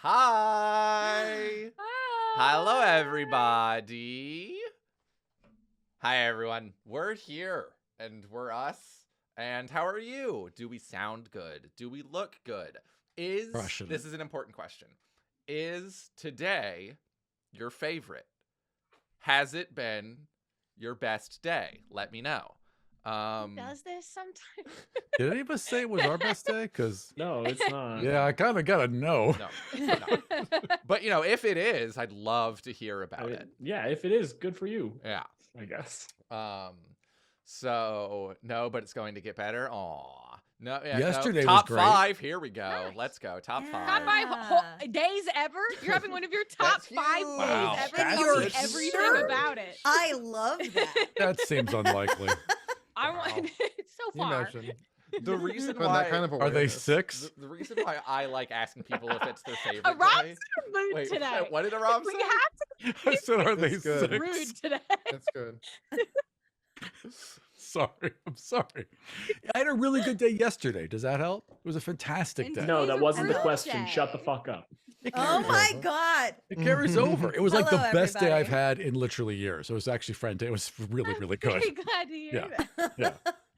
Hi. Hi. Hello, everybody. Hi, everyone. We're here, and we're us. And how are you? Do we sound good? Do we look good? This is an important question. Is today your favorite? Has it been your best day? Let me know. Does this sometimes? Did any of us say it was our best day? Because No, it's not. yeah, I kind of gotta know. No. But if it is, I'd love to hear about it. Yeah, if it is, good for you. Yeah, I guess. So no, but it's going to get better. Aw, no. Yeah, Yesterday no. was Top great. 5. Here we go. Nice. Let's go. Top 5. Top 5 days ever? You're having one of your top That's 5 huge. days Wow. ever? That's Tell me huge. everything about it. I love that. That seems unlikely. I want it's so Can you far. imagine? The reason Having why that kind of Are they awareness. 6? the reason why I like asking people if it's their favorite Rob's day. in a mood Wait, today. what did Rob We say? have I said, are they It's good. to 6? be rude today. That's good. Sorry, I'm sorry. I had a really good day yesterday. Does that help? It was a fantastic day. No, Today's that a wasn't the real question. day. Shut the fuck up. It Oh carries my over. God. It carries over. It was like the Hello, best day I've everybody. had in literally years. It was actually fantastic. It was really, really good. Very glad to hear Yeah. that. Yeah.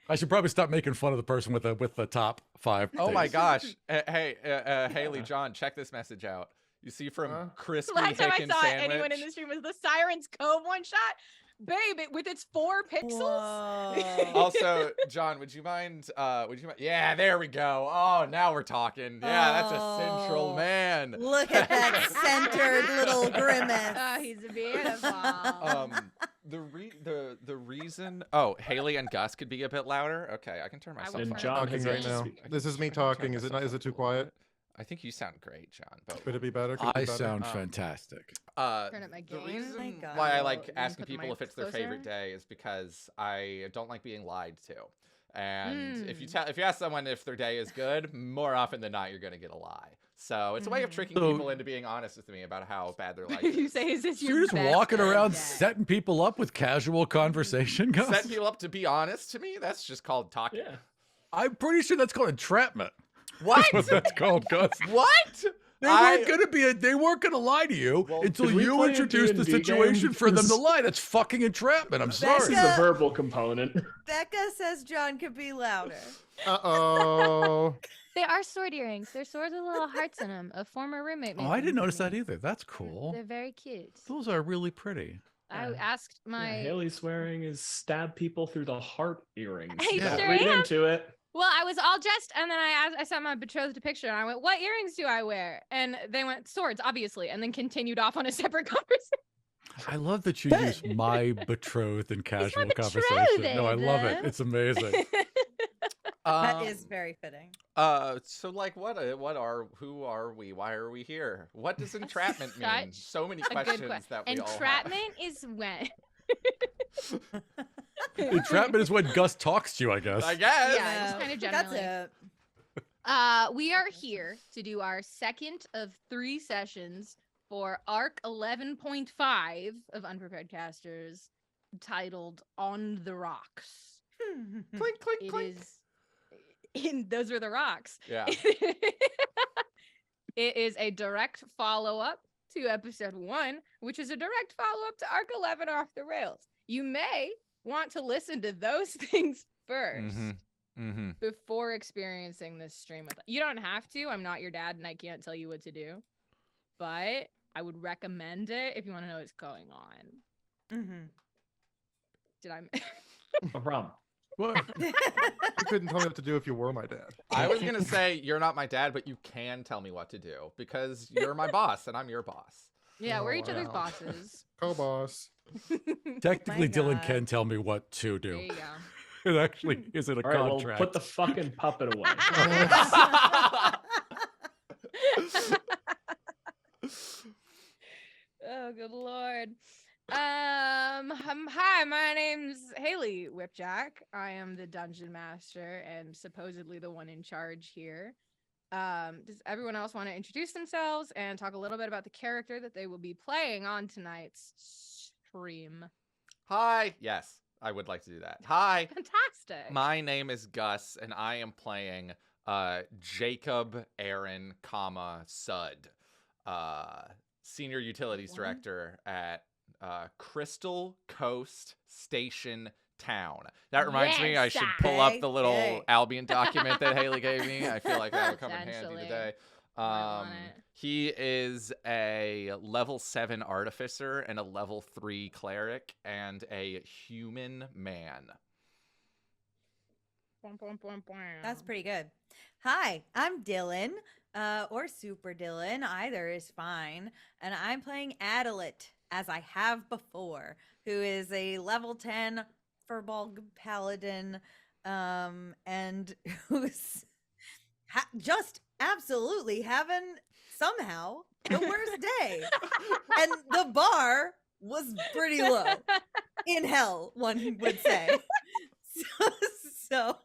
I should probably stop making fun of the person with the top 5. Oh my days. gosh. Hey, Haley, John, check this message out. You see from Huh? Crispy Last time I Hicken saw Sandwich. anyone in the stream was the Sirens Cove one shot. Babe, with its 4 pixels. Whoa. Also, John, would you mind? Yeah, there we go. Oh, now we're talking. Yeah, that's a central Oh. man. Look at that centered little grimace. Oh, he's beautiful. The reason. Oh, Haley and Gus could be a bit louder. Okay, I can turn myself. And up. John Talking has right yet to now. speak. This is me I can turn talking. Is it myself not? Is up it too a little quiet? bit. I think you sound great, John. But Could it be better? Could it be I better? sound fantastic. Turn up my The gain. reason My God. why I Well, like you asking put the people mic if it's their closer? favorite day is because I don't like being lied to. And if Mm. you ask someone if their day is good, more often than not you're gonna get a lie. So it's a way of tricking So- people into being honest with me about how bad their life You is. say, is this So your you're just best walking around day? setting people up with casual conversation, Gus? Setting people up to be honest to me, that's just called talking. Yeah. I'm pretty sure that's called entrapment. What? That's what that's called, Gus. What? They weren't gonna lie to you Well, until could we you play a introduced the D&D situation game? for them to This- lie. That's fucking entrapment. I'm This sorry. is the verbal component. Becca says John could be louder. Uh-oh. They are sword earrings. They're swords with little hearts in them. A former roommate made Oh, I them didn't for notice that me. either. That's cool. They're very cute. Those are really pretty. I Yeah. asked Yeah, my Haley's wearing is stab people through the heart earrings. I Yeah. sure Read am. into it. Well, I was all dressed, and then I sent my betrothed a picture, and I went, "What earrings do I wear?" And they went, "Swords, obviously," and then continued off on a separate conversation. I love that you use my betrothed in casual my conversation. No, I love it. betrothed. It's amazing. That is very fitting. So like who are we? Why are we here? What does entrapment mean? Such So many a good questions question. that we all have. Entrapment is when. Entrapment is when Gus talks to you, I guess. I guess. Yeah, just kind of That's generally. it. We are here to do our second of 3 sessions for Arc 11.5 of Unprepared Casters, titled "On the Rocks." Clink, clink, It clink. is. Those were the rocks. Yeah. It is a direct follow-up to episode 1, which is a direct follow-up to Arc 11 Off the Rails. You may want to listen to those things first Mm-hmm. before experiencing this stream with us. You don't have to. I'm not your dad and I can't tell you what to do. But I would recommend it if you want to know what's going on. Mm-hmm. Did I No problem. What? You couldn't tell me what to do if you were my dad. I was gonna say you're not my dad, but you can tell me what to do because you're my boss and I'm your boss. Yeah, we're Oh, each other's wow. bosses. Co-boss. Technically, Dylan God. can tell me what to There do. you go. It actually isn't a All right, well, contract. put the fucking puppet away. Oh, good lord. Hi, my name's Haley Whipjack. I am the dungeon master and supposedly the one in charge here. Does everyone else want to introduce themselves and talk a little bit about the character that they will be playing on tonight's stream? Hi. Yes, I would like to do that. Hi. Fantastic. My name is Gus, and I am playing Jacob Aaron, Sud. senior utilities director at Crystal Coast Station Town. That reminds me, I should pull up the little Okay. Albion document that Haley gave me. I feel like that would come in handy Essentially. today. on it. He is a level 7 artificer and a level 3 cleric and a human man. That's pretty good. Hi, I'm Dylan, or Super Dylan. Either is fine. And I'm playing Adelit, as I have before, who is a level 10 Furbolg paladin, and who's just absolutely having somehow the worst day. And the bar was pretty low. In hell, one would say. So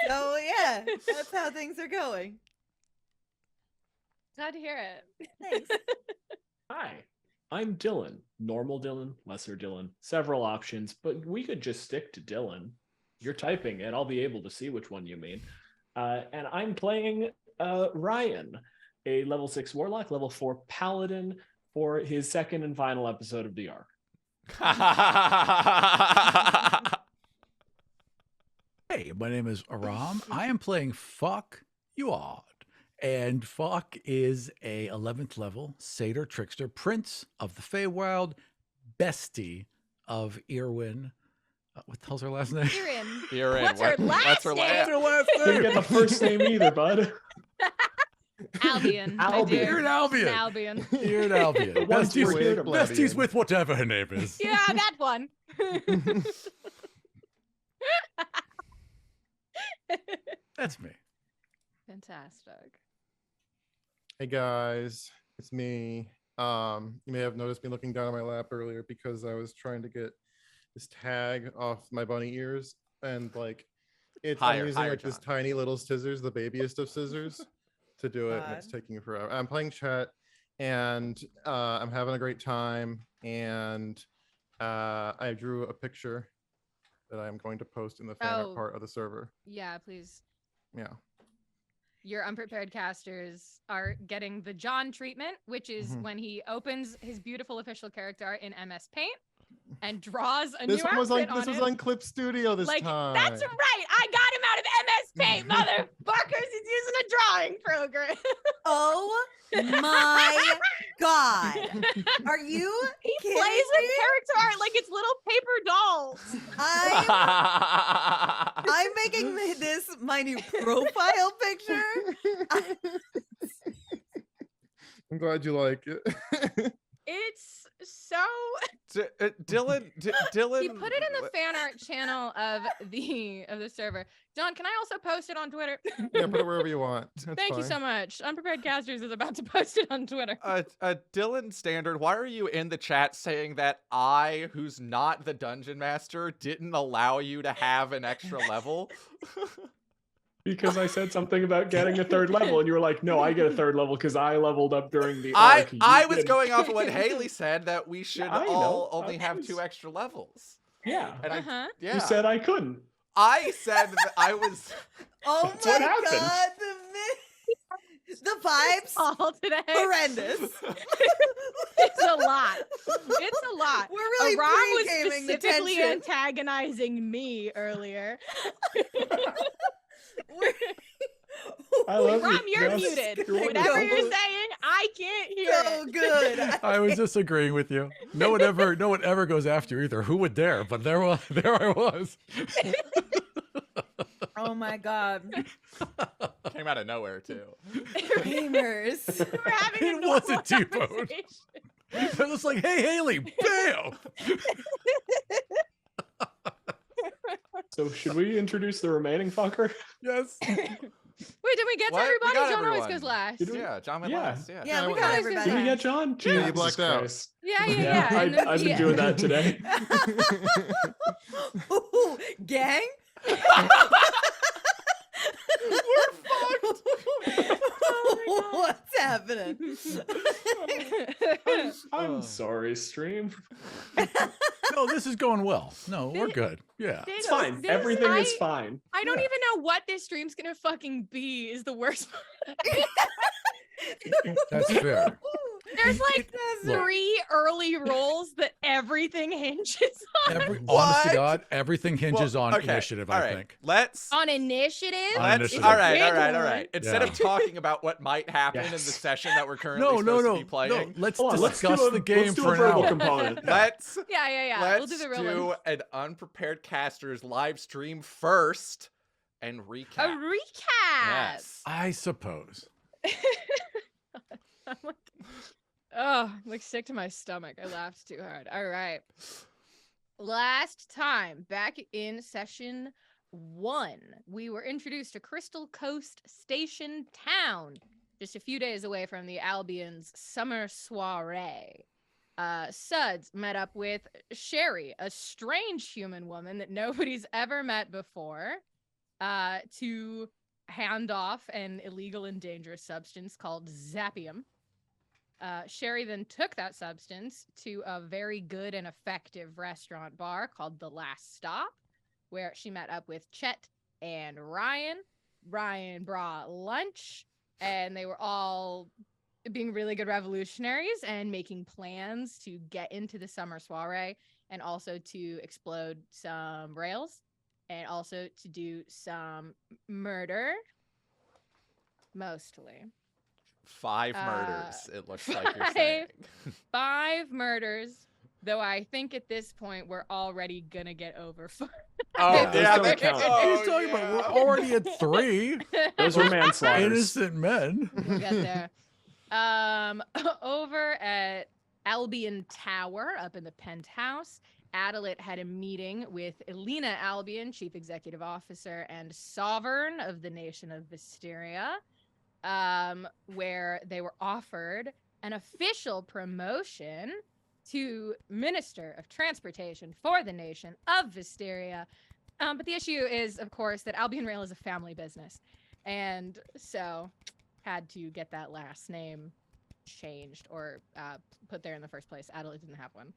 yeah, that's how things are going. Glad to hear it. Thanks. Hi, I'm Dylan. Normal Dylan, lesser Dylan, several options, but we could just stick to Dylan. You're typing it, I'll be able to see which one you mean. And I'm playing Ryan, a level 6 warlock, level 4 paladin for his second and final episode of the arc. Hey, my name is Aram. I am playing Fuck You Odd. And Fuck is a 11th level satyr trickster, prince of the Feywild, bestie of Irwin. What the hell's her last name? Erin. What's her last What's her last Didn't name? get the first name either, bud. Albion. my Albion. dear. Erin Albion. Albion. Erin Albion. The ones you were here to Besties with whatever her name is. Yeah, that one. That's me. Fantastic. Hey guys, it's me. You may have noticed me looking down at my lap earlier because I was trying to get this tag off my bunny ears, and like I'm using like this John. tiny little scissors, the babyest of scissors, to do it, and it's taking forever. I'm playing chat, and I'm having a great time, and I drew a picture that I'm going to post in the fan art part of the server. Yeah, please. Yeah. Your unprepared casters are getting the John treatment, which is Mhm. when he opens his beautiful official character art in MS Paint and draws a This new one was like outfit this was it. on Clip Studio this Like, time. that's right. I got him out of MS Paint, motherfuckers. He's using a drawing program. Oh my god. Are you He kidding plays with me? character art like it's little paper dolls. I'm making this my new profile picture. I'm glad you like it. It's so. Dylan. He put it in the fan art channel of the server. John, can I also post it on Twitter? Yeah, put it wherever you want. That's Thank you fine. so much. Unprepared Casters is about to post it on Twitter. Dylan Standard, why are you in the chat saying that I, who's not the dungeon master, didn't allow you to have an extra level? Because I said something about getting a third level, and you were like, no, I get a third level because I leveled up during the I arc. You was didn't." going off of what Haley said, that we should I know. all only I have was- 2 extra levels. Yeah. And Uh-huh. yeah. You said I couldn't. I said that I was. Oh That's my what happened. god, the vibes All today. horrendous. It's a lot. It's a lot. We're really Aram was pre-gaming the specifically tension. antagonizing me earlier. I love Aram, you. you're Yes, muted. you're Whatever wonderful. you're saying, I can't hear So it. good. I was disagreeing with you. No one ever goes after you either. Who would dare? But there I was. Oh my god. Came out of nowhere, too. Gamers. We're having a It normal wasn't T-Bone. conversation. It was like, hey, Haley, bam! So should we introduce the remaining fucker? Yes. Wait, did we get to What? We everybody? got John always everyone. goes last. Did we? Yeah, John went Yeah. last. Yeah. Yeah, we Yeah, got we- everybody. Did we get John? Yeah, you Jesus blacked out. Christ. Yeah. And then- I've been yeah. doing that today. Ooh, gang? What's happening? I'm sorry, stream. No, this is going well. No, we're good. Yeah. It's fine. Everything is fine. I don't Yeah. even know what this stream's gonna fucking be. Is the worst part. That's fair. There's like look. 3 early rolls that everything hinges on. Honest to What? God, everything hinges on okay, initiative, all I right, think. Let's On initiative? On Let's initiative. all right, Big all right, all one. right. Instead of Yeah. talking about what might happen in the Yes. session that we're currently supposed to be playing, Let's Hold on, discuss the game let's do for a an verbal hour. component. let's Yeah. We'll do let's the real do one. an unprepared casters live stream first and A recap. recap. Yes. I suppose. I'm like, oh, I'm like sick to my stomach. I laughed too hard. All right. Last time, back in session 1, we were introduced to Crystal Coast Station Town, just a few days away from the Albions Summer Soiree. Suds met up with Sherry, a strange human woman that nobody's ever met before, to hand off an illegal and dangerous substance called Zappium. Sherry then took that substance to a very good and effective restaurant bar called The Last Stop, where she met up with Chet and Ryan. Ryan brought lunch, and they were all being really good revolutionaries and making plans to get into the summer soiree and also to explode some rails and also to do some murder, mostly. 5 murders, it looks like you're saying. 5 murders, though I think at this point we're already gonna get over 5. Oh, Yeah, yeah, those that don't count. What are you talking about? We're already at 3 Those were manslaughters. innocent men. We'll get there. Over at Albion Tower, up in the penthouse, Adelit had a meeting with Elena Albion, Chief Executive Officer and Sovereign of the Nation of Visteria, where they were offered an official promotion to Minister of Transportation for the nation of Visteria. But the issue is, of course, that Albion Rail is a family business. And so had to get that last name changed or put there in the first place. Adelaide didn't have one.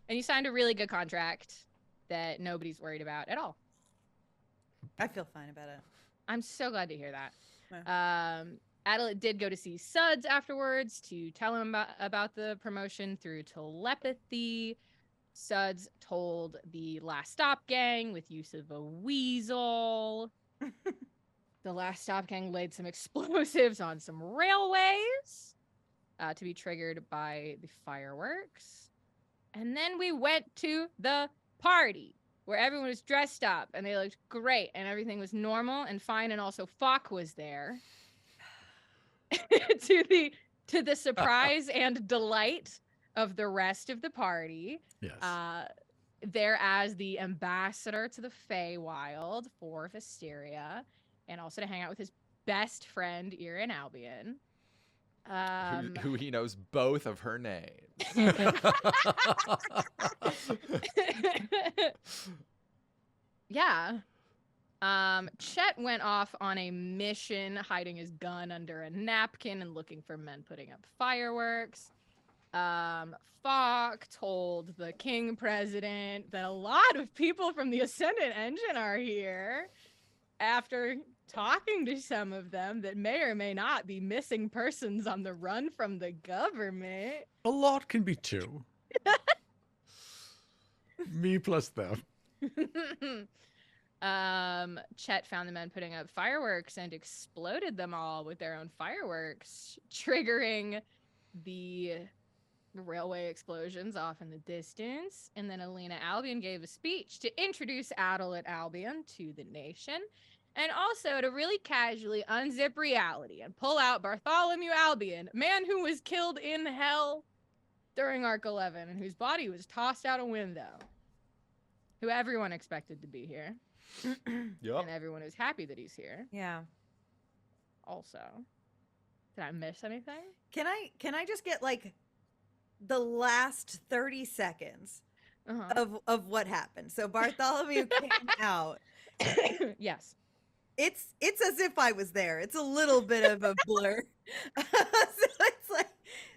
And you signed a really good contract that nobody's worried about at all. I feel fine about it. I'm so glad to hear that. Yeah. Adelaide did go to see Suds afterwards to tell him about the promotion through telepathy. Suds told the Last Stop gang with use of a weasel. The Last Stop gang laid some explosives on some railways to be triggered by the fireworks. And then we went to the party where everyone was dressed up and they looked great and everything was normal and fine. And also Falk was there to the surprise and delight of the rest of the party. Yes. There as the ambassador to the Feywild for Visteria, and also to hang out with his best friend, Ian Albion. Who he knows both of her names. Yeah. Chet went off on a mission, hiding his gun under a napkin and looking for men putting up fireworks. Falk told the king president that a lot of people from the Ascendant Engine are here. After talking to some of them that may or may not be missing persons on the run from the government. A lot can be 2. Me plus them. Chet found the men putting up fireworks and exploded them all with their own fireworks, triggering the railway explosions off in the distance. And then Elena Albion gave a speech to introduce Adelit Albion to the nation, and also to really casually unzip reality and pull out Bartholomew Albion, man who was killed in hell during Arc 11 and whose body was tossed out a window, who everyone expected to be here. Yep. And everyone is happy that he's here. Yeah. Also, did I miss anything? Can I just get like the last 30 seconds of what happened? So Bartholomew came out. Yes. It's as if I was there. It's a little bit of a blur. So it's like,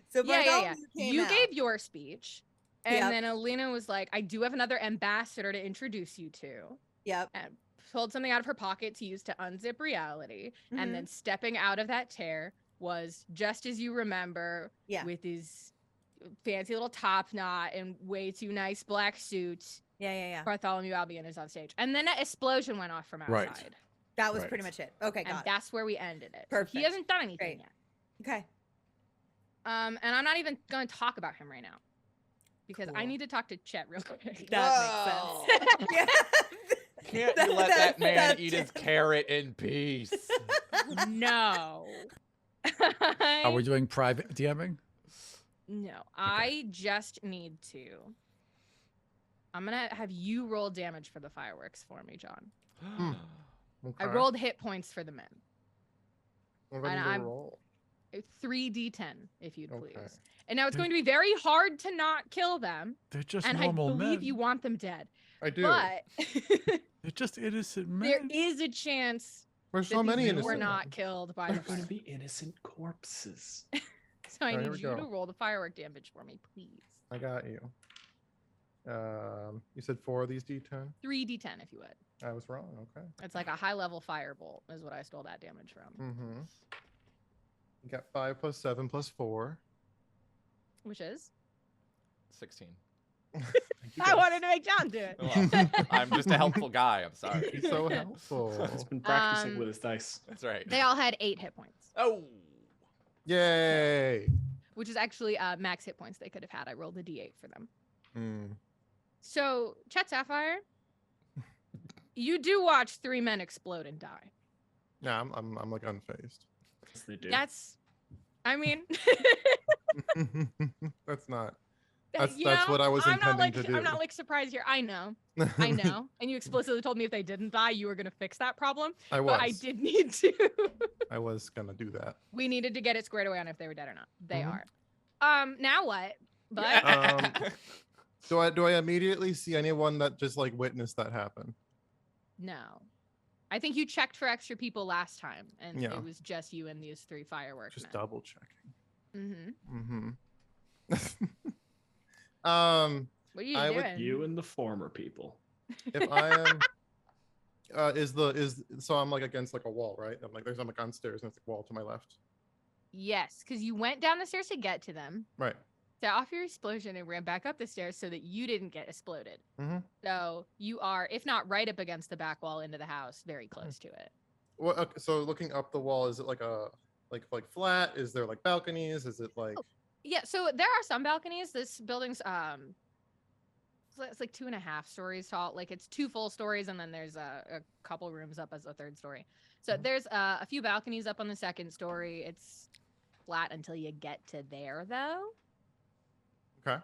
so Bartholomew came You out. gave your speech, and Yep. then Alina was like, I do have another ambassador to introduce you to. Yep. And pulled something out of her pocket to use to unzip reality. And then stepping out of that chair, was just as you remember, Yeah. with his fancy little top knot and way too nice black suit. Yeah. Bartholomew Albion is on stage. And then an explosion went off from outside. Right. That was Right. pretty much it. Okay, And got it. that's where we ended it. So Perfect. he hasn't done anything Great. yet. Okay. And I'm not even going to talk about him right now because I Cool. need to talk to Chet real quick. That makes sense. Yeah. Can't you let that man that's eat his carrot in peace? No. Are we doing private DMing? No, I just need to. I'm going to have you roll damage for the fireworks for me, John. I Okay. rolled hit points for the men. What do I and need to I'm- roll? 3d10, if you'd please. Okay. And now it's going to be very hard to not kill them. They're just And I normal believe men. you want them dead. I do. But They're just innocent men. there is a chance There's that so these many men innocent. were not killed by the They're going to fire. be innocent corpses. So I Alright, need here we you to go. roll the firework damage for me, please. I got you. You said 4 of these D10. 3d10, if you would. I was wrong. Okay. It's like a high level firebolt, is what I stole that damage from. Mm-hmm. You got 5 plus 7 plus 4. Which is? 16. I wanted to make John do it. Well, I'm just a helpful guy. I'm sorry. He's so helpful. He's been practicing Um, with his dice. That's right. They all had 8 hit points, Oh. Yay! which is actually max hit points they could have had. I rolled a d8 for them. Mm. So, Chet Sapphire, you do watch 3 men explode and die. Yeah, I'm like unfazed. Yes, they do. That's, I mean, That's not. that's what I was I'm not intending like, to do. I'm not like surprised here. I know. I know. And you explicitly told me if they didn't die, you were going to fix that problem. I was. But I did need to. I was gonna do that. We needed to get it squared away on if they were dead or not. They Mhm. are. Now what? But Do I immediately see anyone that just like witnessed that happen? no. I think you checked for extra people last time, and Yeah. it was just you and these 3 fireworks. Just double checking. Mm-hmm. Mm-hmm. What are you I would- doing? You and the former people. If I am so I'm like against like a wall, right? I'm like on stairs and it's a wall to my left. Yes, because you went down the stairs to get to them, Right. set off your explosion, and ran back up the stairs so that you didn't get exploded. Mhm. So you are, if not right up against the back wall into the house, very close to it. Well, okay, so looking up the wall, is it like a like flat? Is there like balconies? Is it like Yeah, so there are some balconies. This building's it's like 2.5 stories tall. Like it's 2 full stories, and then there's a couple rooms up as a 3rd story. So Mhm. there's a few balconies up on the 2nd story. It's flat until you get to there, though. okay?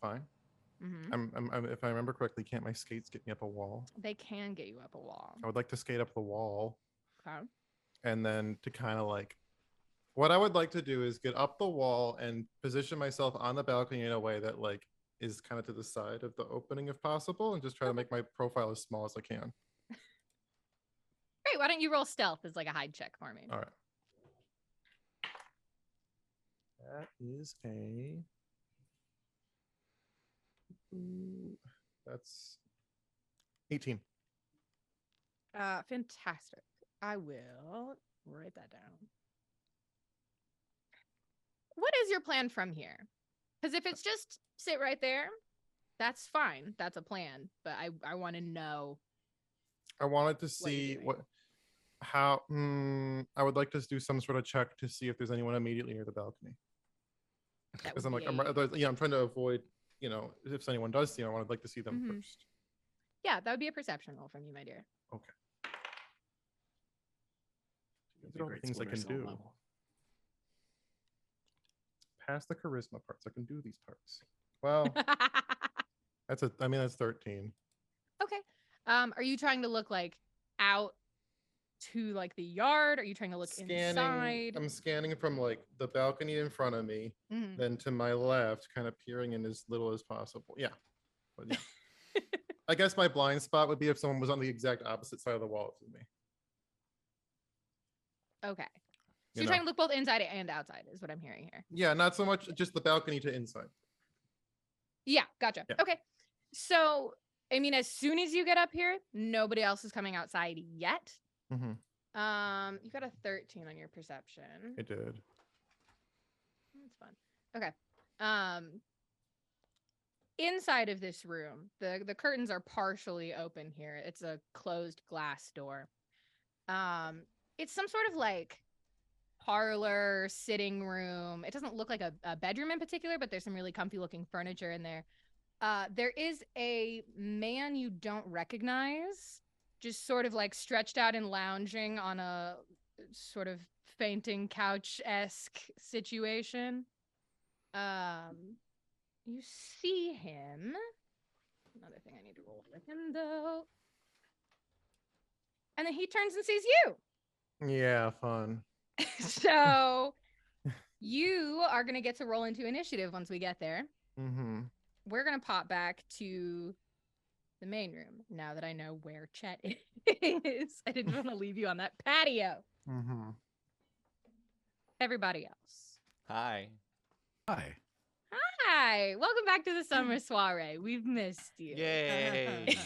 Fine. Hmm. I'm if I remember correctly, can't my skates get me up a wall? They can get you up a wall. I would like to skate up the wall Okay. and then to kind of like what I would like to do is get up the wall and position myself on the balcony in a way that like is kind of to the side of the opening if possible, and just try to make my profile as small as I can. Great. Why don't you roll stealth as like a hide check for me? All right. That is a. That's 18. Fantastic. I will write that down. What is your plan from here? Because if it's just sit right there, that's fine. That's a plan. But I want to know. I wanted to What are you see doing? what how I would like to do some sort of check to see if there's anyone immediately near the balcony. That Because would I'm be like a- I'm trying to avoid, if anyone does see them, I would like to see them Mhm. first. yeah, that would be a perception roll from you, my dear. These are all the things I can Splitter cell do. level. Past the charisma parts, I can do these parts. Well, that's 13. Okay. Are you trying to look like out to like the yard? Are you trying to look inside? I'm scanning from like the balcony in front of me, Mhm. then to my left, kind of peering in as little as possible. Yeah. But yeah. I guess my blind spot would be if someone was on the exact opposite side of the wall from me. Okay. So You you're know. trying to look both inside and outside, is what I'm hearing here. Yeah, not so much just the balcony to inside. Yeah, gotcha. Yeah. Okay. So, I mean, as soon as you get up here, nobody else is coming outside yet. Mhm. You got a 13 on your perception. I did. That's fun. Okay. Inside of this room, the curtains are partially open here. It's a closed glass door. It's some sort of like parlor, sitting room. It doesn't look like a bedroom in particular, but there's some really comfy looking furniture in there. There is a man you don't recognize, just sort of like stretched out and lounging on a sort of fainting couch-esque situation. You see him. Another thing I need to roll for him, though. And then he turns and sees you. Yeah, fun. So you are going to get to roll into initiative once we get there. Mm-hmm. We're going to pop back to the main room now that I know where Chet is. I didn't want to leave you on that patio. Mm-hmm. Everybody else. Hi. Hi. Hi. Welcome back to the Summer Soiree. We've missed you. Yay.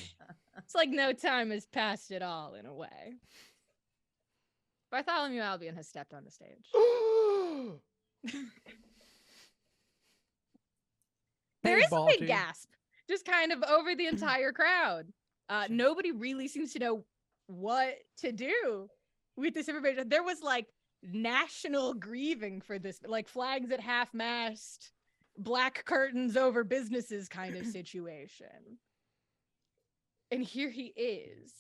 It's like no time has passed at all in a way. Bartholomew Albion has stepped on the stage. There is a Baldy. big gasp, just kind of over the entire crowd. Nobody really seems to know what to do with this information. There was like national grieving for this, like flags at half-mast, black curtains over businesses kind of situation. And here he is.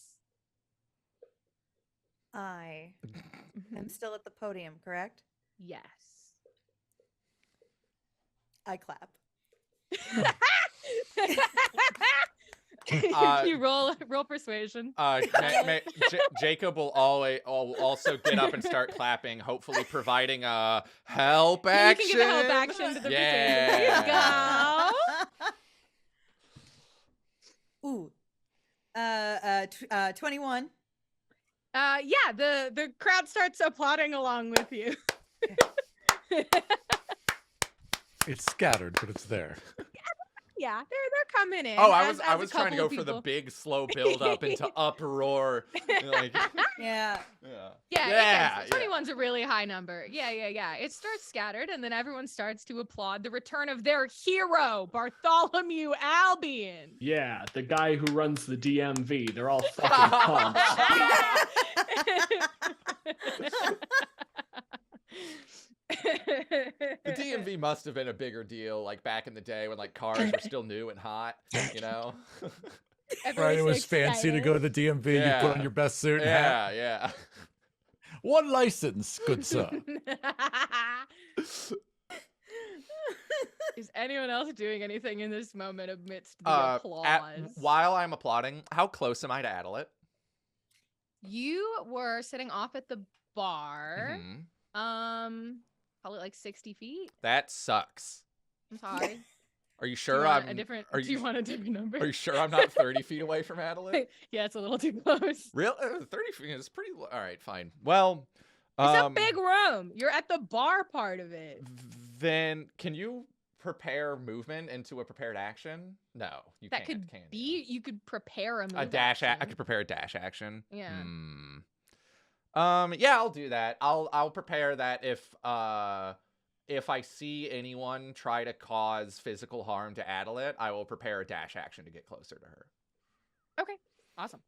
I am still at the podium, correct? Yes. I clap. You roll persuasion. Jacob will also get up and start clapping, hopefully providing a help action. You can give a help action to the persuasion. There you go. Ooh. 21. Yeah, the crowd starts applauding along with you. It's scattered, but it's there. Yeah, they're coming in. Oh, as I a was trying to couple go for the people. big slow build up into uproar. Like, Yeah. Yeah. 21's a really high number. Yeah. It starts scattered, and then everyone starts to applaud the return of their hero, Bartholomew Albion. Yeah, the guy who runs the DMV. They're all fucking punks. The DMV must have been a bigger deal, like back in the day when like cars were still new and hot, you know? Right, it was fancy to go to the DMV. Yeah. You put on your best suit and hat. Yeah. One license, good sir. Is anyone else doing anything in this moment amidst the applause? While I'm applauding, how close am I to Adelit? You were sitting off at the bar. Mhm. Probably like 60 feet. That sucks. I'm sorry. Are you Do sure you want I'm a different? are Do you want a different number? Are you sure I'm not 30 feet away from Adelit? Yeah, it's a little too close. Real 30 feet is pretty. All right, fine. Well, It's a big room. You're at the bar part of it. Then can you prepare movement into a prepared action? No, you That can't. could can you? be. You could prepare a move. A dash. I action. could prepare a dash action. Yeah. Yeah, I'll do that. I'll prepare that if I see anyone try to cause physical harm to Adelit, I will prepare a dash action to get closer to her. Okay. Awesome.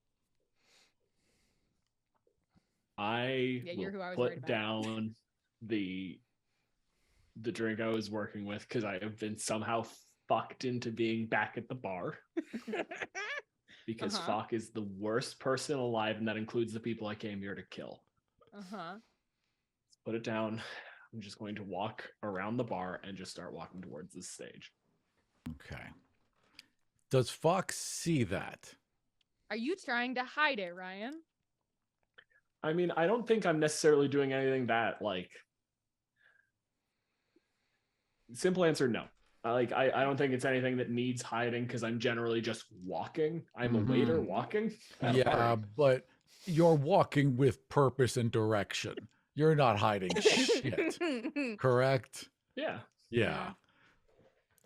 I you're who I was will worried put about. down the drink I was working with because I have been somehow fucked into being back at the bar. Because Falk is the worst person alive, and that includes the people I came here to kill. Let's put it down. I'm just going to walk around the bar and just start walking towards the stage. Okay. Does Fox see that? Are you trying to hide it, Ryan? I mean, I don't think I'm necessarily doing anything that, like... Simple answer, no. I don't think it's anything that needs hiding because I'm generally just walking. I'm a waiter walking. Yeah, but you're walking with purpose and direction. You're not hiding shit. Correct? Yeah. Yeah.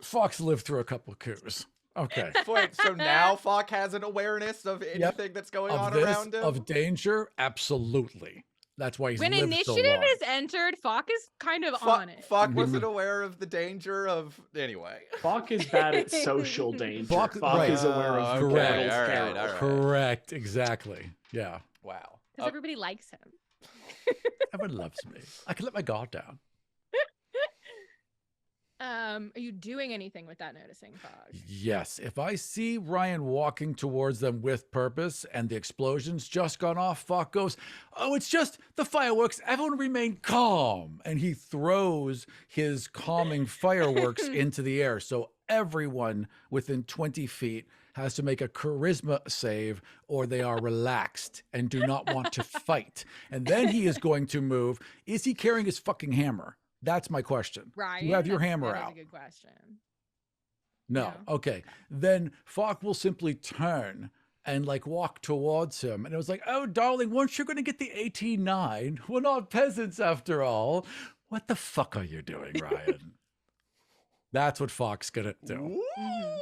Fox lived through a couple coups. Okay. Wait, so now Falk has an awareness of anything that's going on around him? Of danger? Absolutely. That's why he's When lived so initiative long. is entered, Falk is kind of on it. Falk Mhm. wasn't aware of the danger of... Anyway. Falk is bad at social danger. Falk- Falk right. is aware of Okay, mortal all right, peril. all right. Correct. Exactly. Yeah. Wow. Because everybody likes him. Everyone loves me. I can let my guard down. Are you doing anything with that noticing, Fog? Yes. If I see Ryan walking towards them with purpose and the explosion's just gone off, Falk goes, "Oh, it's just the fireworks. Everyone remain calm." And he throws his calming fireworks into the air. So everyone within 20 feet has to make a charisma save or they are relaxed and do not want to fight. And then he is going to move. Is he carrying his fucking hammer? That's my question. Ryan, You have your that's- hammer that is out. a good question. No. No. Okay. Then Falk will simply turn and like walk towards him. And it was like, "Oh, darling, weren't you going to get the 89? We're not peasants after all." What the fuck are you doing, Ryan? That's what Falk's going to do. Mhm.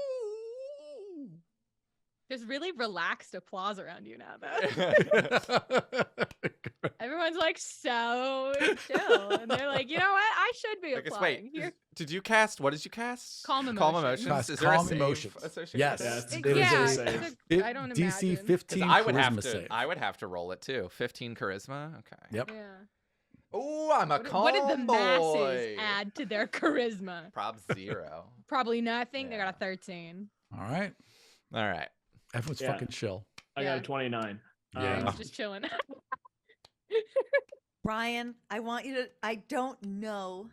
There's really relaxed applause around you now, though. Everyone's like so chill, and they're like, you know what? I should be I guess, applauding. wait, Here, did you cast... What did you cast? Calm Calm Emotions. Emotions. Cast Is there a Calm save Emotions. associated Yes. with Yes. this? It is yeah, a save. it's I don't DC imagine. 15 'Cause I would have charisma to. save. I would have to roll it too. 15 charisma. Okay. Yep. Yeah. Oh, I'm a calm What did the masses boy. add to their charisma? Prob 0. Probably nothing. They got Yeah. a 13. All right. All right. Everyone's Yeah. fucking chill. I Yeah. got a 29. Yeah. He's just chilling. Ryan, I want you to. I don't know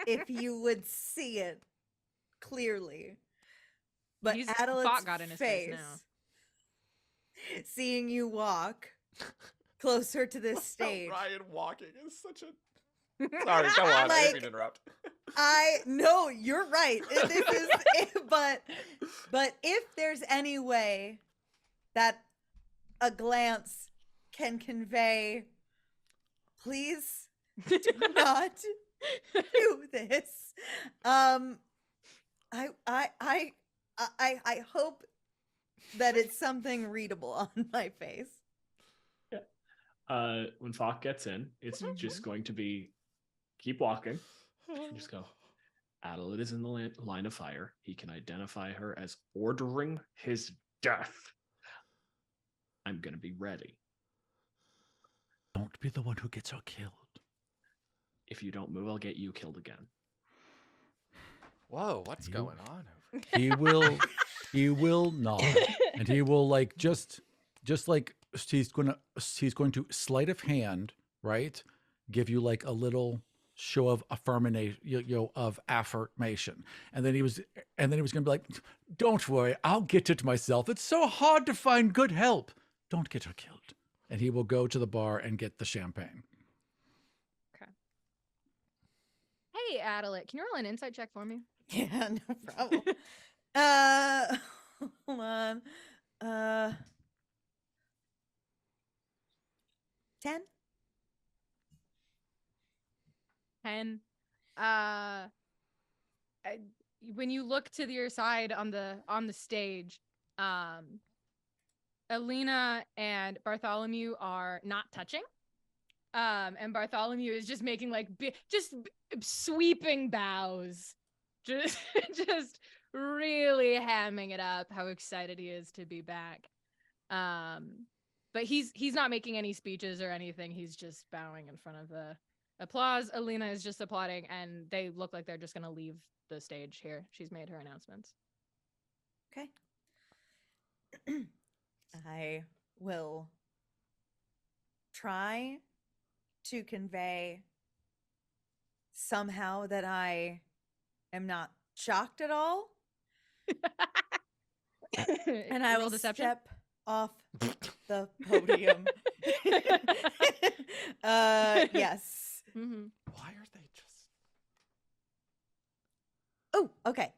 if you would see it clearly, but He's Adela's thought got in his face now. seeing you walk closer to this stage. Ryan walking is such a... Sorry, go on. I didn't Like- mean to interrupt. I no, you're right. This is, but if there's any way that a glance can convey, please do not do this. I hope that it's something readable on my face. When Falk gets in, it's just going to be keep walking. Just go. Adelaide is in the line of fire. He can identify her as ordering his death. I'm going to be ready. Don't be the one who gets her killed. If you don't move, I'll get you killed again. Whoa, what's You- going on over He will not. And he will like just like he's going to sleight of hand, right? Give you like a little show of affirmation. And then he was going to be like, "Don't worry, I'll get it myself. It's so hard to find good help. Don't get her killed." And he will go to the bar and get the champagne. Hey, Adelaide, can you roll an insight check for me? Yeah, no problem. Hold on. 10? 10. When you look to your side on the stage, Alina and Bartholomew are not touching. And Bartholomew is just making like sweeping bows, just really hamming it up how excited he is to be back. But he's not making any speeches or anything. He's just bowing in front of the applause. Alina is just applauding, and they look like they're just gonna leave the stage here. She's made her announcements. Okay. I will try to convey somehow that I am not shocked at all, and I Roll will deception. step off the podium. Yes. Mhm. Why are they just... Oh, okay.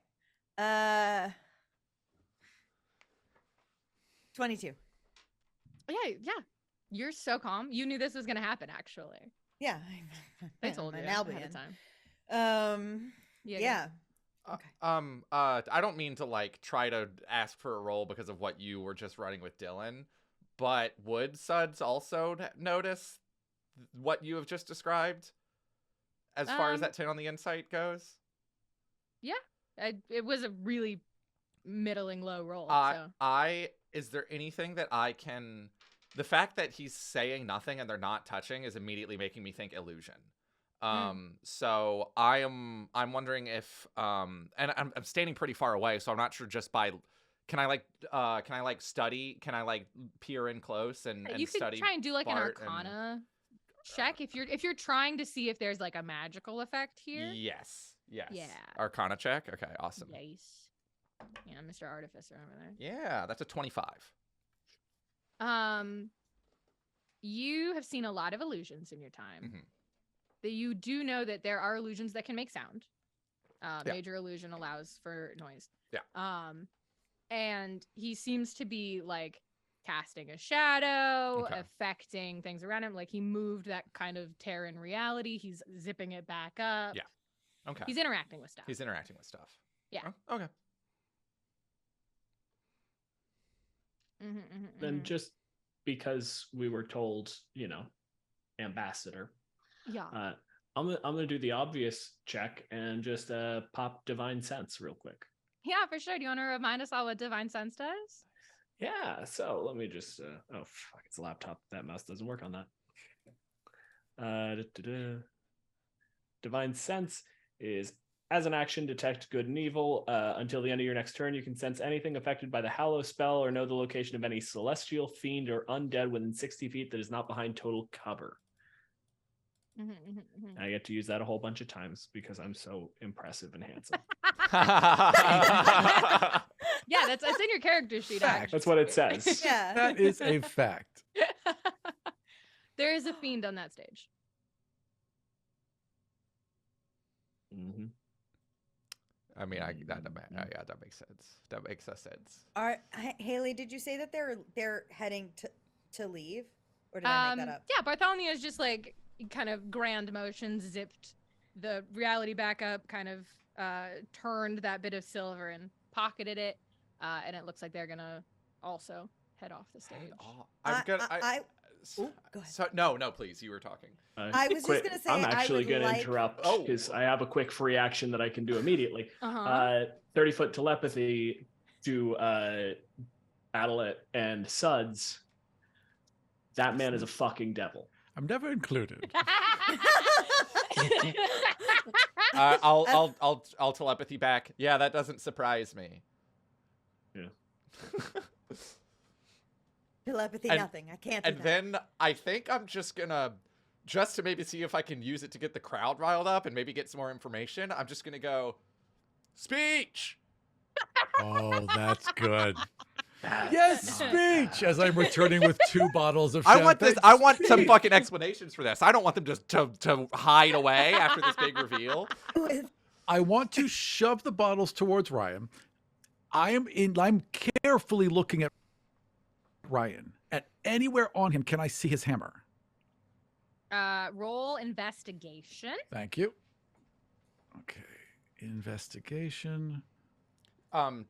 22. Yeah. You're so calm. You knew this was gonna happen, actually. Yeah, I I'm told you an ahead Albion. of time. Yeah. Yeah. I don't mean to like try to ask for a roll because of what you were just running with Dylan, but would Suds also notice what you have just described as far as that 10 on the insight goes? Yeah, it was a really middling low roll. Is there anything that I can? The fact that he's saying nothing and they're not touching is immediately making me think illusion. So I'm wondering if and I'm standing pretty far away, so I'm not sure just by. Can I like study? Can I like peer in close and you could study? Try and do like Bart an Arcana check if you're trying to see if there's like a magical effect here. Yes. Yeah. Arcana check. Okay, awesome. Yes. Yeah, Mr. Artificer over there. Yeah, that's a 25. You have seen a lot of illusions in your time. Mm-hmm. That you do know that there are illusions that can make sound. Major illusion allows for noise. Yeah. And he seems to be like casting a shadow, affecting things around him. Like he moved that kind of tear in reality. He's zipping it back up. Yeah. Okay. He's interacting with stuff. Yeah. Oh, okay. Then just because we were told, ambassador. Yeah. I'm gonna do the obvious check and just pop divine sense real quick. Yeah, for sure. Do you want to remind us all what divine sense does? Yeah. So let me just. Oh fuck! It's a laptop. That mouse doesn't work on that. Divine sense is, as an action, detect good and evil. Until the end of your next turn, you can sense anything affected by the Hallow spell or know the location of any celestial, fiend, or undead within 60 feet that is not behind total cover. I get to use that a whole bunch of times because I'm so impressive and handsome. Yeah, that's in your character sheet. Actually. That's what it says. Yeah. That is a fact. There is a fiend on that stage. Mm-hmm. I mean, that makes sense. That makes sense. Haley, did you say that they're heading to leave, or did I make that up? Yeah, Bartholomew is just like kind of grand motion, zipped the reality back up, kind of turned that bit of silver and pocketed it, and it looks like they're gonna also head off the stage. Go ahead. So no, please. You were talking. I was just gonna say I'm actually gonna interrupt because I have a quick free action that I can do immediately. 30-foot telepathy to Adelit and Suds. That man is a fucking devil. I'm never included. I'll telepathy back. Yeah, that doesn't surprise me. Yeah. Telepathy, nothing. I can't do and that. then I think I'm just gonna, just to maybe see if I can use it to get the crowd riled up and maybe get some more information, I'm just gonna go, speech! Oh, that's good. Yes, speech! As I'm returning with 2 bottles of champagne. I want some fucking explanations for this. I don't want them just to hide away after this big reveal. I want to shove the bottles towards Ryan. I'm carefully looking at Ryan. At anywhere on him, can I see his hammer? Roll investigation. Thank you. Okay, investigation.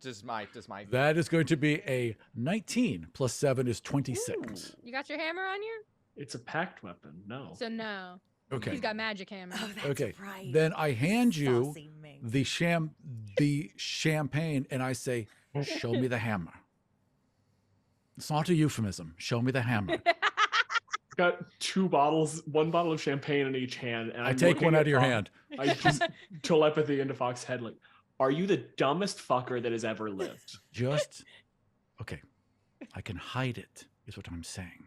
Does my That is going to be a 19 plus 7 is 26. Ooh. You got your hammer on you? It's a packed weapon. No. So no. Okay. He's got magic hammer. Oh, that's Okay. right. Then I hand you Saucy mink. the champagne and I say, "Show me the hammer." It's not a euphemism. Show me the hammer. Got 2 bottles, 1 bottle of champagne in each hand, and I take one out of your hand. I just telepathy into Fox's head, like, are you the dumbest fucker that has ever lived? Okay. I can hide it, is what I'm saying.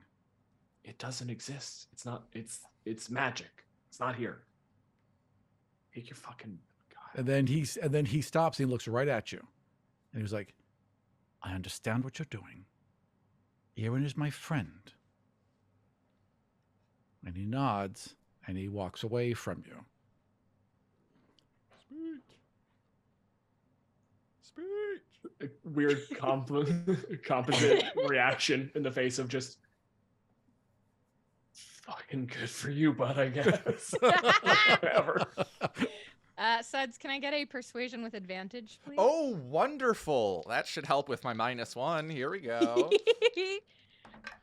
It doesn't exist. It's not. It's magic. It's not here. Take your fucking. God. And then he stops and he looks right at you, and he was like, "I understand what you're doing. Aaron is my friend." And he nods and he walks away from you. Speech. A weird composite reaction in the face of just fucking good for you, bud. I guess. Whatever. Suds, can I get a persuasion with advantage, please? Oh, wonderful. That should help with my -1. Here we go.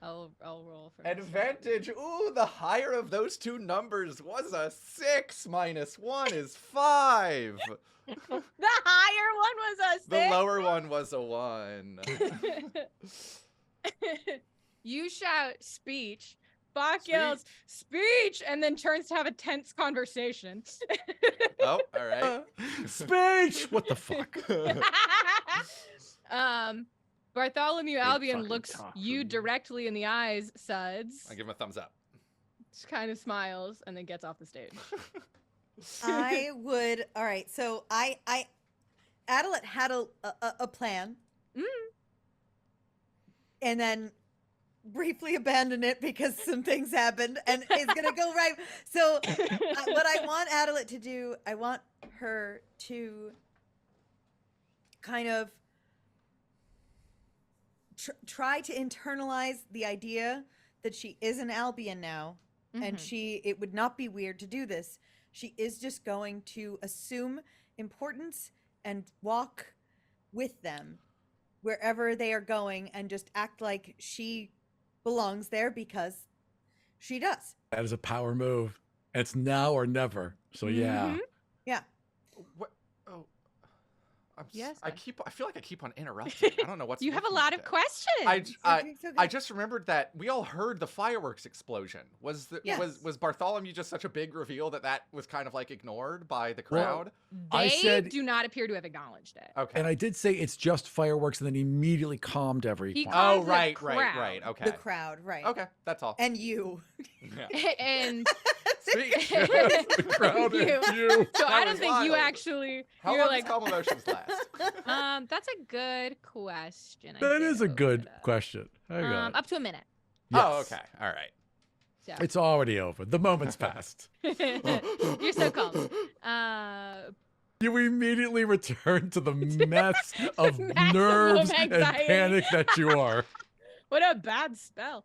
I'll roll for this. Advantage. Ooh, the higher of those two numbers was a 6. -1 is 5. The higher one was a 6. The lower one was a 1. You shout speech. Bach yells speech and then turns to have a tense conversation. Oh, all right. Speech. What the fuck? Bartholomew Big Albion fucking looks talk you from you. directly in the eyes, Suds. I give him a thumbs up. Just kind of smiles and then gets off the stage. I would. All right. So Adelet had a plan, and then briefly abandoned it because some things happened, and it's gonna go right. So what I want Adelet to do, I want her to kind of try to internalize the idea that she is an Albion now, and it would not be weird to do this. She is just going to assume importance and walk with them wherever they are going and just act like she belongs there because she does. That is a power move. It's now or never. So yeah. Yeah. What? Oh, Yes, I sir. feel like I keep on interrupting. I don't know what's. You have a with me lot with of it. questions. I just remembered that we all heard the fireworks explosion. Was Yes. was Bartholomew just such a big reveal that was kind of like ignored by the crowd? I They said- do not appear to have acknowledged it. Okay. And I did say it's just fireworks, and then immedially calmed everyone. He Oh, calls the right. crowd. Okay. The crowd, right. Okay, that's all. And you. Yeah. And Speak. The crowd You. and you. so I That don't was think you wild. actually. How you're long like, does calm emotions last? that's a good question. I That did is a open good it up. question. Hang on. Up to a minute. Oh, Yes. okay. All right. So. It's already over. The moment's passed. You're so calm. You immediately return to the mess of Maximum nerves and anxiety. panic that you are. What a bad spell.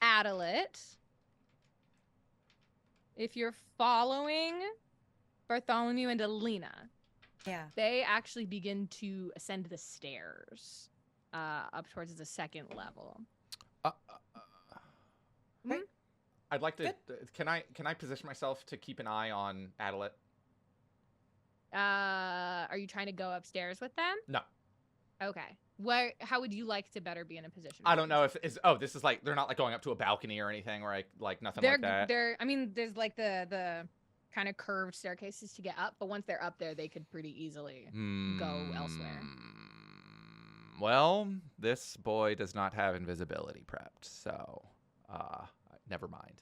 Adelet, if you're following Bartholomew and Alina, Yeah. they actually begin to ascend the stairs up towards the second level. I'd like to. Can I position myself to keep an eye on Adelet? Are you trying to go upstairs with them? No. Okay. How would you like to better be in a position? I don't know if this is like they're not like going up to a balcony or anything or like nothing like that. I mean, there's like the kind of curved staircases to get up, but once they're up there, they could pretty easily go elsewhere. Well, this boy does not have invisibility prepped, so never mind.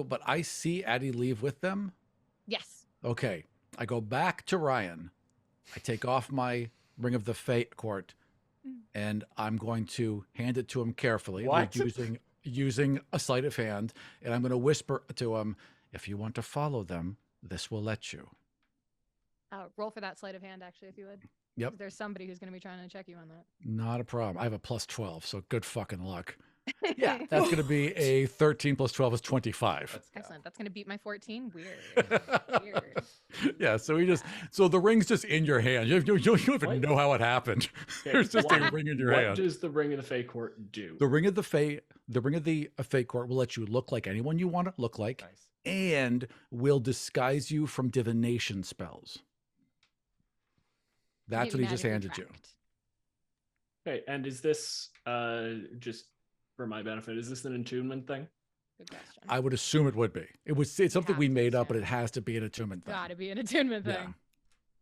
But I see Addie leave with them. Yes. Okay. I go back to Ryan. I take off my Ring of the Fate court, and I'm going to hand it to him carefully, What? using a sleight of hand, and I'm going to whisper to him, "If you want to follow them, this will let you." Roll for that sleight of hand, actually, if you would. Yep. 'Cause there's somebody who's going to be trying to check you on that. Not a problem. I have a +12, so good fucking luck. Yeah, that's going to be a 13 plus 12 is 25. Let's go. Excellent. That's going to beat my 14. Weird. Weird. Yeah, so the ring's just in your hand. You don't even What? know how it happened. Okay, There's just a what- ring in your What hand. does the Ring of the Fey Court do? The ring of the Fate court will let you look like anyone you want to look like, Nice. and will disguise you from divination spells. That's what he just Magically handed you. tracked. Okay, and is this just for my benefit? Is this an attunement thing? Good question. I would assume it would be. It's something have we to made up, but assume. it has to be an attunement thing. Gotta be an attunement Yeah. thing.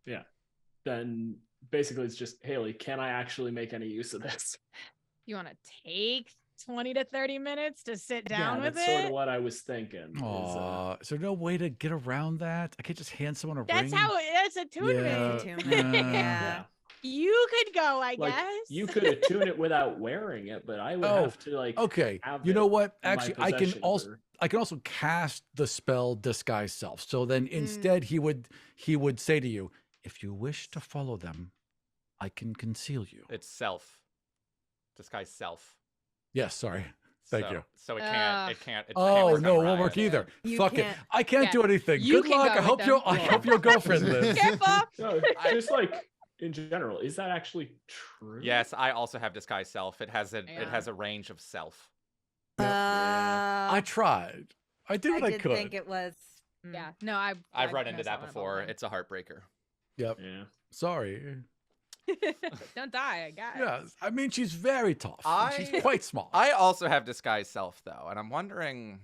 Yeah. Then basically it's just, Haley, can I actually make any use of this? You want to take 20 to 30 minutes to sit down yeah, with that's it? sort of what I was thinking. Aw, is there no way to get around that? I can't just hand someone a That's ring. that's attunement. Yeah. Attunement. Yeah. Yeah. You could go, I Like guess. you could attune it without wearing it, but I would Oh, have to like Okay, have you know it what? in my Actually, I can possession also or- I can also cast the spell Disguise Self. So then instead he would say to you, "If you wish to follow them, I can conceal you." It's self. Disguise self. Yes, sorry. Thank you. So it can't. It can't. It's Oh can't no, it Ryan. won't work either. You Fuck it. can't- I can't Yeah. do anything. You Good can luck. go I with hope them. your I hope your girlfriend lives. Careful. No, just like in general, is that actually true? Yes, I also have disguise self. It has Yeah. a range of self. I tried. I did what I did could. think it was. Yeah. No, I've run into messed that one up before. online. It's a heartbreaker. Yep. Yeah. Sorry. Don't die, guys. Yes. I mean, she's very tough. And I- she's quite small. I also have disguise self though, and I'm wondering.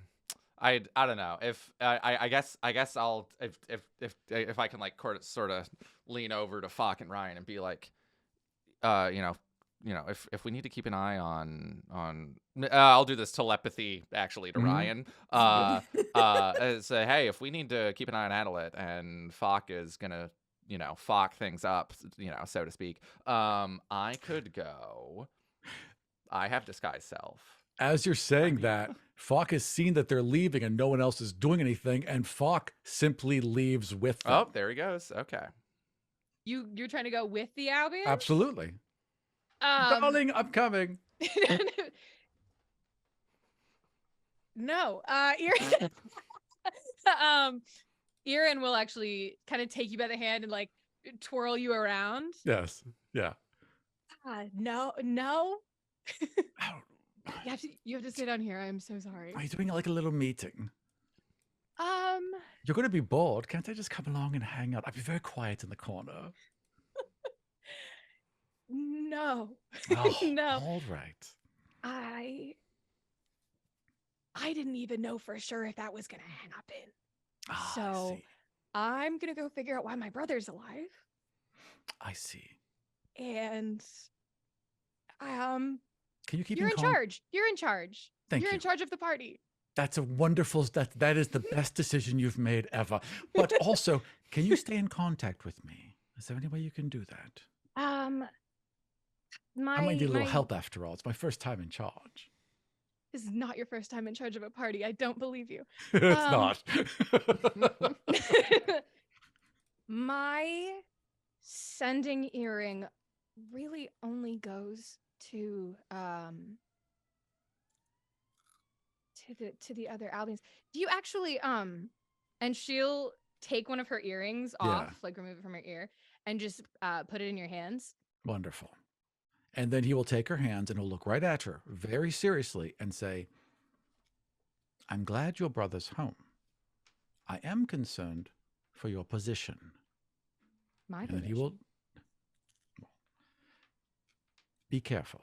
I don't know if I guess I'll if I can like sort of lean over to Falk and Ryan and be like, if we need to keep an eye on I'll do this telepathy actually to Mhm. Ryan. Say, hey, if we need to keep an eye on Adelit and Falk is gonna Falk things up, so to speak, I could go. I have disguise self. As you're saying that, Falk has seen that they're leaving and no one else is doing anything, and Falk simply leaves with them. Oh, there he goes. Okay. You're trying to go with the Albions? Absolutely. Darling, I'm coming. No, Erin will actually kind of take you by the hand and like twirl you around. Yes. Yeah. No. Ow. You have to sit down here. I'm so sorry. Are you doing like a little meeting? You're going to be bored. Can't I just come along and hang out? I'd be very quiet in the corner. No. Oh, No. All right. I didn't even know for sure if that was gonna happen. Ah, So I'm gonna go figure out why my brother's alive. I see. And Can you keep you're in calm? charge. You're in charge. Thank You're you. in charge of the party. That's a wonderful. That is the best decision you've made ever. But also, can you stay in contact with me? Is there any way you can do that? I might need a little help after all. It's my first time in charge. This is not your first time in charge of a party. I don't believe you. It's Um, not. My sending earring really only goes to the other Albions. Do you actually and she'll take one of her earrings off, like remove it from her ear, and just put it in your hands. Wonderful. And then he will take her hands and he'll look right at her very seriously and say, I'm glad your brother's home. I am concerned for your position. My And then he position. will be careful.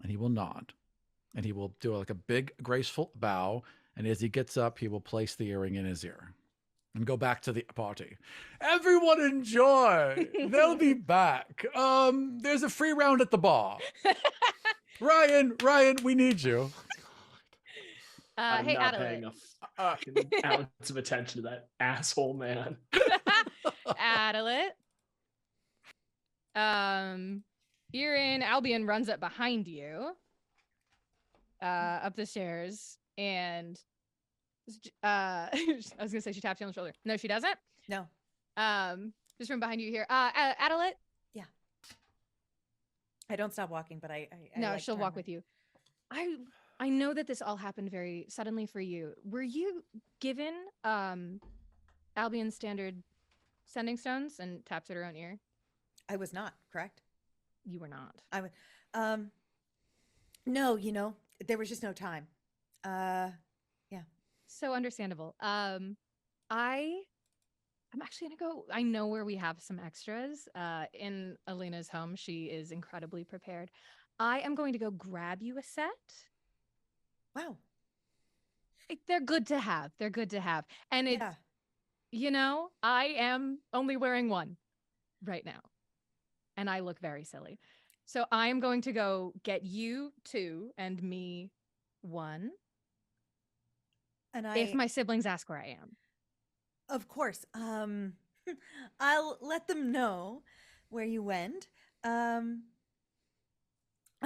And he will nod. And he will do like a big, graceful bow. And as he gets up, he will place the earring in his ear and go back to the party. Everyone enjoy. They'll be back. There's a free round at the bar. Ryan, we need you. I'm Hey, not Adelaide. paying a fucking ounce of attention to that asshole man. Adelit. Erin Albion runs up behind you, up the stairs, and I was gonna say she taps you on the shoulder. No, she doesn't. No. Just from behind you here. Adelit. I don't stop walking, but I No, like she'll turn walk her. with you. I know that this all happened very suddenly for you. Were you given Albion standard sending stones and taps at her own ear? I was not, correct? You were not. No, there was just no time. So understandable. I'm actually gonna go. I know where we have some extras. In Alina's home, she is incredibly prepared. I am going to go grab you a set. Wow. They're good to have. They're good to have. And it's, I am only wearing one right now. And I look very silly. So I'm going to go get you 2 and me 1. And If my siblings ask where I am. Of course. I'll let them know where you went. I'm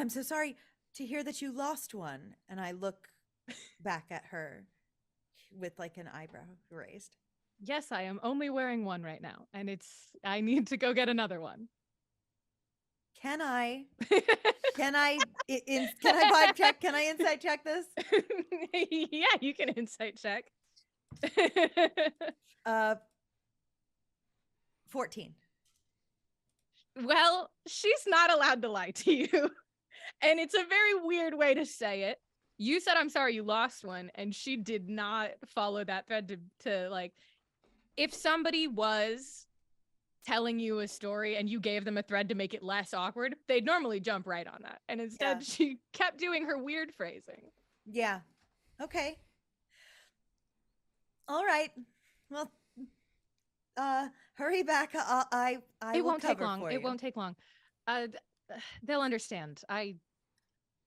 so sorry to hear that you lost one. And I look back at her with like an eyebrow raised. Yes, I am only wearing one right now. And I need to go get another one. Can I vibe check? Can I insight check this? Yeah, you can insight check. 14. Well, she's not allowed to lie to you. And it's a very weird way to say it. You said, I'm sorry, you lost one. And she did not follow that thread to like, if somebody was telling you a story and you gave them a thread to make it less awkward, they'd normally jump right on that. And instead, she kept doing her weird phrasing. Yeah. Okay. All right. Well, hurry back. I It will won't take cover long. for It you. won't take long. They'll understand. I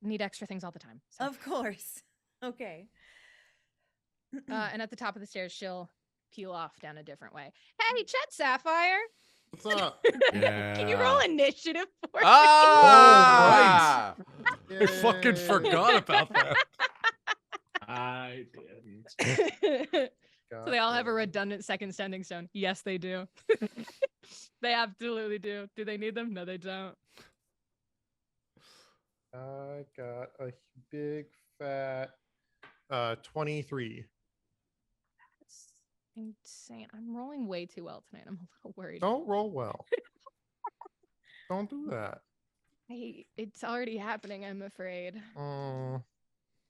need extra things all the time. So. Of course. Okay. And at the top of the stairs, she'll peel off down a different way. Hey, Chet Sapphire. What's up? Can you roll initiative for me? Ah! I fucking forgot about that. I didn't. So they all have a redundant second standing stone. Yes, they do. They absolutely do. Do they need them? No, they don't. I got a big fat 23. That's insane. I'm rolling way too well tonight. I'm a little worried. Don't roll well. Don't do that. It's already happening, I'm afraid. Oh,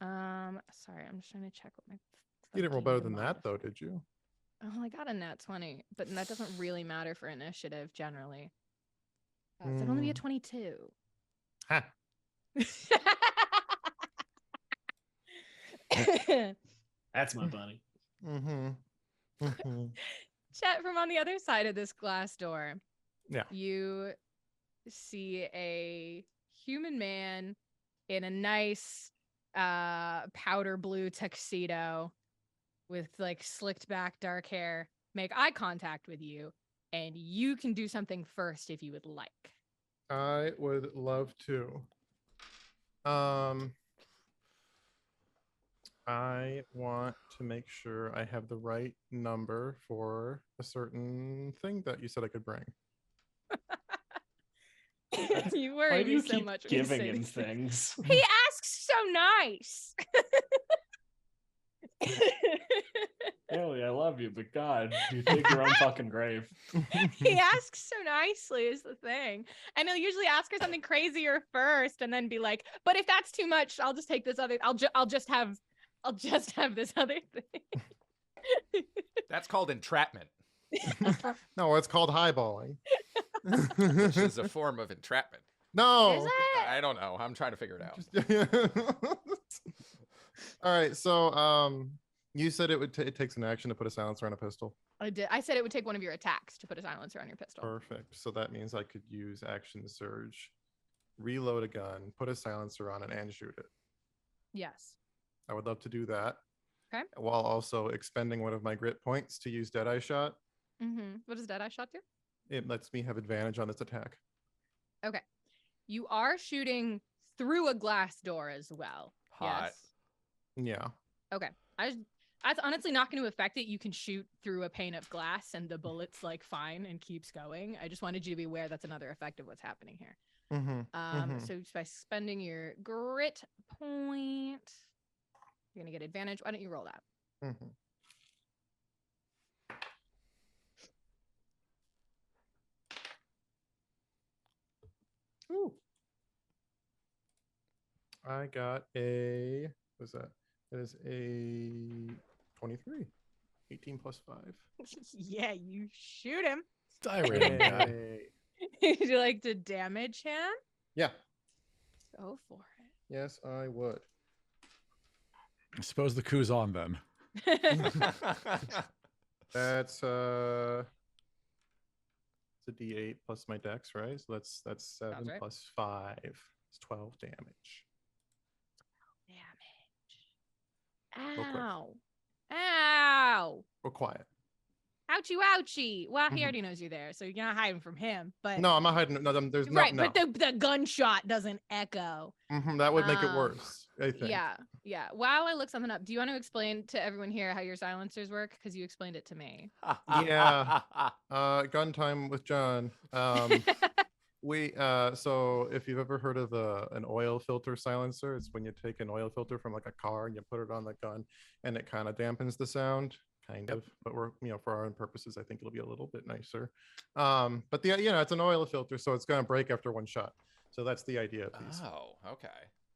Sorry, I'm just trying to check what my you didn't roll better than that, though, did you? Oh, I got a nat 20, but that doesn't really matter for initiative generally. So it'd only be a 22. Ha. That's my bunny. Mm-hmm. Mm-hmm. Chet, from on the other side of this glass door, Yeah. you see a human man in a nice powder blue tuxedo with like slicked back dark hair make eye contact with you, and you can do something first if you would like. I would love to. I want to make sure I have the right number for a certain thing that you said I could bring. You Why worry do me you so keep much when you giving say him these things. things? He asks so nice. Haley, I love you, but God, you dig your own fucking grave. He asks so nicely is the thing. And he'll usually ask her something crazier first and then be like, but if that's too much, I'll just take this other I'll just have this other thing. That's called entrapment, No, it's called highballing. which is a form of entrapment. No. Is it? I don't know. I'm trying to figure it out. All right. So, you said it takes an action to put a silencer on a pistol. I did. I said it would take one of your attacks to put a silencer on your pistol. Perfect. So that means I could use action surge, reload a gun, put a silencer on it, and shoot it. Yes. I would love to do that. Okay. While also expending one of my grit points to use Deadeye Shot. Mm-hmm. What does Deadeye Shot do? It lets me have advantage on this attack. Okay. You are shooting through a glass door as well. Hot. Yes. Yeah. Okay. That's honestly not going to affect it. You can shoot through a pane of glass and the bullet's like fine and keeps going. I just wanted you to be aware that's another effect of what's happening here. Mm-hmm. So by spending your grit point, you're going to get advantage. Why don't you roll that? Mm-hmm. Ooh. I got a, what's that? That is a 23. 18 plus 5. Yeah, you shoot him. Die rating guy. Yay. Would you like to damage him? Yeah. Go for Yes, I would. I suppose the coup's on then. it. That's it's a D8 plus my dex, right? So that's 7 right. plus 5. It's 12 damage. Damage. quick. Ow. Ow. Real quiet. Ouchie ouchie. Well, he already knows you're there, so you're not hiding from him. But No, I'm not hiding. No, there's no. right, no. but the gunshot doesn't echo. That would make it Um, worse, I think. Yeah. While I look something up, do you want to explain to everyone here how your silencers work? Because you explained it to me. Yeah. Gun time with John. So if you've ever heard of an oil filter silencer, it's when you take an oil filter from like a car and you put it on the gun, and it kind of dampens the sound, kind of. But we're for our own purposes, I think it'll be a little bit nicer. But it's an oil filter, so it's gonna break after one shot. So that's the idea of these. Oh, okay.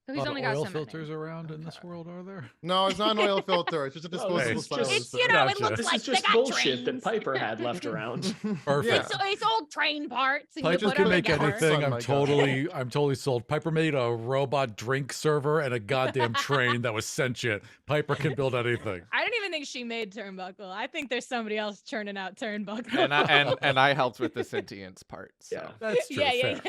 So A he's lot only of got oil some in filters there. around in this Okay. world, are there? No, it's not an oil filter. It's just a disposable it's just- silencer. It's, it Gotcha. looks This like is they just got bullshit trains. that Piper had left around. Perfect. It's old train parts. And Piper you put can them make together. anything. Son, I'm my God. totally sold. Piper made a robot drink server and a goddamn train that was sentient. Piper can build anything. I don't even think she made Turnbuckle. I think there's somebody else churning out Turnbuckle. And I helped with the sentience part. So. Yeah. That's true. yeah.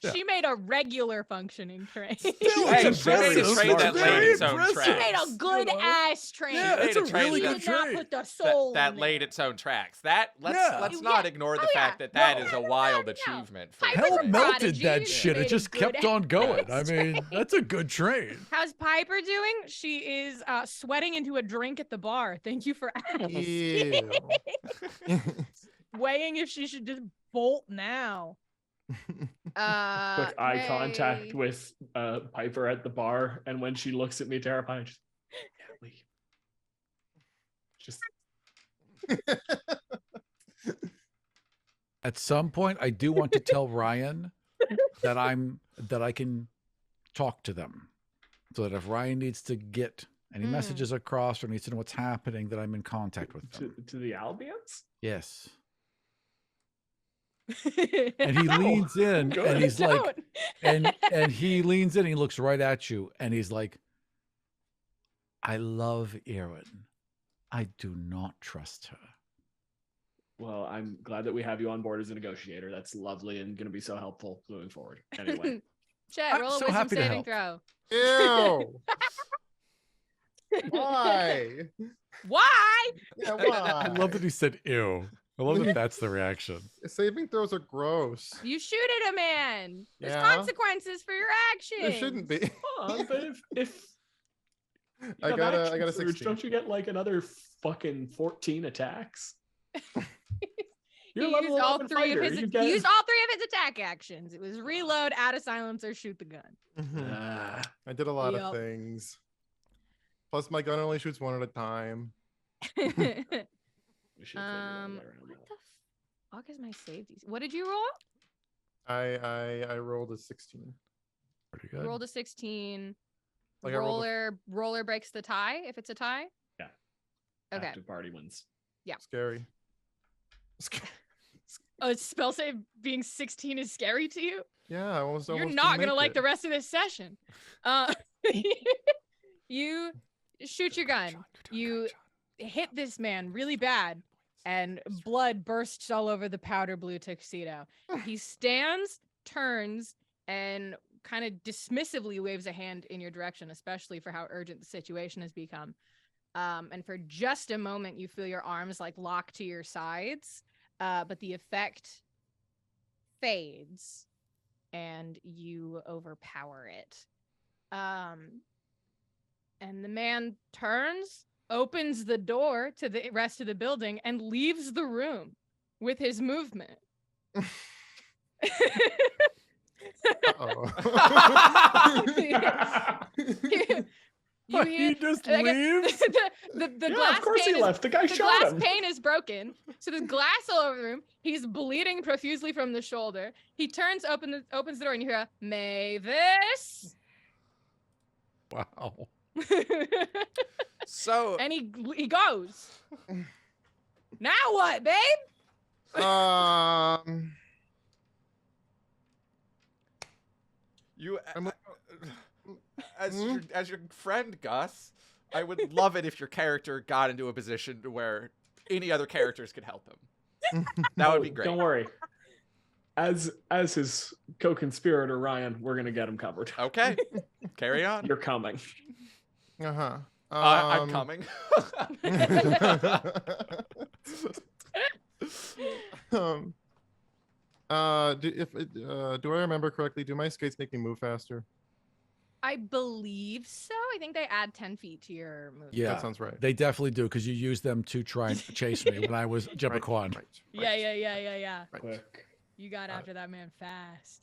Yeah. She made a regular functioning train. Still, Hey, it's very impressive. train that It's laid very its own impressive. tracks. She made a good ass train. Yeah, She it's made a a train really She good did not train. put the soul That in laid there. its own tracks. Let's Yeah. not Yeah. ignore the Oh, yeah. fact that No, is a no, wild no. achievement. For Piper's a Hell a train. melted prodigy. that She shit. made It a just good kept on going. I ass mean, train. that's a good train. How's Piper doing? She is sweating into a drink at the bar. Thank you for asking. Ew. Weighing if she should just bolt now. Quick eye contact hey. with Piper at the bar, and when she looks at me terrified, just, yeah, leave. Just At some point, I do want to tell Ryan that I can talk to them, so that if Ryan needs to get any Mm. messages across or needs to know what's happening, that I'm in contact with them. to the Albions. Yes. And he leans in Good. and he's like, Don't. and he leans in, and he looks right at you, and he's like, I love Erin. I do not trust her. Well, I'm glad that we have you on board as a negotiator. That's lovely and going to be so helpful moving forward. Anyway, Chet, I'm roll a so wisdom happy to saving help. throw. Ew. Why? Why? Yeah, I why? love that he said ew. I love that that's the reaction. Saving throws are gross. You shoot at a man. There's Yeah. consequences for your actions. It shouldn't be. but if you I have got a action surge, 16. don't you get like another fucking 14 attacks? You're He a level used all 11 three of fighter. his. You He get... used all three of his attack actions. It was reload, add a silencer, shoot the gun. Mhm. Ah, I did a lot Yep. of things. Plus, my gun only shoots one at a time. we should figure out a way around what that. the fuck is my save DC? What did you roll? I rolled a 16. Pretty You good. rolled a 16. Like I rolled a- Roller breaks the tie if it's a tie. Yeah. Okay. Active party wins. Scary. A spell save being 16 is scary to you? Yeah, I almost. You're almost not didn't gonna make like it. the rest of this session. You shoot your gun. You hit this man really bad, and blood bursts all over the powder blue tuxedo. He stands, turns, and kind of dismissively waves a hand in your direction, especially for how urgent the situation has become. And for just a moment, you feel your arms like lock to your sides, but the effect fades, and you overpower it. And the man turns, opens the door to the rest of the building, and leaves the room with his movement. You He hear just like leaves? the Yeah, glass of course pane he is- left. The guy the shot glass him. pane is broken, so there's glass all over the room. He's bleeding profusely from the shoulder. He turns, opens the door, and you hear a Mavis. Wow. So And he goes. Now what, babe? you, I'm- as your friend Gus, I would love it if your character got into a position where any other characters could help him. That would be great. Don't worry. As his co-conspirator Ryan, we're gonna get him covered. Okay, carry on. You're coming. Uh-huh. I'm coming. Do I remember correctly? Do my skates make me move faster? I believe so. I think they add 10 feet to your movement. Yeah, That sounds right. they definitely do, because you used them to try and chase me when I was Jebbaquan. Right. Yeah. Right. Quick. You got after that man fast.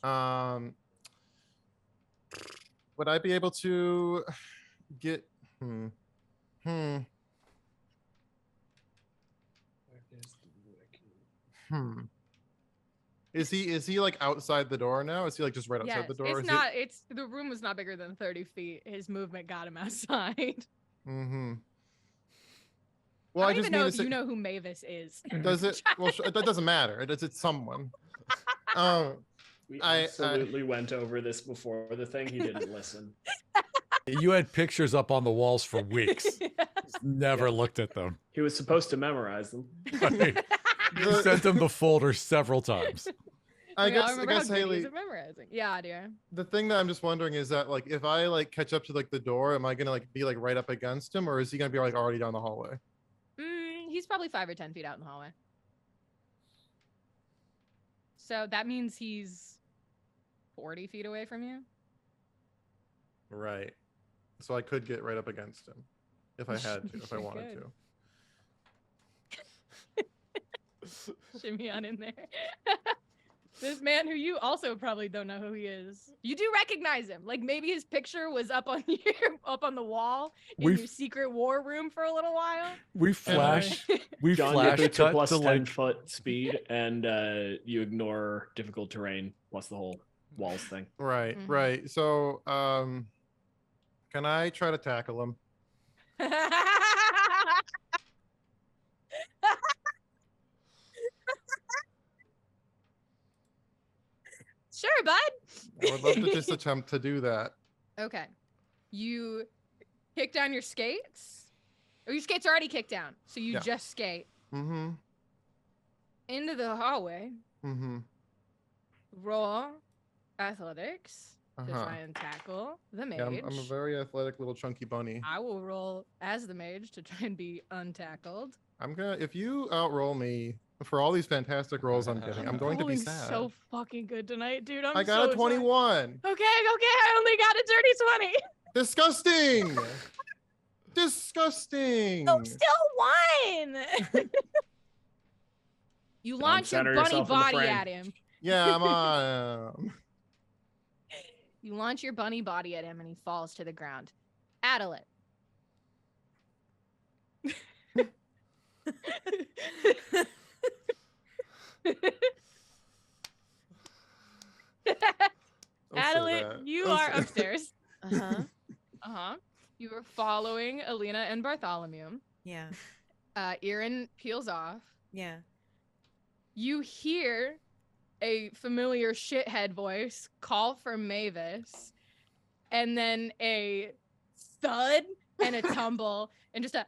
Would I be able to get? Is he like outside the door now? Is he like just right outside the door? It's the room was not bigger than 30 feet. His movement got him outside. Well, I don't even know if you know who Mavis is. Does it? Well, that doesn't matter. It's someone. We absolutely went over this before the thing. He didn't listen. You had pictures up on the walls for weeks. Never looked at them. He was supposed to memorize them. Right. You sent him the folder several times. I guess Haley. Memorizing. Yeah, dear. The thing that I'm just wondering is that like if I like catch up to like the door, am I gonna like be like right up against him, or is he gonna be like already down the hallway? He's probably 5 or 10 feet out in the hallway. So that means he's 40 feet away from you. Right. So I could get right up against him if I had to, if I wanted to. Shimmy on in there. This man who you also probably don't know who he is. You do recognize him. Like maybe his picture was up on the wall in your secret war room for a little while. We flash. John, flash you cut plus to 10-foot speed, and you ignore difficult terrain plus the whole walls thing. Right, right. So, can I try to tackle him? Sure, bud. I would love to just attempt to do that. Okay. You kick down your skates. Or your skates are already kicked down. So you just skate. Into the hallway. Roll athletics to try and tackle the mage. Yeah, I'm a very athletic little chunky bunny. I will roll as the mage to try and be untackled. If you outroll me for all these fantastic rolls I'm getting, I'm going to be sad. So fucking good tonight, dude. I got a 21. Okay, I only got a dirty 20. Disgusting. Disgusting. Oh, still won. You launch your bunny body at him. Yeah, I'm on. You launch your bunny body at him and he falls to the ground. Adelit. Adelit, you are upstairs. You were following Alina and Bartholomew. Yeah. Erin peels off. Yeah. You hear a familiar shithead voice call for Mavis, and then a thud and a tumble and just a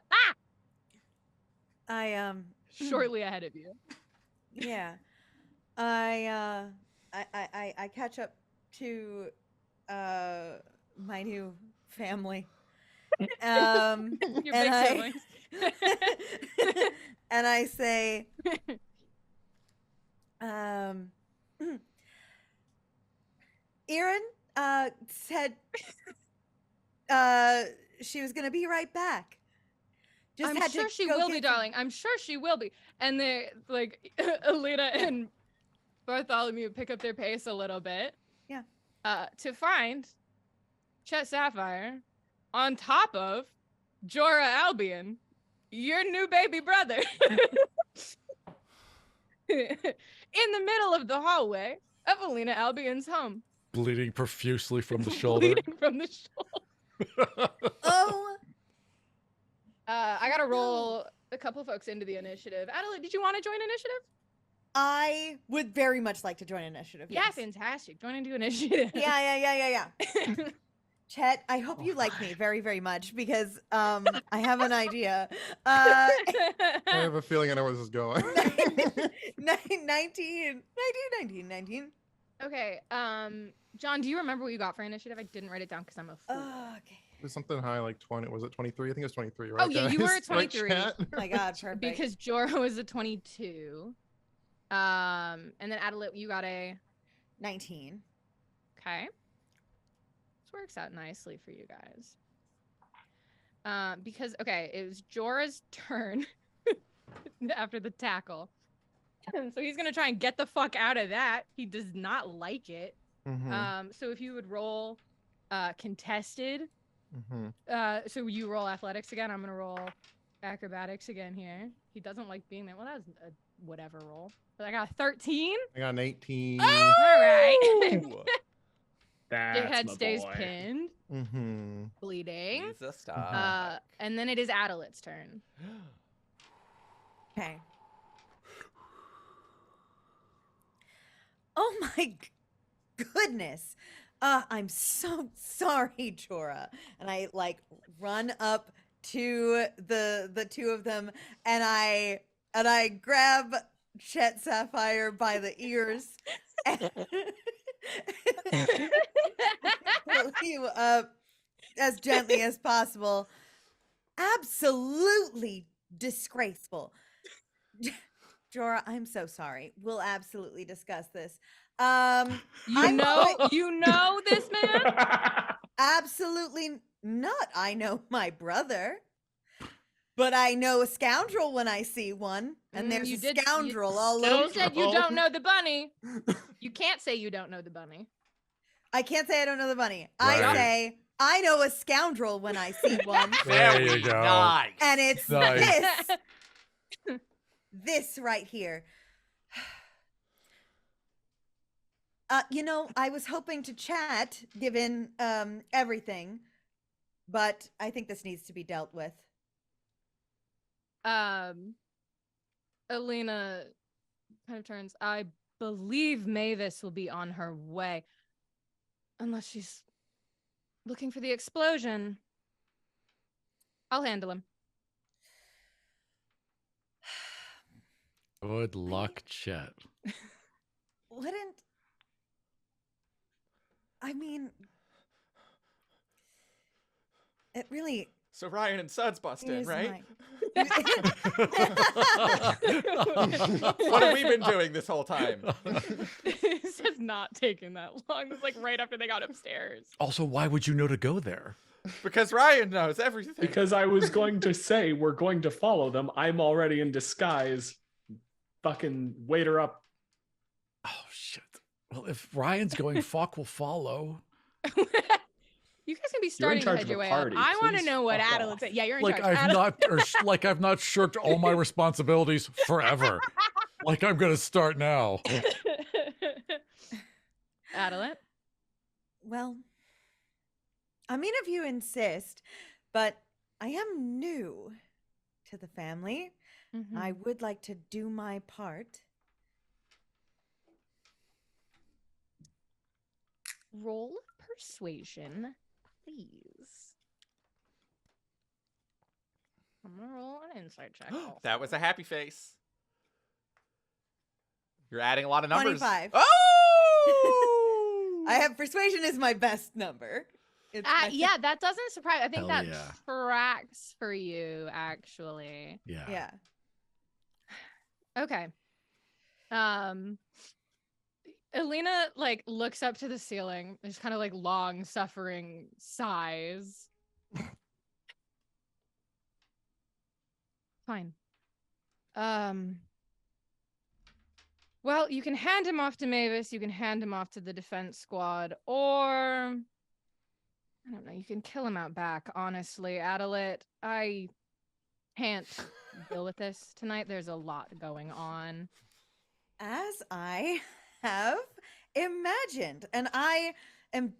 shortly ahead of you. Yeah. I catch up to my new family. Your big siblings. And I say, Erin said she was gonna be right back. I'm sure she will be, darling. I'm sure she will be. And they like Alina and Bartholomew pick up their pace a little bit. Yeah. To find Chet Sapphire on top of Jorah Albion, your new baby brother. In the middle of the hallway of Alina Albion's home. Bleeding profusely from the shoulder. Bleeding from the shoulder. Oh. I gotta roll a couple folks into the initiative. Adelaide, did you want to join initiative? I would very much like to join initiative. Yeah, yes. Fantastic. Join into initiative. Yeah. Chet, I hope you like me very, very much because I have an idea. I have a feeling I know where this is going. 19. Okay. John, do you remember what you got for initiative? I didn't write it down because I'm a fool. Okay. It was something high like 20. Was it 23? I think it was 23, right? Oh, yeah, you were at 23. Right, oh my God, perfect. Because Jorah was a 22. And then Adelaide, you got a 19. Okay. This works out nicely for you guys. Because, okay, it was Jorah's turn after the tackle. So he's gonna try and get the fuck out of that. He does not like it. Mhm. So if you would roll contested, Mhm. so you roll athletics again. I'm gonna roll acrobatics again here. He doesn't like being there. Well, that was a whatever roll. But I got a 13. I got an 18. All right. Ooh. That's Your head my stays boy. pinned, Mhm. bleeding. He's a star. And then it is Adelitte's turn. Okay. Oh my goodness. I'm so sorry, Jorah. And I like run up to the two of them and I grab Chet Sapphire by the ears and pull you up as gently as possible. Absolutely disgraceful. Jorah, I'm so sorry. We'll absolutely discuss this. You know this man? Absolutely not. I know my brother. But I know a scoundrel when I see one, and there's you a did- you- scoundrel all You over. said you don't know the bunny. You can't say you don't know the bunny. I can't say I don't know the bunny. Right. I say I know a scoundrel when I see one, There you Very go. nice. and it's Nice. this right here. I was hoping to chat given everything, but I think this needs to be dealt with. Alina kind of turns. I believe Mavis will be on her way. Unless she's looking for the explosion. I'll handle him. Good luck, Chet. Wouldn't I mean it really So Ryan and Suds bust in, is right? my- What have we been doing this whole time? This has not taken that long. It's like right after they got upstairs. Also, why would you know to go there? Because Ryan knows everything. Because I was going to say we're going to follow them. I'm already in disguise. Fucking wait her up. Oh, shit. Well, if Ryan's going, fuck will follow. You guys can be starting to charge head of your a way party. up. I want to Please know what fuck Adeline off. said. Yeah, you're in Like charge. I've not shirked all my responsibilities forever. Like I'm gonna start now. Adeline? Well, I mean, if you insist, but I am new to the family. Mhm. I would like to do my part. Roll persuasion, please. I'm gonna roll an insight check. That was a happy face. You're adding a lot of numbers. 25. Oh! I have persuasion is my best number. It's my- Yeah, that doesn't surprise. I think Hell that yeah. tracks for you, actually. Yeah. Yeah. Okay. Alina like looks up to the ceiling. There's kind of like long suffering sighs. Fine. Well, you can hand him off to Mavis, you can hand him off to the defense squad, or I don't know, you can kill him out back, honestly. Adelit, I can't deal with this tonight. There's a lot going on. As I have imagined, and I am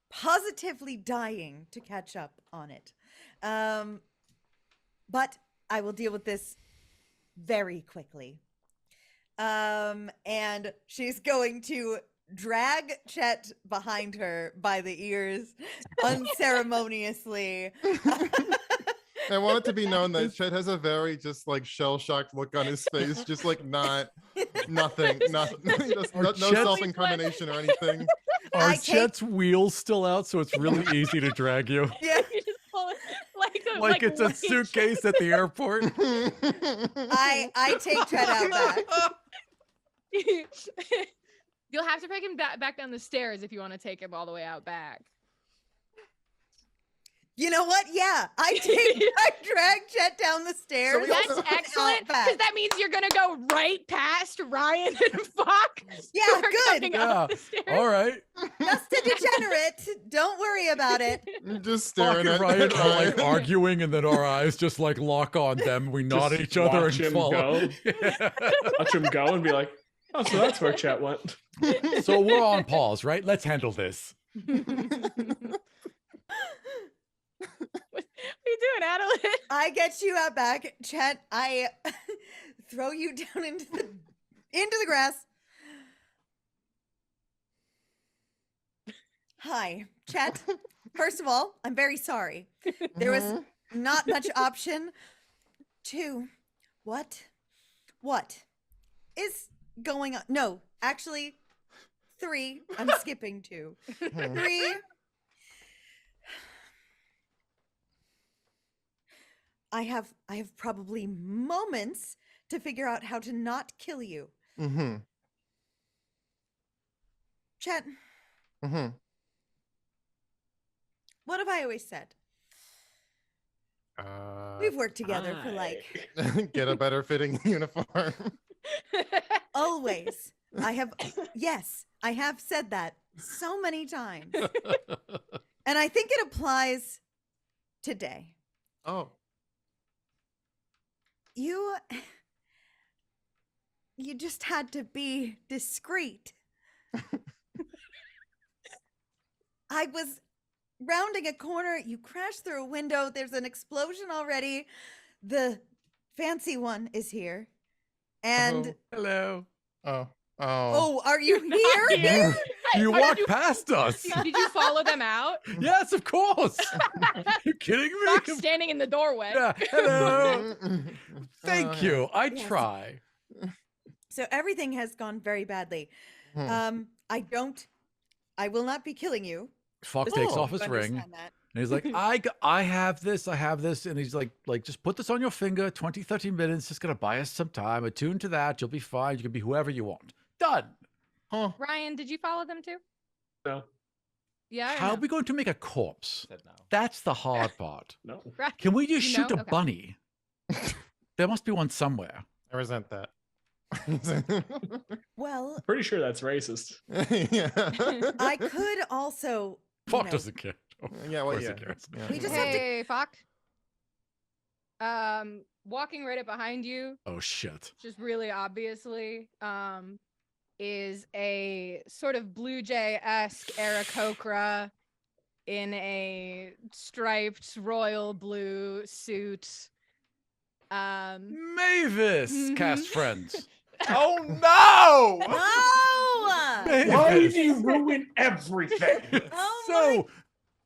positively dying to catch up on it. But I will deal with this very quickly. And she's going to drag Chet behind her by the ears unceremoniously. I want it to be known that Chet has a very just like shell-shocked look on his face, just like nothing, just Or no Chet's- self-incrimination or anything. Are I take- Chet's wheels still out so it's really easy to drag you? Yeah, You just pull it Like it's a weight. suitcase at the airport? I take Chet out back. You'll have to break him back down the stairs if you want to take him all the way out back. You know what? Yeah, I drag Chet down the stairs. we That's also- excellent. Out Because that means you're gonna go right past Ryan and Fuck. Yeah, who are good. coming up the stairs. All right. Just a degenerate. Don't worry about it. You're just Fuck staring and at Ryan are like Ryan. arguing, and then our eyes just like lock on them. We nod at Just each other watch and him follow. go. Watch him go and be like, oh, so that's where Chet went. So we're on pause, right? Let's handle this. What are you doing, Adelaide? I get you out back, Chet. I throw you down into the grass. Hi, Chet. First of all, I'm very sorry. There was not much option. 2, what is going on? No, actually, 3. I'm skipping 2. 3. I have probably moments to figure out how to not kill you. Mm-hmm. Chet, Mm-hmm. what have I always said? We've worked together for Get a better fitting uniform. always. I have said that so many times. And I think it applies today. Oh. You just had to be discreet. I was rounding a corner, you crashed through a window, there's an explosion already. The fancy one is here. And Hello. Oh. oh, are you Not here? You What walked did you- past us. Did you follow them out? Yes, of course. You kidding me? Fuck's standing in the doorway. Yeah. Hello. Thank you. I Yes. try. So everything has gone very badly. Hmm. I will not be killing you. Fuck Just takes so off you his ring. understand that. And he's like, I have this, and he's like, just put this on your finger, 20, 30 minutes, just gonna buy us some time, attune to that, you'll be fine, you can be whoever you want. Done. Huh. Ryan, did you follow them too? No, Yeah. or How are no? we going to make a corpse? Said no. That's the hard part. no. Right. Can we just You shoot know? a Okay. bunny? There must be one somewhere. I resent that. Well, Pretty sure that's racist. Yeah. I could also. Fuck know, doesn't care. Yeah, Of well, course he yeah. cares. Yeah. We just have to- Hey, Fuck. Walking right up behind you, Oh shit. just really obviously, is a sort of Blue Jay-esque Aarakocra in a striped royal blue suit. Mavis, Mhm. cast friends. Oh no! No! Mavis. Why do you ruin everything? Oh So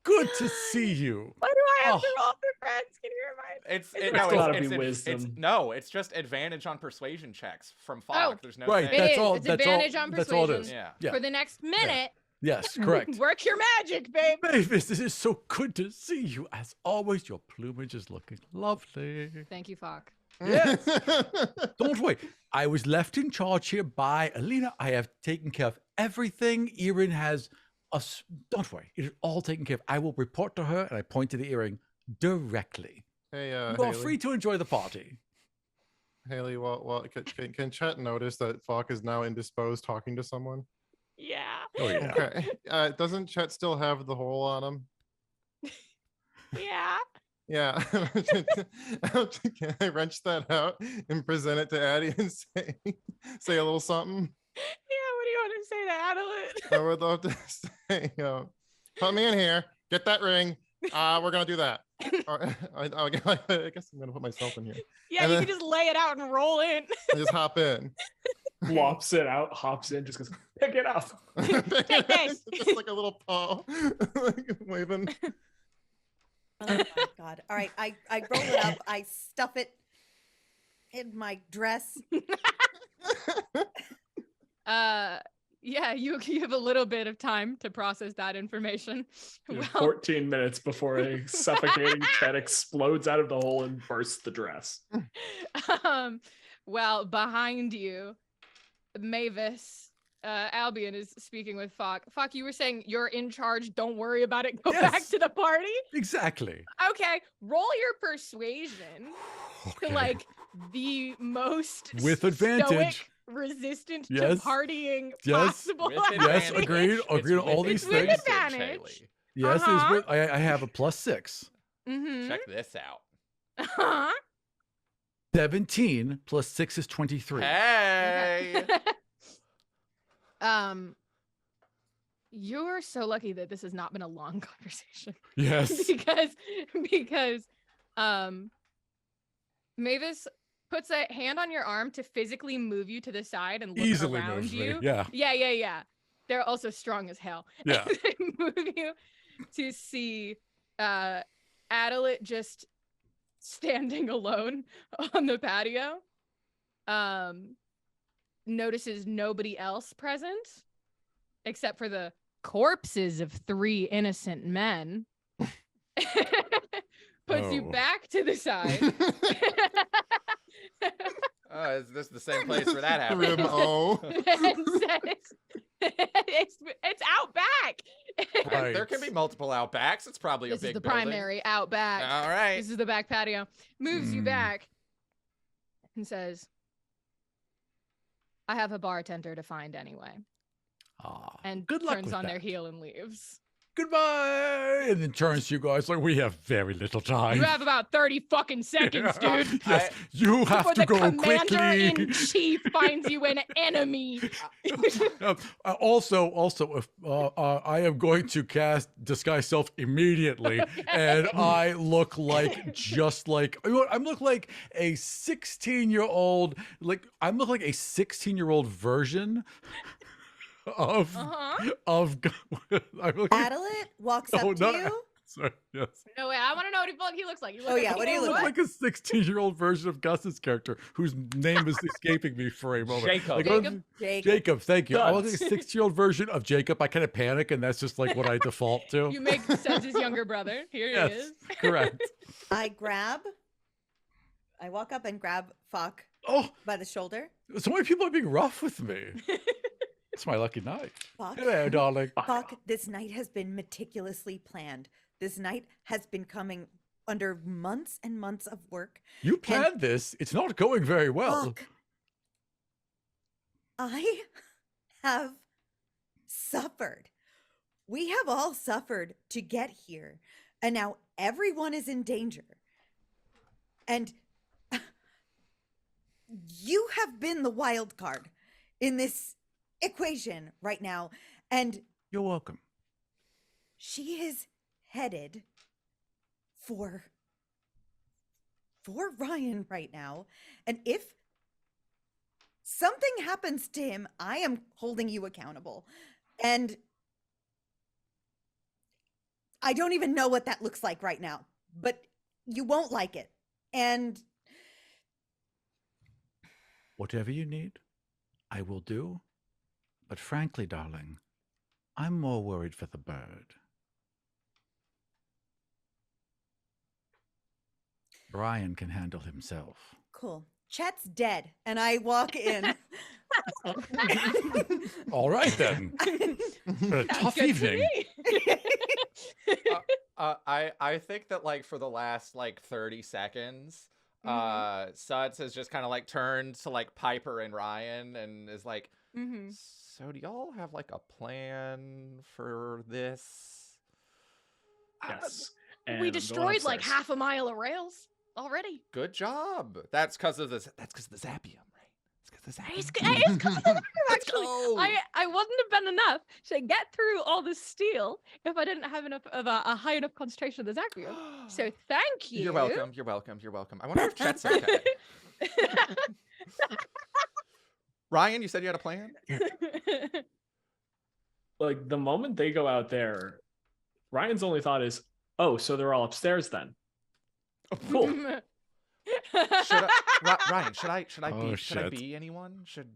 good to see you. Why do I have to Oh. roll for friends? Can you remind me? It's gotta be it's wisdom. no, it's just advantage on persuasion checks from Fog. Oh. There's no Right, thing. It that's is. all. It's That's advantage all. on That's all it is. persuasion. Yeah. Yeah. For the next minute, Yes, correct. work your magic, babe. Mavis, this is so good to see you. As always, your plumage is looking lovely. Thank you, Fuck. Yes. Don't worry. I was left in charge here by Alina. I have taken care of everything. Erin has us. Don't worry. It is all taken care of. I will report to her, and I point to the earring directly. Hey, You are Haley. free to enjoy the party. Haley, well, can Chet notice that Falk is now indisposed talking to someone? Yeah. Oh, yeah. Okay. Doesn't Chet still have the hole on him? Yeah. Yeah. Can I wrench that out and present it to Addie and say a little something? Yeah, what do you want to say to Adelaide? I would love to say, put me in here, get that ring. We're gonna do that. Or, I guess I'm gonna put myself in here. Yeah, And you then- can just lay it out and roll in. I just hop in. Flops it out, hops in, just goes, pick it up. Take this. Just like a little paw, like waving. Oh my god. All right. I roll it up. I stuff it in my dress. Yeah, you have a little bit of time to process that information. You have Well, 14 minutes before a suffocating Chet explodes out of the hole and bursts the dress. well, behind you, Mavis, Albion is speaking with Fuck. Fuck, you were saying you're in charge. Don't worry about it. Go back Yes. to the party. Exactly. Okay, roll your persuasion Okay. to like the most With advantage. stoic, resistant to Yes. partying Yes. possible. With Yes, advantage. agreed. It's Agreed on all with these With things. advantage, advantage. Haley. Yes, Uh-huh. is with I have a +6. Mm-hmm. Check this out. Uh-huh. 17 plus 6 is 23. Hey. You're so lucky that this has not been a long conversation. Yes. because Mavis puts a hand on your arm to physically move you to the side and look Easily around moves me. you. Yeah. Yeah. They're also strong as hell. Yeah. They move you to see Adelit just standing alone on the patio. Notices nobody else present except for the corpses of 3 innocent men. Puts you Oh. back to the side. Oh, is this the same place where that happened? Grim O. And says, it's out back. Right. There can be multiple outbacks. It's probably This a is big the building. primary out back. All right. This is the back patio. Moves you Mm. back and says, I have a bartender to find anyway. Ah, And good luck turns with on their that. heel and leaves. Goodbye. And then turns to you guys like, we have very little time. You have about 30 fucking seconds, Yeah. dude. Yes, you have Before to the go commander-in quickly. chief finds you an enemy. Also, if I am going to cast disguise self immediately, and I look like just like I look like a 16-year-old, like I look like a 16-year-old version of Uh-huh. I look like, Adelit walks up Oh, to no. you. sorry, yes. No way, I want to know what he looks like. Oh, yeah, what do you I look look like? like a 16-year-old version of Gus's character, whose name is escaping me for a moment. Jacob. Like, Jacob. Jacob, thank you. I look like a Guts. 6-year-old version of Jacob. I kind of panic, and that's just like what I default to. You make sense his younger brother. Here he Yes, is. correct. I walk up and grab Fuck Oh, by the shoulder. so many people are being rough with me. It's my lucky night. Fuck. Hello, darling. Fuck, this night has been meticulously planned. This night has been coming under months and months of work. You planned this. It's not going very well. Fuck. I have suffered. We have all suffered to get here. And now everyone is in danger. And you have been the wild card in this equation right now. And You're welcome. she is headed for Ryan right now. And if something happens to him, I am holding you accountable. And I don't even know what that looks like right now, but you won't like it. And Whatever you need, I will do. But frankly, darling, I'm more worried for the bird. Brian can handle himself. cool. Chet's dead. And I walk in. All right, then. What a tough Good to evening. me. I think that like for the last like 30 seconds, Mhm. Suds has just kind of like turned to like Piper and Ryan and is like, Mhm. so do y'all have like a plan for this? Yes. We And I'm going destroyed like upstairs. half a mile of rails already. Good job. That's because of this. That's because the Zappium, right? It's because the Zappium. It's because of the Let's actually. go. I wouldn't have been enough to get through all the steel if I didn't have enough of a high enough concentration of the Zacrium. So thank you. You're welcome. You're welcome. You're welcome. I wonder if Chet's okay. Ryan, you said you had a plan? Like the moment they go out there, Ryan's only thought is, "Oh, so they're all upstairs then." Cool. Ryan, should I Oh, should I shit. be anyone? Should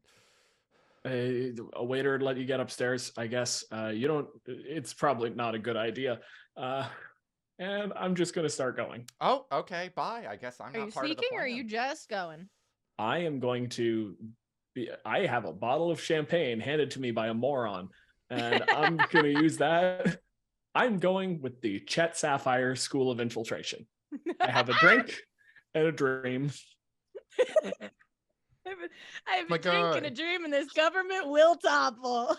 A waiter let you get upstairs, I guess. You don't. It's probably not a good idea. And I'm just gonna start going. Oh, okay, bye. I guess I'm Are not you part of the sneaking or are plan. you just going? I am going to be. I have a bottle of champagne handed to me by a moron, and I'm gonna use that. I'm going with the Chet Sapphire School of Infiltration. I have a drink and a dream. I have My a drink and a God. dream, and this government will topple.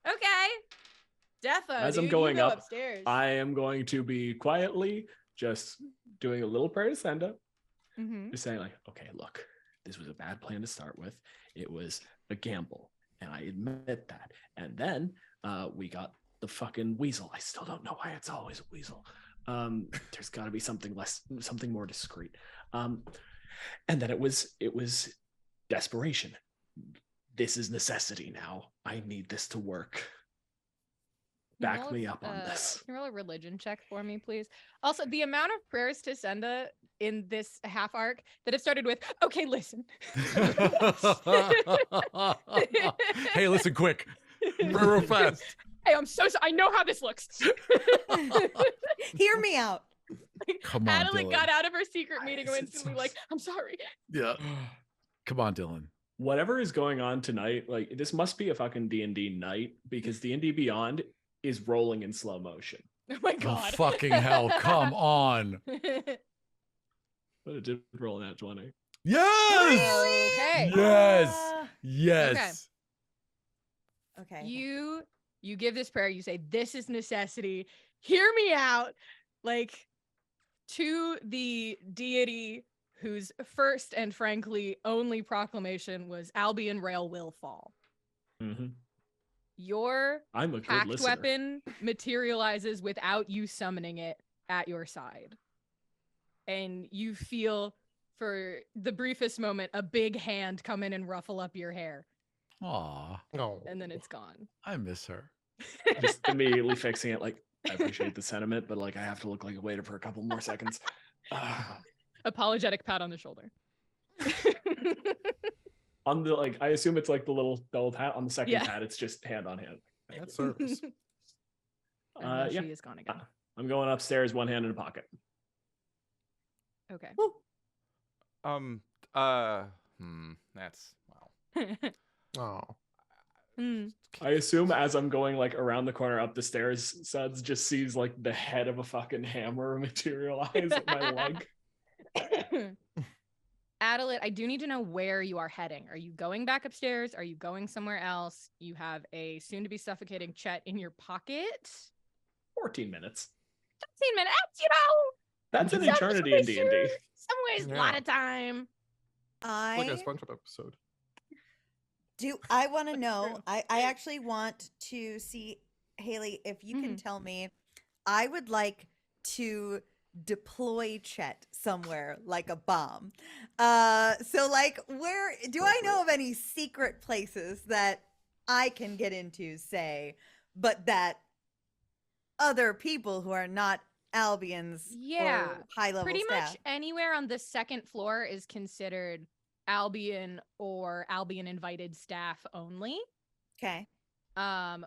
Okay. Defo, As dude, I'm going you go up, upstairs. I am going to be quietly just doing a little prayer to Senda. Mhm. Just saying, like, okay, look, this was a bad plan to start with. It was a gamble, and I admit that. And then we got the fucking weasel. I still don't know why it's always a weasel. There's got to be something more discreet. And then it was desperation. This is necessity now. I need this to work. Back me up on this. Can you roll a religion check for me, please? Also, the amount of prayers to Senda in this half arc that have started with, okay, listen. Hey, listen quick. Real fast. Hey, I'm so sorry. I know how this looks. Hear me out. Come on, Adeline Dylan. got out of her secret meeting and Why is went it instantly so like, I'm sorry. Yeah. Come on, Dylan. Whatever is going on tonight, like this must be a fucking D&D night because D&D Beyond is rolling in slow motion. Oh my Oh, god. fucking hell. Come on. But it did roll in that 20. Yes. Okay. Yes. Uh, Yes. okay. You give this prayer, you say, this is necessity. Hear me out. Like, to the deity whose first and frankly only proclamation was Albion Rail will fall. Mm-hmm. Your I'm a good hacked listener. weapon materializes without you summoning it at your side. And you feel, for the briefest moment, a big hand come in and ruffle up your hair. Aw, Oh. And then it's gone. I miss her. Just immediately fixing it. Like, I appreciate the sentiment, but like I have to look like a waiter for a couple more seconds. Apologetic pat on the shoulder. On the like, I assume it's like the little old hat. On the second Yeah. hat, it's just hand on hand. That's service. And then Yeah. she is gone again. I'm going upstairs, one hand in a pocket. Okay. That's wow. Oh. I assume as I'm going like around the corner up the stairs, Suds just sees like the head of a fucking hammer materialize at my leg. Adeline, I do need to know where you are heading. Are you going back upstairs? Are you going somewhere else? You have a soon-to-be suffocating Chet in your pocket. 14 minutes. 15 minutes, you know. That's an some eternity in ways D&D. sure, some ways, a lot Yeah. of time. Like a I SpongeBob episode. I want to know. I actually want to see, Haley, if you can Mhm. tell me. I would like to deploy Chet somewhere like a bomb. So like, where do I know of any secret places that I can get into, say, but that other people who are not Albions Yeah, or high level Pretty staff? much anywhere on the second floor is considered Albion or Albion invited staff only. Okay.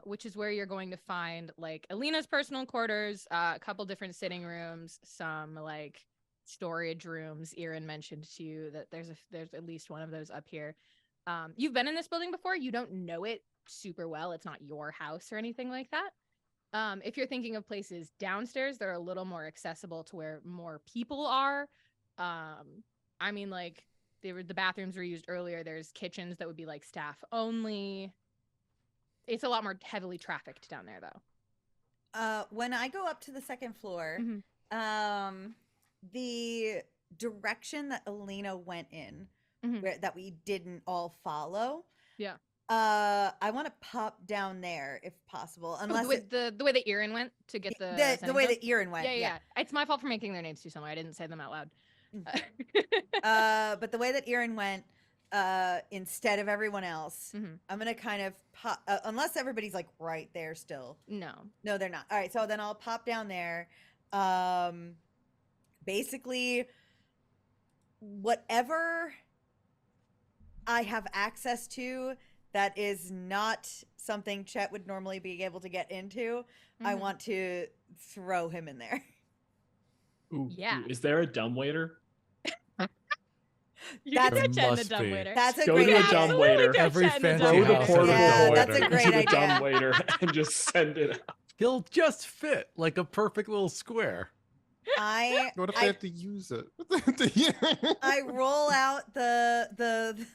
Which is where you're going to find like Alina's personal quarters, a couple different sitting rooms, some like storage rooms. Erin mentioned to you that there's at least one of those up here. You've been in this building before. You don't know it super well. It's not your house or anything like that. If you're thinking of places downstairs, they're a little more accessible to where more people are. I mean, like the bathrooms were used earlier. There's kitchens that would be like staff only. It's a lot more heavily trafficked down there, though. When I go up to the second floor, Mhm. the direction that Alina went in, Mhm. that we didn't all follow. Yeah. I want to pop down there if possible, unless the way that Erin went to get the the way Sentinel? that Erin went. yeah. It's my fault for making their names too similar. I didn't say them out loud. But the way that Erin went, instead of everyone else, Mhm. I'm gonna kind of pop. Unless everybody's like right there still. No. No, they're not. All right, so then I'll pop down there. Basically, whatever I have access to that is not something Chet would normally be able to get into, I Mhm. want to throw him in there. Ooh, Yeah. Is there a dumbwaiter? You That's- can put Chet in the must be. dumbwaiter. That's a Go great to the idea. dumbwaiter. Every Chet in the fancy Throw the house portable has a Yeah, dumbwaiter that's a great into the idea. dumbwaiter and just send it out. He'll just fit like a perfect little square. What if they have to use it? I roll out the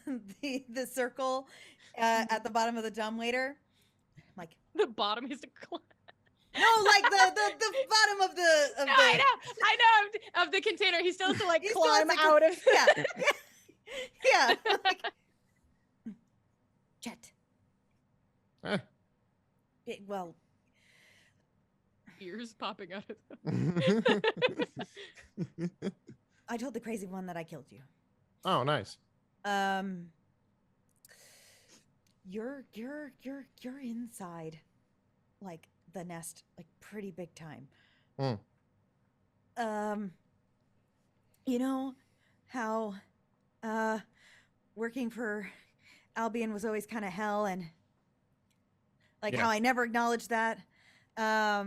circle at the bottom of the dumbwaiter. Like The bottom is a climb. no, like the bottom of the. No, I know of the container. He still has to like climb out of. Yeah, yeah. Like, Chet. Well, Ears popping out of I told the crazy one that I killed you. Oh, nice. You're inside, like the nest, like pretty big time. You know how, working for Albion was always kind of hell, and like how I never acknowledged that. Yeah.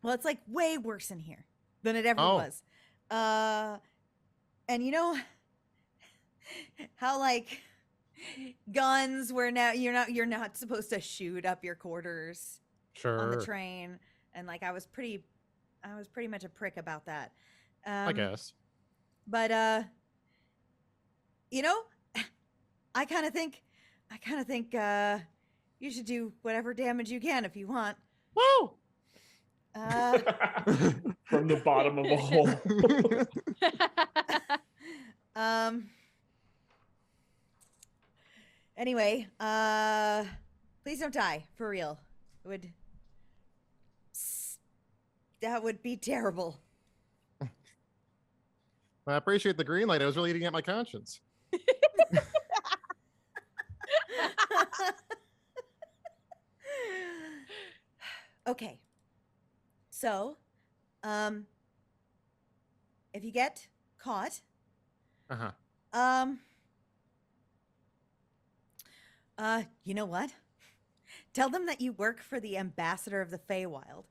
Well, it's like way worse in here than it ever was. And you know how like guns where now you're not supposed to shoot up your quarters on the train, and like I was pretty much a prick about that. I guess. But you know, I kind of think you should do whatever damage you can if you want. Woo! From the bottom of a hole. Anyway, please don't die, for real. That would be terrible. Well, I appreciate the green light. I was really eating at my conscience. Okay. So, if you get caught, you know what? Tell them that you work for the ambassador of the Feywild.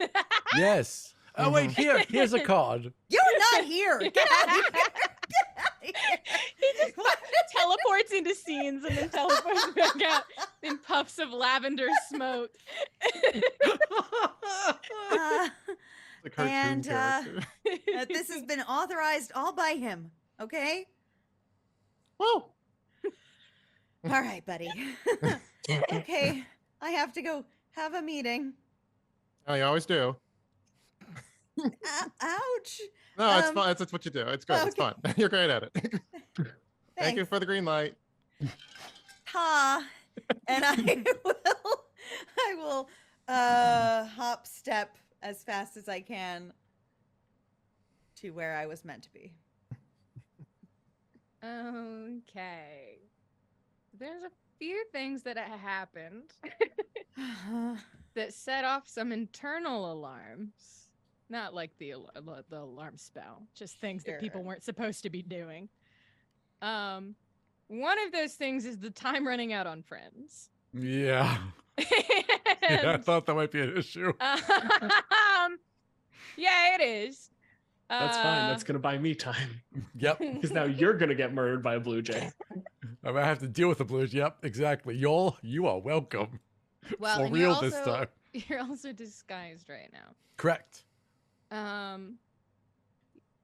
Yes. Oh, wait, here's a card. You're not here. Get out of here. Get out of here. He just teleports into scenes and then teleports back out in puffs of lavender smoke. The cartoon character. This has been authorized all by him. Okay. Woo! All right, buddy. Okay, I have to go have a meeting. Oh, you always do. Ouch. No, it's fine. That's what you do. It's good. Okay. It's fun. You're great at it. Thank you Thanks. for the green light. Ha. And I will hop step as fast as I can to where I was meant to be. Okay. There's a few things that happened that set off some internal alarms. Not like the alarm spell, just things that people weren't supposed to be doing. One of those things is the time running out on Friends. Yeah. Yeah, I thought that might be an issue. Yeah, it is. That's fine. That's gonna buy me time. Yep. Because now you're gonna get murdered by a blue jay. I'm gonna have to deal with the blues. Yep, exactly. You are welcome. Well, For and real this time. You're also disguised right now. Correct.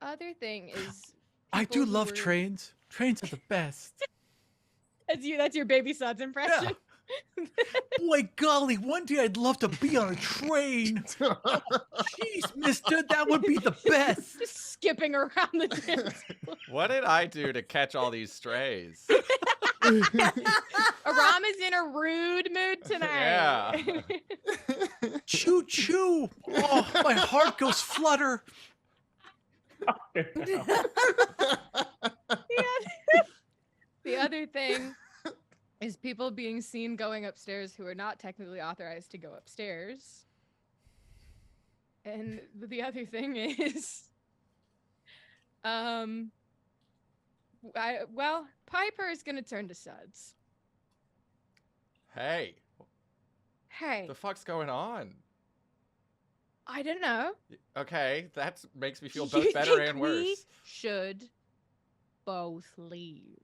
Other thing is, I do love trains. Trains are the best. That's your baby Sod's impression. Yeah. Boy, golly, one day I'd love to be on a train. Jeez, mister, that would be the best. Just skipping around the dance floor. What did I do to catch all these strays? Aram is in a rude mood tonight. Yeah. Choo choo. Oh, my heart goes flutter. The other thing is people being seen going upstairs who are not technically authorized to go upstairs. And the other thing is, Piper is going to turn to Suds. Hey, Hey, the fuck's going on? I don't know. Okay, that makes me feel Do you both better think and we worse. should both leave?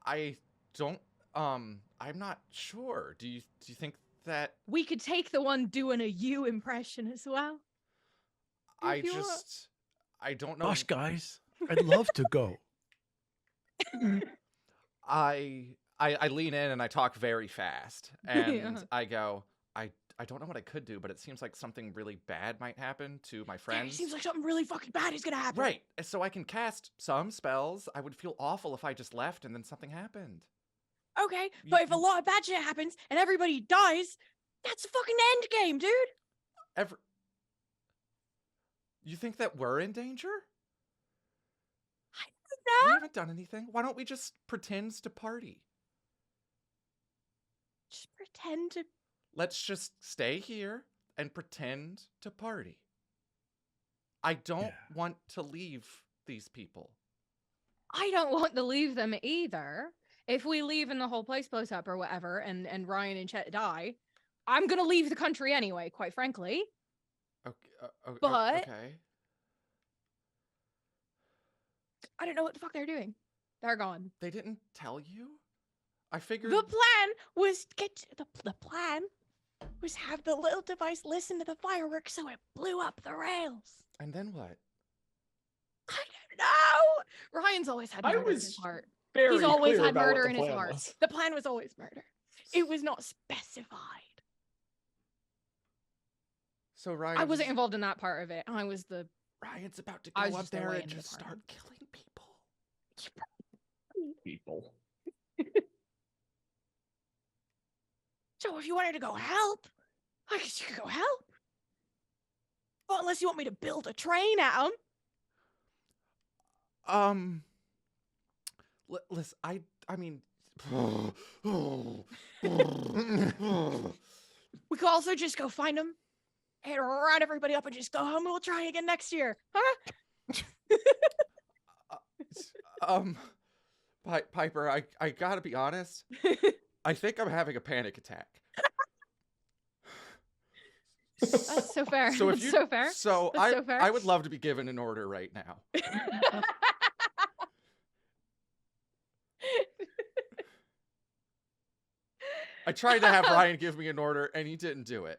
I don't. I'm not sure. Do you think that? We could take the one doing a you impression as well. I don't know. Gosh, guys, I'd love to go. I lean in and I talk very fast, and I go, I don't know what I could do, but it seems like something really bad might happen to my Yeah, friends. it seems like something really fucking bad is gonna happen. Right. So I can cast some spells. I would feel awful if I just left and then something happened. Okay, but if a lot of bad shit happens and everybody dies, that's a fucking end game, dude. You think that we're in danger? I We don't know. haven't done anything. Why don't we just pretend to party? Just pretend to. Let's just stay here and pretend to party. I don't want to leave these people. I don't want to leave them either. If we leave and the whole place blows up or whatever, and Ryan and Chet die, I'm gonna leave the country anyway, quite frankly. Okay. But- okay. I don't know what the fuck they're doing. They're gone. They didn't tell you? I figured. The plan was the plan was have the little device listen to the fireworks so it blew up the rails. And then what? I don't know. Ryan's always had I murder in was his heart. Very He's always clear had about what murder the in his plan heart. was. The plan was always murder. It was not specified. So Ryan. I wasn't involved in that part of it. I was the Ryan's about to I go was up just the there way and in the just start department. killing people. People. So if you wanted to go help, I guess you could go help. Well, unless you want me to build a train at them. Listen, I mean. We could also just go find them and round everybody up and just go home and we'll try again next year. Huh? Piper, I gotta be honest. I think I'm having a panic attack. That's so fair. So if That's you, so fair. so That's so fair. I would love to be given an order right now. I tried to have Ryan give me an order, and he didn't do it.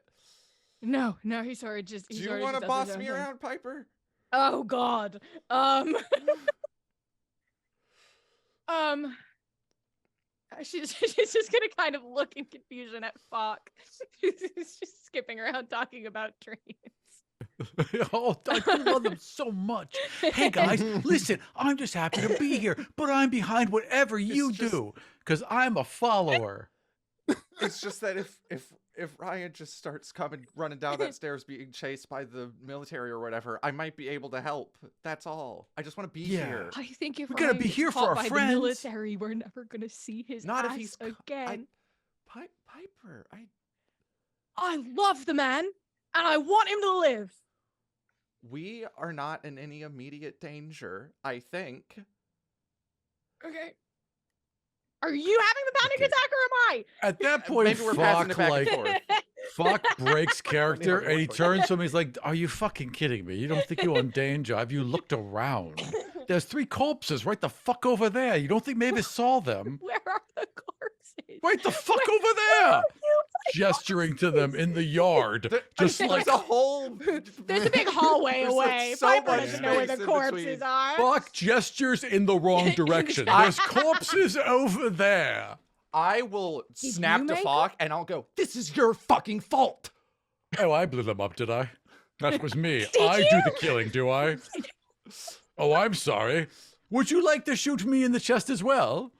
No, he sort of just. Do you want to boss me around, Piper? Oh God. She's just gonna kind of look in confusion at Falk. She's just skipping around talking about dreams. Oh, I do love them so much. Hey, guys, listen, I'm just happy to be here, but I'm behind whatever you do because I'm a follower. It's just that if Ryan just starts running down that stairs being chased by the military or whatever, I might be able to help. That's all. I just want to be here. I think if We gotta Ryan be gets here for caught our by friends. the military, we're never gonna see his Not ass if he's again. Piper, I love the man, and I want him to live. we are not in any immediate danger, I think. Okay. Are you having the panic Okay. attack or am I? At that point, Maybe we're passing it Fuck, back and like, forth. Fuck breaks character Maybe and he we're turns to him. He's like, "Are you fucking kidding me? You don't think you're in danger? Have you looked around? There's 3 corpses right the fuck over there. You don't think Mavis saw them? Where are the corpses? Right the fuck over there!" Gesturing to them in the yard. Just There's like, a whole. There's a big hallway There's, away. so Piper much doesn't know where space the in corpses between. are. fuck gestures in the wrong direction. There's corpses over there. I will Did snap you to make Falk and I'll go, "This is your fucking fault." Oh, I blew them up, did I? That was me. Did I do you? the killing, do I? Oh, I'm sorry. Would you like to shoot me in the chest as well?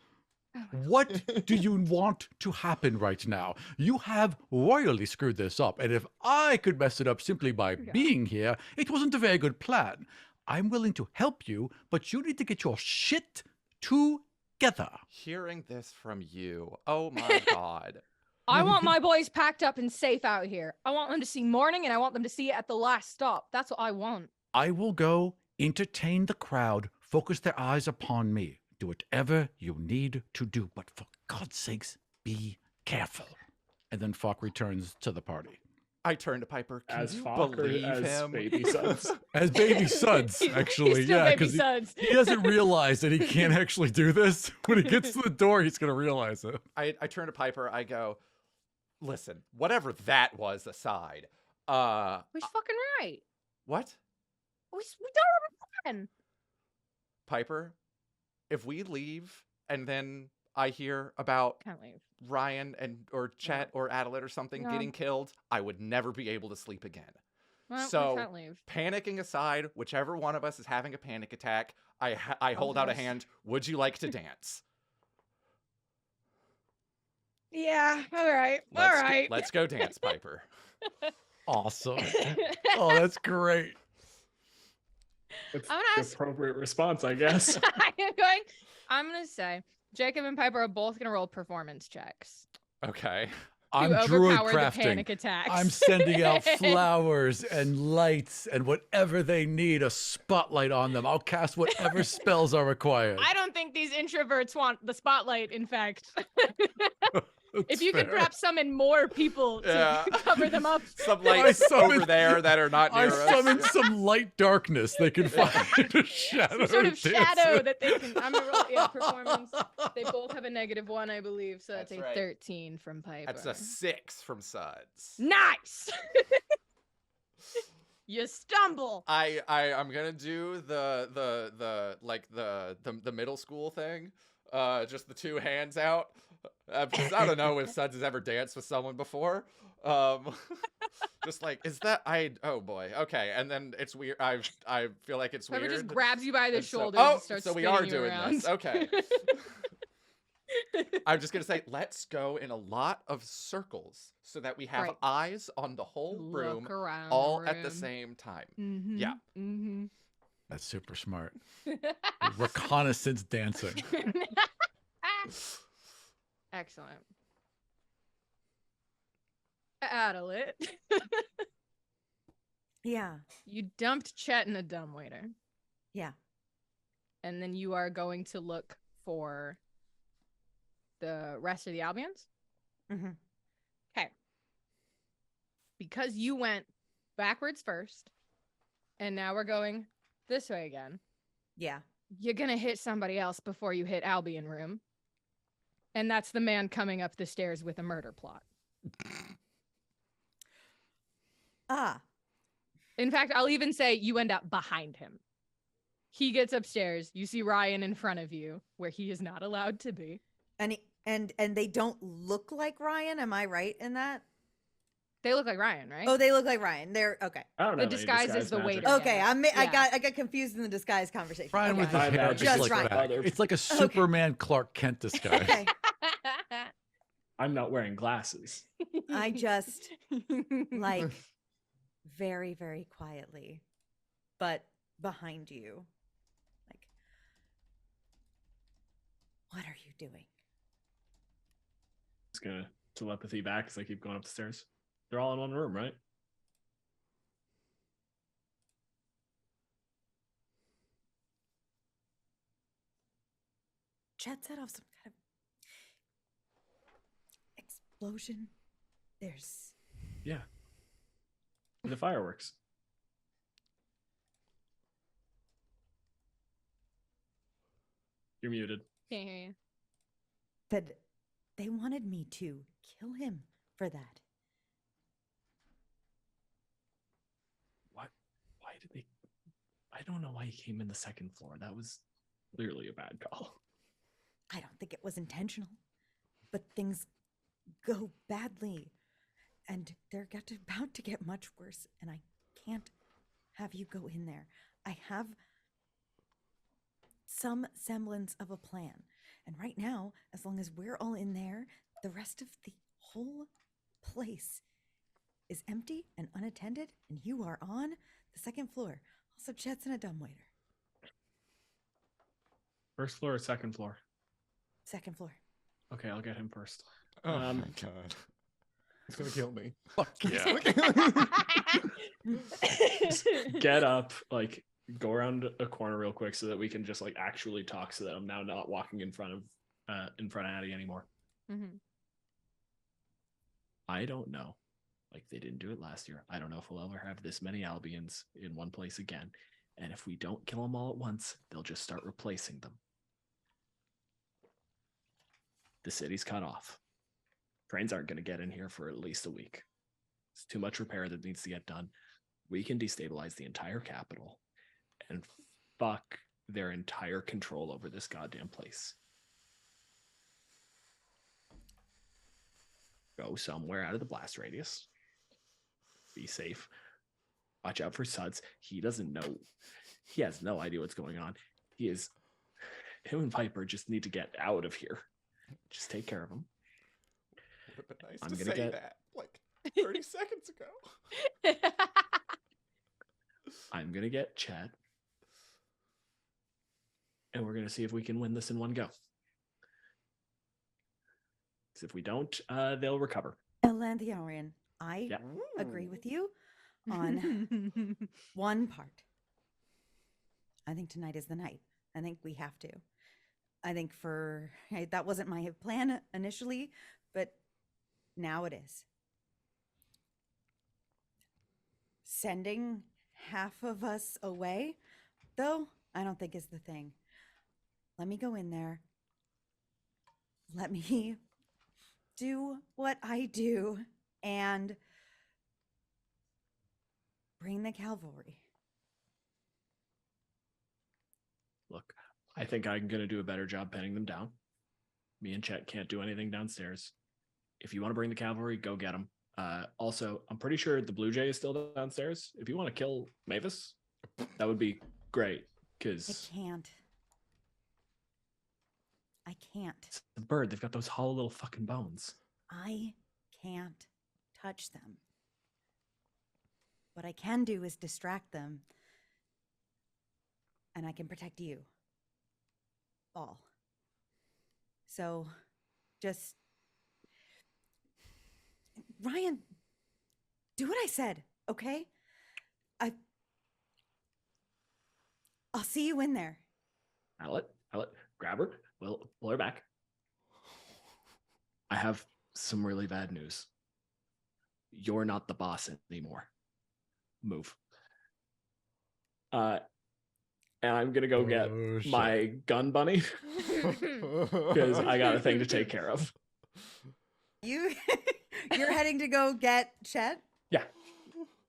What do you want to happen right now? You have royally screwed this up, and if I could mess it up simply by being here, it wasn't a very good plan. I'm willing to help you, but you need to get your shit together. Hearing this from you, oh my god. I want my boys packed up and safe out here. I want them to see morning and I want them to see it at the last stop. That's what I want. I will go entertain the crowd, focus their eyes upon me. Do whatever you need to do, but for God's sakes, be careful. And then Falk returns to the party. I turn to Piper. Can As you Falk or believe as him? Baby Sons? As baby Suds, actually, He's still yeah, baby because Suds. he doesn't realize that he can't actually do this. When he gets to the door, he's going to realize it. I turn to Piper. I go, "Listen, whatever that was aside, Was fucking right. what? We don't have a plan. Piper, if we leave and then I hear about Can't leave. Ryan or Chet or Adelit or something No. getting killed, I would never be able to sleep again. Well, So, we can't leave. panicking aside, whichever one of us is having a panic attack, I hold out a hand. Would you like to dance? Yeah. All right. All right. Let's go dance, Piper. Awesome. Oh, that's great. It's I'm gonna the ask- appropriate response, I guess. I'm gonna say Jacob and Piper are both gonna roll performance checks. Okay. I'm to druid overpower the crafting. panic attacks. I'm sending out flowers and lights and whatever they need, a spotlight on them. I'll cast whatever spells are required. I don't think these introverts want the spotlight, in fact. If you could fair. perhaps summon more people to cover them up. Some lights over there that are not I near us. summoned some light darkness they can find a shadow. Some sort of shadow dancer. that they can. I'm gonna roll performance. They both have a -1, I believe, so that's That's a right. 13 from Piper. That's a 6 from Suds. Nice. You stumble. I'm gonna do the middle school thing. Just the two hands out. Because I don't know if Suds has ever danced with someone before. Just like, is that oh boy, okay. And then it's weird. I feel like it's Piper weird. just grabs you by the And so- shoulders oh, and starts so we spinning are you doing around. this. Okay. I'm just gonna say, let's go in a lot of circles so that we have Right. eyes on the whole room, Look around all the at the room. same time. Mhm, Yeah. mhm. That's super smart. Reconnaissance dancing. Excellent. Adelit. Yeah. You dumped Chet in a dumbwaiter, Yeah. and then you are going to look for the rest of the Albions. Mhm. Okay. Because you went backwards first, and now we're going this way again. Yeah. You're gonna hit somebody else before you hit Albion Room. And that's the man coming up the stairs with a murder plot. Ah. In fact, I'll even say you end up behind him. He gets upstairs. You see Ryan in front of you, where he is not allowed to be. And they don't look like Ryan. Am I right in that? They look like Ryan, right? Oh, they look like Ryan. They're okay. I don't The know. disguise is the waiter. Okay, Yeah. I Yeah. got confused in the disguise conversation. Ryan with his Okay. My hair bad. just Just like right. that. It's like a Superman Clark Kent disguise. Okay. I'm not wearing glasses. I just like very, very quietly, but behind you. Like, what are you doing? Just gonna telepathy back as I keep going up the stairs. They're all in one room, right? Chet set off some kind of explosion. There's Yeah. The fireworks. You're muted. Can't hear you. but they wanted me to kill him for that. What? Why did they? I don't know why he came in the second floor. That was clearly a bad call. I don't think it was intentional, but things go badly, and they're about to get much worse, and I can't have you go in there. I have some semblance of a plan, and right now, as long as we're all in there, the rest of the whole place is empty and unattended, and you are on the second floor. Also, Chet's in a dumbwaiter. First floor or second floor? Second floor. Okay, I'll get him first. Oh Um, my god. He's gonna kill me. Fuck yeah. Just get up, like go around a corner real quick so that we can just like actually talk so that I'm now not walking in front of Addie anymore. Mm-hmm. I don't know. Like they didn't do it last year. I don't know if we'll ever have this many Albions in one place again. And if we don't kill them all at once, they'll just start replacing them. The city's cut off. Trains aren't going to get in here for at least a week. It's too much repair that needs to get done. We can destabilize the entire capital. and fuck their entire control over this goddamn place. Go somewhere out of the blast radius. Be safe. Watch out for Suds. He doesn't know. He has no idea what's going on. Him and Piper just need to get out of here. Just take care of him. Would have been nice I'm to gonna say get- that like 30 seconds ago. I'm going to get Chet. And we're going to see if we can win this in one go. Because if we don't, they'll recover. Elanthiorian, I Yeah. agree with you on one part. I think tonight is the night. I think we have to. I think that wasn't my plan initially, but now it is. Sending half of us away, though, I don't think is the thing. Let me go in there. Let me do what I do and bring the cavalry. Look, I think I'm going to do a better job penning them down. Me and Chet can't do anything downstairs. If you want to bring the cavalry, go get them. Also, I'm pretty sure the Blue Jay is still downstairs. If you want to kill Mavis, that would be great. Because I can't. it's a bird. They've got those hollow little fucking bones. I can't touch them. What I can do is distract them. And I can protect you. All. So, just... Ryan, do what I said, okay? I'll see you in there. Outlet, grab her. We'll pull her back. I have some really bad news. You're not the boss anymore. Move. And I'm gonna go get Oh, shit. my gun bunny because I got a thing to take care of. You're heading to go get Chet? Yeah.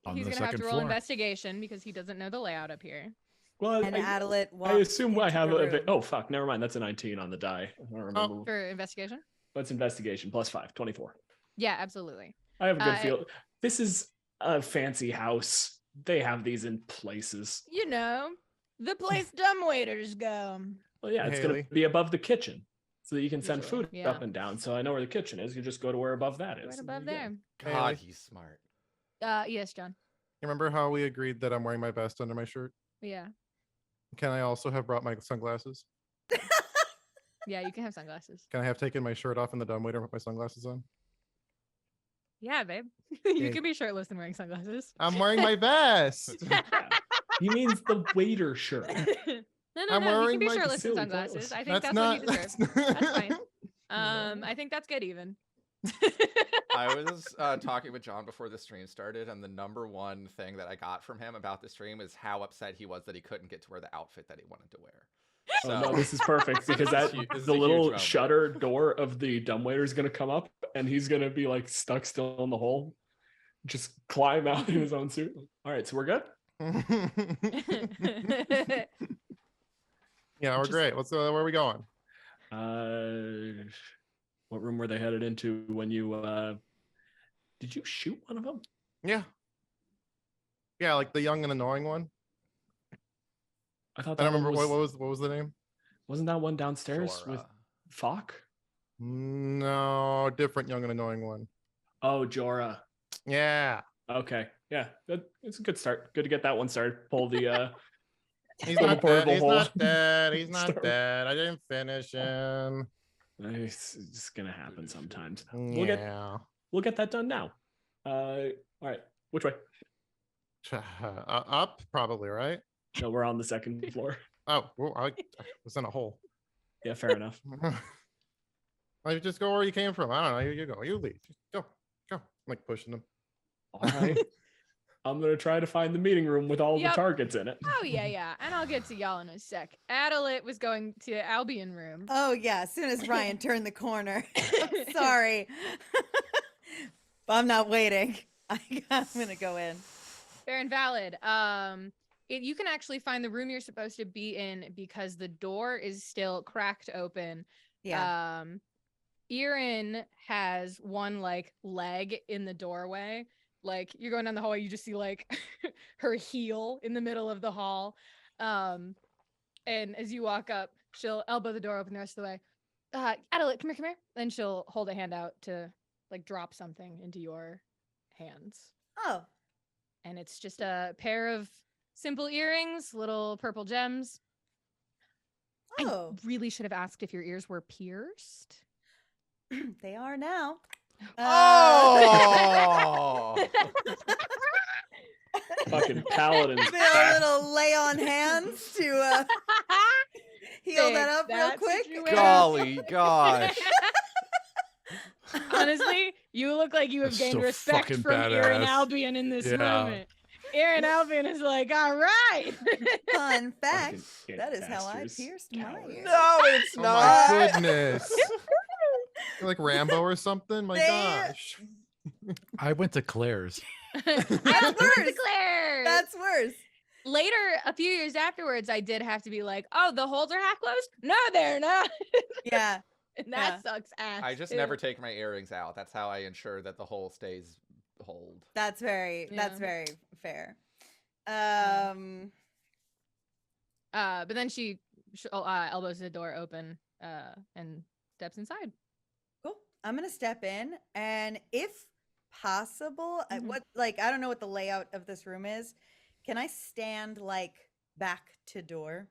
On He's the gonna have to second roll floor. investigation because he doesn't know the layout up here. Well, And I Adelit walks assume I into have the a. room. Oh fuck! Never mind. That's a 19 on the die. I don't remember. For investigation? What's investigation? +5, 24. Yeah, absolutely. I have a good Uh, feel. This is a fancy house. They have these in places. You know, the place dumb waiters go. Well, yeah, it's Haley. going to be above the kitchen so that you can send Usually, food yeah. up and down. So I know where the kitchen is. You just go to where above that is. Right and above you're there. good. God, Haley? he's smart. Yes, John. You remember how we agreed that I'm wearing my vest under my shirt? Yeah. Can I also have brought my sunglasses? Yeah, you can have sunglasses. Can I have taken my shirt off in the dumbwaiter and put my sunglasses on? Yeah, babe. You Okay. can be shirtless and wearing sunglasses. I'm wearing my vest. Yeah. He means the waiter shirt. No, I'm you can wearing be my shirtless and silly sunglasses. clothes. I think that's what you deserve. That's fine. No. I think that's good even. I was talking with John before the stream started, and the number one thing that I got from him about the stream is how upset he was that he couldn't get to wear the outfit that he wanted to wear. Oh, no, this is perfect because This is that hu- this is the a huge little moment. shutter door of the dumbwaiter is going to come up and he's going to be like stuck still in the hole. Just climb out in his own suit. All right, so we're good. Yeah, we're Just- great. Where are we going? What room were they headed into when you did you shoot one of them? Yeah. Yeah, like the young and annoying one. I thought I that don't remember one what was the name? wasn't that one downstairs with Jorah. Falk? No, different young and annoying one. Oh, Jorah. Yeah. Okay, yeah, it's a good start. Good to get that one started. Pull the He's Pull the not dead. portable He's hole. not dead. He's not Start. dead. I didn't finish him. it's gonna happen sometimes. Yeah. We'll get that done now. All right, which way? Up, probably, right? No, we're on the second floor. Oh, well, I was in a hole. Yeah, fair enough. Why you just go where you came from? I don't know. You go. You leave. Just go. Go. I'm like pushing him. All right. I'm gonna try to find the meeting room with all Yep. the targets in it. Oh yeah, yeah. And I'll get to y'all in a sec. Adelit was going to Albion room. Oh, yeah. As soon as Ryan turned the corner. Sorry. But I'm not waiting. I'm going to go in. Fair and valid. you can actually find the room you're supposed to be in because the door is still cracked open. Yeah. Erin has one like leg in the doorway. Like you're going down the hallway, you just see like her heel in the middle of the hall. And as you walk up, she'll elbow the door open the rest of the way. Adelaide, come here. Then she'll hold a hand out to like drop something into your hands. Oh. And it's just a pair of simple earrings, little purple gems. Oh. I really should have asked if your ears were pierced. They are now. Oh! Fucking paladins. A little lay on hands to heal that up real quick. Golly gosh. Honestly, you look like you have That's gained so respect fucking from Erin badass. Albion in this Yeah. moment. Erin Albion is like, all right. Fun fact, Fucking that is how I bastards. pierced my Cowards. ear. No, it's Oh not. my goodness. You're like Rambo or something? My They- gosh. I went to Claire's. That's worse. Declared. That's worse. Later, a few years afterwards, I did have to be like, oh, the holes are half closed? No, they're not. Yeah. And that sucks ass. I just too. never take my earrings out. That's how I ensure that the hole stays hold. That's very Yeah. fair. But then she elbows the door open and steps inside. Cool. I'm gonna step in, and if possible, Mhm. I don't know what the layout of this room is. Can I stand like back to door?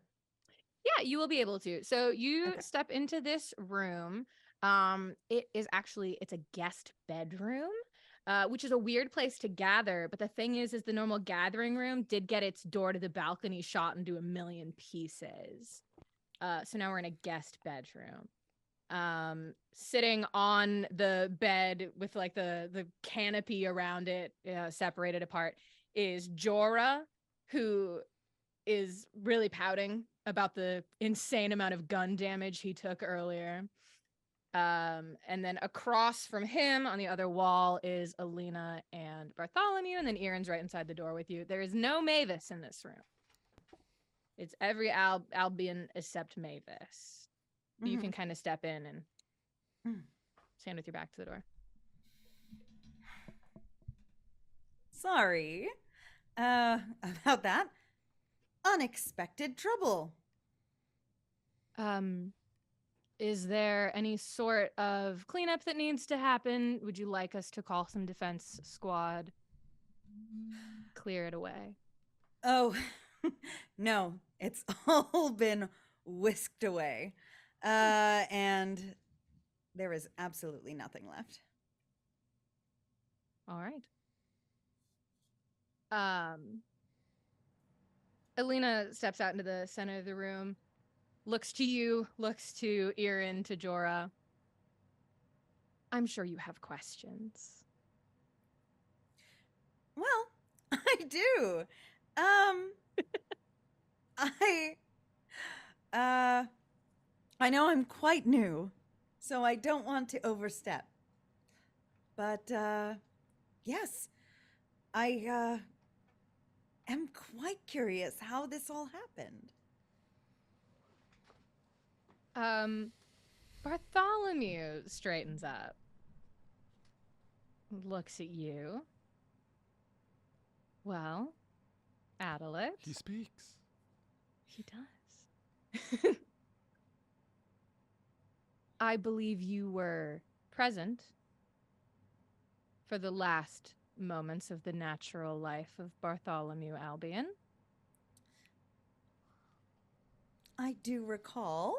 Yeah, you will be able to. So you Okay. step into this room. It's a guest bedroom, which is a weird place to gather. But the thing is the normal gathering room did get its door to the balcony shot into a million pieces. So now we're in a guest bedroom. Sitting on the bed with like the canopy around it, separated apart, is Jorah, who is really pouting about the insane amount of gun damage he took earlier. And then across from him on the other wall is Alina and Bartholomew, and then Erin's right inside the door with you. There is no Mavis in this room. It's every Albion except Mavis. You Mhm. can kind of step in and Mm. stand with your back to the door. Sorry about that. Unexpected trouble. Is there any sort of cleanup that needs to happen? Would you like us to call some defense squad? Clear it away. Oh, no, it's all been whisked away. And there is absolutely nothing left. All right. Alina steps out into the center of the room, looks to you, looks to Erin, to Jorah. I'm sure you have questions. Well, I do. I know I'm quite new, so I don't want to overstep. But yes, I am quite curious how this all happened. Bartholomew straightens up, looks at you. Well, Adelaide. He speaks. He does. I believe you were present for the last moments of the natural life of Bartholomew Albion. I do recall.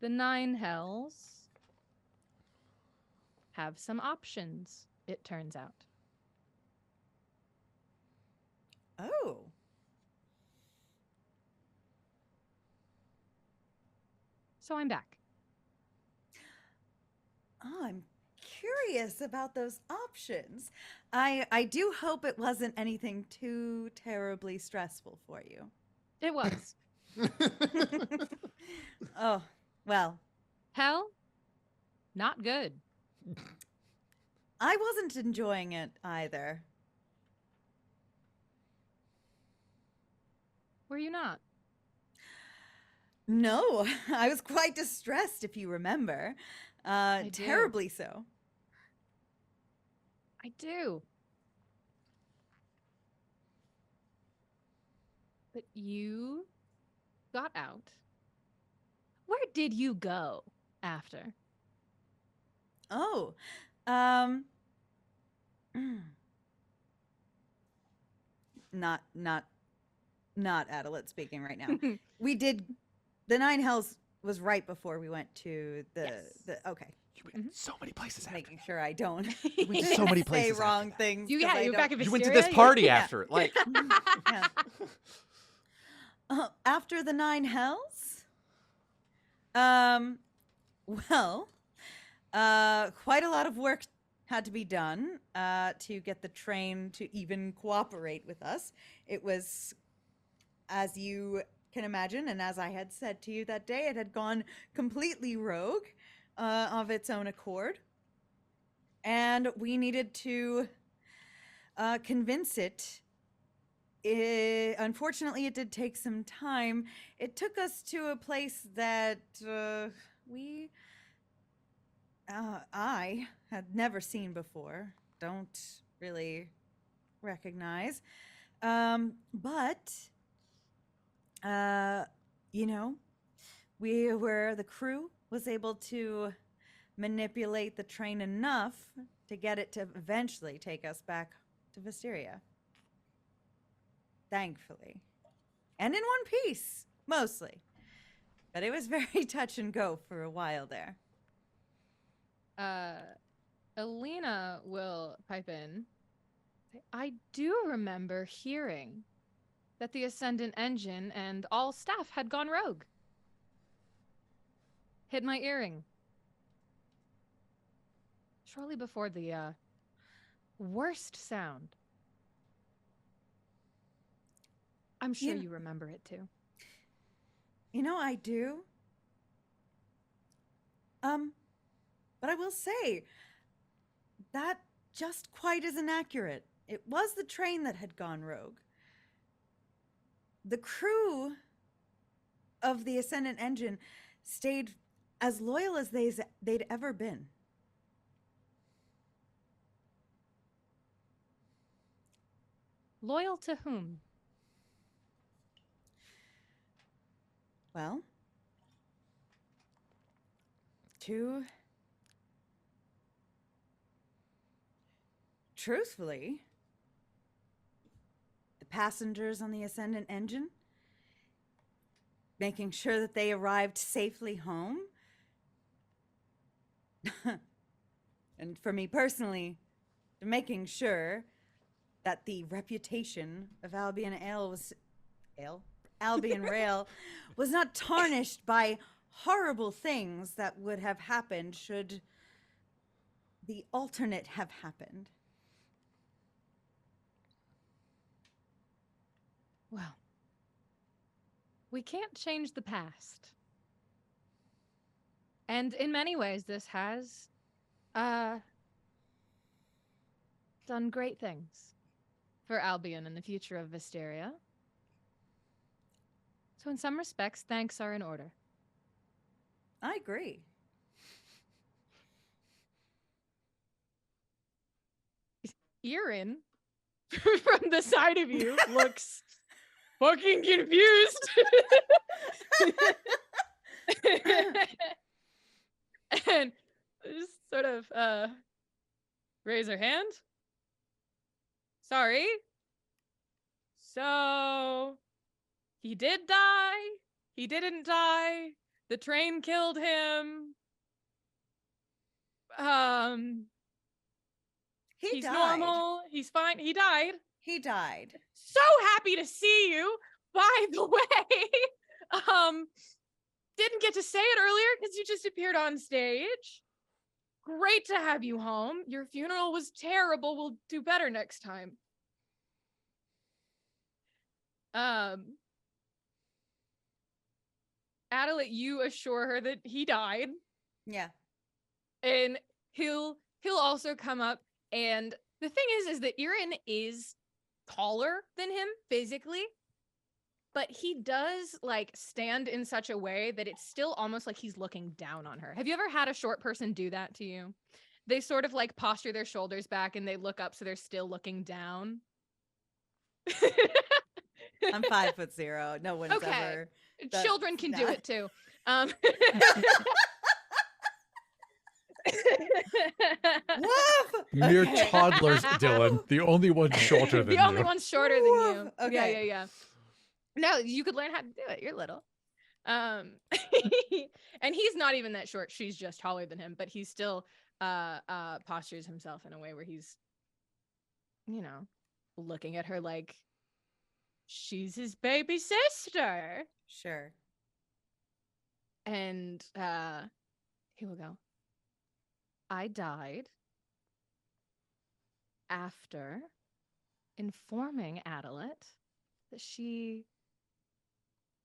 The Nine Hells have some options, it turns out. Oh. So I'm back. Oh, I'm curious about those options. I do hope it wasn't anything too terribly stressful for you. It was. Oh, well, Hell, not good. I wasn't enjoying it either. Were you not? No, I was quite distressed, if you remember. I do. Terribly so. I do. But you got out. Where did you go after? Oh, not Adelit speaking right now. We did the Nine Hells was right before we went to the okay. You went so many places Just after making sure I don't You went so many say places after wrong that. things. You 'cause I you don't- back in You went to Wisteria? this party Yeah. after, like. Yeah. After the Nine Hells? Well, quite a lot of work had to be done to get the train to even cooperate with us. It was, as you can imagine, and as I had said to you that day, it had gone completely rogue of its own accord. And we needed to convince it. Unfortunately, it did take some time. It took us to a place that I had never seen before. Don't really recognize. But, you know, the crew was able to manipulate the train enough to get it to eventually take us back to Wisteria. Thankfully. And in one piece, mostly. But it was very touch and go for a while there. Alina will pipe in. I do remember hearing that the Ascendant engine and all staff had gone rogue. Hit my earring. Shortly before the worst sound. I'm sure you remember it too. You know, I do. But I will say, that just quite isn't accurate. It was the train that had gone rogue. The crew of the Ascendant engine stayed as loyal as they'd ever been. Loyal to whom? Well, truthfully, the passengers on the Ascendant engine, making sure that they arrived safely home. And for me personally, making sure that the reputation of Albion Rail was not tarnished by horrible things that would have happened should the alternate have happened. Well, we can't change the past. And in many ways, this has done great things for Albion and the future of Wisteria. So in some respects, thanks are in order. I agree. Irin, from the side of you, looks fucking confused. And just sort of raise her hand. Sorry. So he did die. He didn't die. The train killed him. He's died. normal. He's fine. He died. He died. So happy to see you. By the way, didn't get to say it earlier because you just appeared on stage. Great to have you home. Your funeral was terrible. We'll do better next time. Adelit, you assure her that he died. Yeah. And he'll also come up, and the thing is that Irin is taller than him physically. but he does like stand in such a way that it's still almost like he's looking down on her. Have you ever had a short person do that to you? They sort of like posture their shoulders back and they look up so they're still looking down. I'm 5'0". No one's Okay. ever. Children can do it too. Woof! Mere Okay. toddlers, Dylan. The only one shorter than The you. only one shorter than you. Okay. Yeah. No, you could learn how to do it. You're little. And he's not even that short. She's just taller than him, but he still postures himself in a way where he's, looking at her like she's his baby sister. Sure. And here we go. I died after informing Adelit that she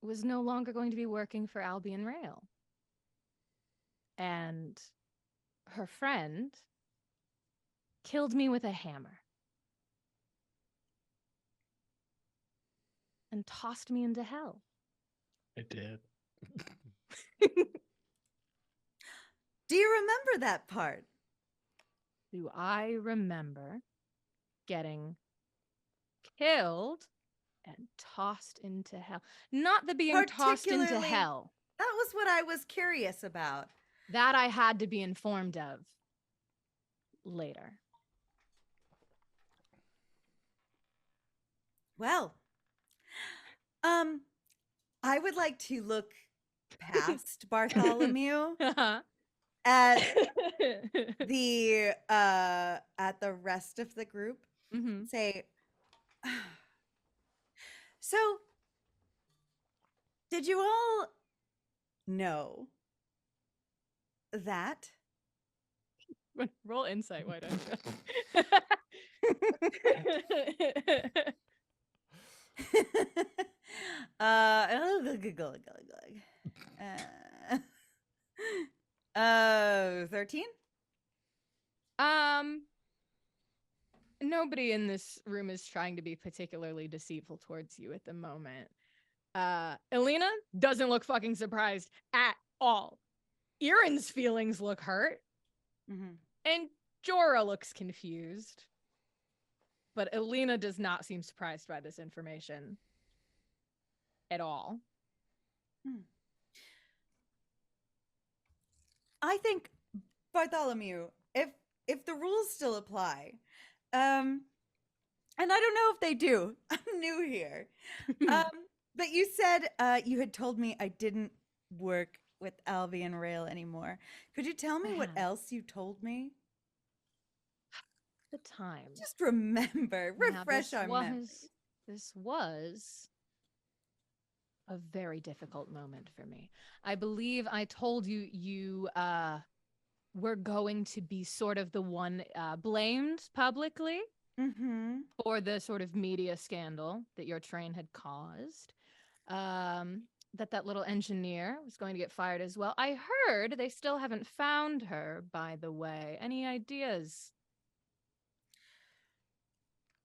was no longer going to be working for Albion Rail. And her friend killed me with a hammer and tossed me into hell. I did. Do you remember that part? Do I remember getting killed and tossed into hell? Not the being tossed into Particularly- hell. That was what I was curious about. That I had to be informed of later. Well, I would like to look past Bartholomew at the rest of the group. Mhm. Say, so did you all know that? Roll insight, why don't you? 13? Nobody in this room is trying to be particularly deceitful towards you at the moment. Elena doesn't look fucking surprised at all. Erin's feelings look hurt. Mm-hmm. And Jorah looks confused. But Elena does not seem surprised by this information at all. I think, Bartholomew, if the rules still apply, and I don't know if they do. I'm new here. But you said you had told me I didn't work with Albion Rail anymore. Could you tell me what else you told me? The time. Just remember, refresh our memory. This was a very difficult moment for me. I believe I told you were going to be sort of the one blamed publicly for the sort of media scandal that your train had caused. That little engineer was going to get fired as well. I heard they still haven't found her, by the way. Any ideas?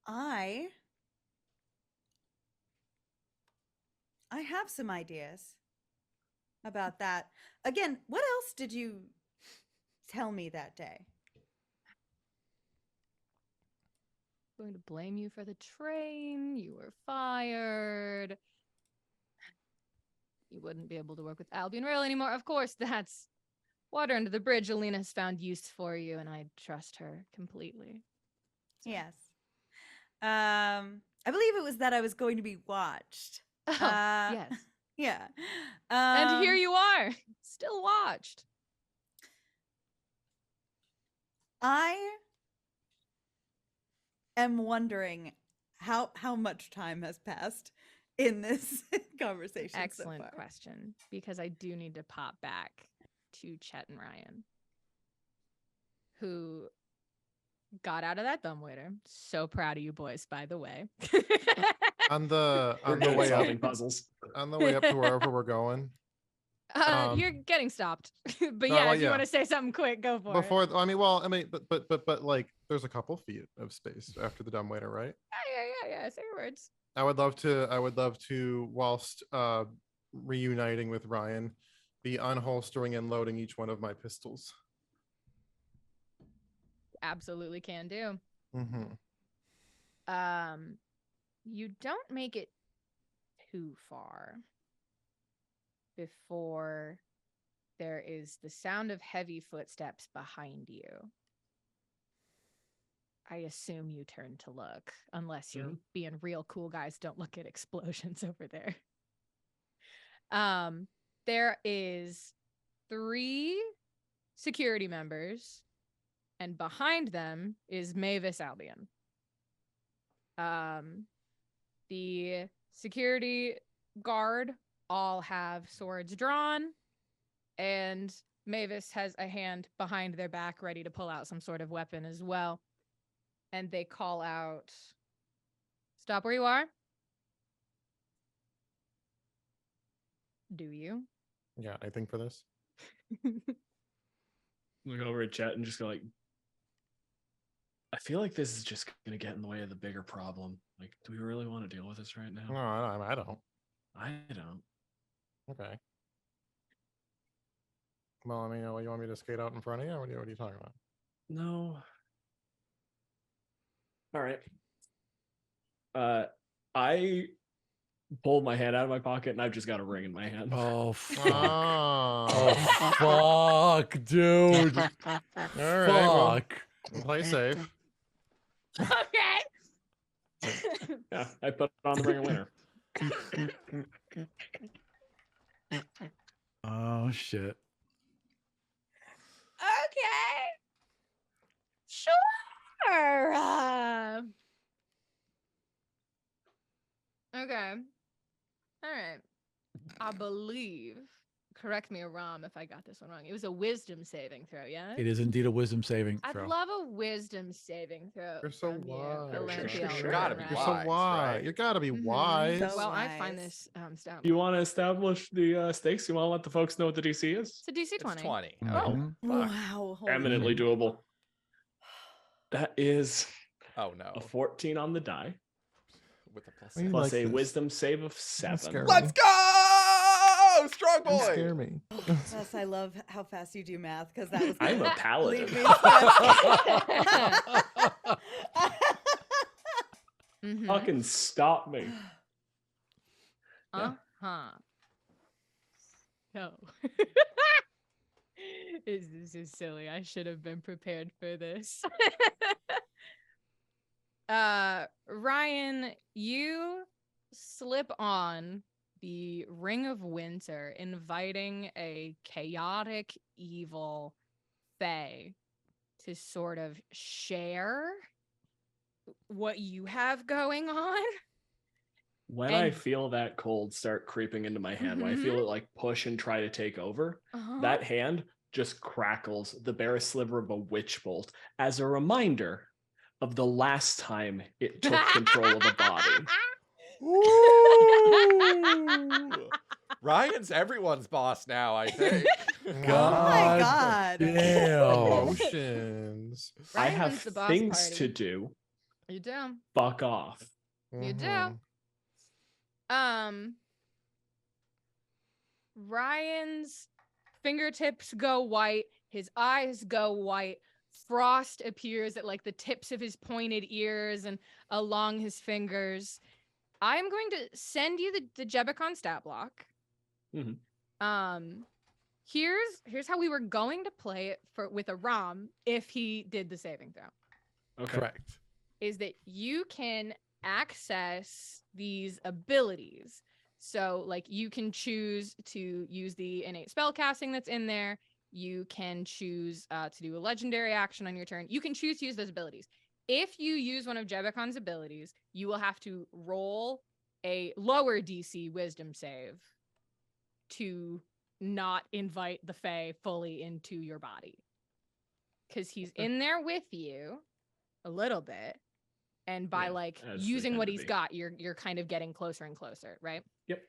I have some ideas about that. Again, what else did you tell me that day? Going to blame you for the train. You were fired. You wouldn't be able to work with Albion Rail anymore. Of course, that's water under the bridge. Alina has found use for you, and I trust her completely. So. Yes. I believe it was that I was going to be watched. Oh, yes. Yeah. And here you are, still watched. I am wondering how much time has passed in this conversation. Excellent so far. question, because I do need to pop back to Chet and Ryan, who got out of that dumbwaiter. So proud of you boys, by the way. On the We're way solving up, puzzles. on the way up to wherever we're going. You're getting stopped. But Oh, yeah, well, if you yeah. want to say something quick, go for it. Before, but like, there's a couple feet of space after the dumbwaiter, right? Yeah. Say your words. I would love to, whilst reuniting with Ryan, be unholstering and loading each one of my pistols. Absolutely can do. Mm-hmm. You don't make it too far before there is the sound of heavy footsteps behind you. I assume you turn to look, unless you're being real cool guys. Don't look at explosions over there. There is 3 security members, and behind them is Mavis Albion. The security guard all have swords drawn, and Mavis has a hand behind their back ready to pull out some sort of weapon as well. And they call out, "Stop where you are." Do you? Yeah, I think for this. Look over at chat and just go like, I feel like this is just going to get in the way of the bigger problem. Like, do we really want to deal with this right now? No, I don't. I don't. Okay. Well, I mean, you want me to skate out in front of you? What are you talking about? No. All right. I pulled my hand out of my pocket and I've just got a ring in my hand. Oh, fuck. Oh, fuck, dude. All right. Well, Fuck. play safe. Okay. Yeah, I put on the ring of winter. Oh, shit. Okay. Sure. Okay. All right. I believe. Correct me, Aram, if I got this one wrong. It was a wisdom saving throw, yeah? It is indeed a wisdom saving I'd throw. love a wisdom saving throw. You're so from you, wise. Olympian Sure. You're Gotta be so wise, wise. right? You gotta be Mhm. wise. So Well, I find wise. this stout. You want to establish the stakes? You want to let the folks know what the DC is? It's a DC It's 20. 20. Mhm. Oh, fuck. Wow. holy Eminently shit. doable. That is Oh, no. a 14 on the die, With a plus We six. plus like a this. wisdom save of Don't 7. scare Let's me. go! Strong Don't boy! scare me. Yes, I love how fast you do math because that was I'm a gonna paladin. leave me stressed. Mhm. Fucking stop me. Yeah. Uh-huh. No. This is silly. I should have been prepared for this. Ryan, you slip on the Ring of Winter, inviting a chaotic, evil fae to sort of share what you have going on. When I And- feel that cold start creeping into my hand, when I feel it like push and try to take over, Uh-huh. that hand just crackles the barest sliver of a witch bolt as a reminder of the last time it took control of a body. Ooh. Ryan's everyone's boss now, I think. Oh my God god. damn. Emotions. I Ryan runs the have boss things party. to do. You do. Fuck off. You do. Mhm. Ryan's fingertips go white, his eyes go white, frost appears at like the tips of his pointed ears and along his fingers. I'm going to send you the Jebicon stat block. Mhm. Here's how we were going to play it with a Rom if he did the saving throw. Okay. Correct. Is that you can access these abilities. So, like, you can choose to use the innate spell casting that's in there. You can choose to do a legendary action on your turn. You can choose to use those abilities. If you use one of Jebicon's abilities, you will have to roll a lower DC wisdom save to not invite the Fae fully into your body. Because he's in there with you a little bit. And by Yeah, like as they using tend what to he's be. got, you're kind of getting closer and closer, right? Yep.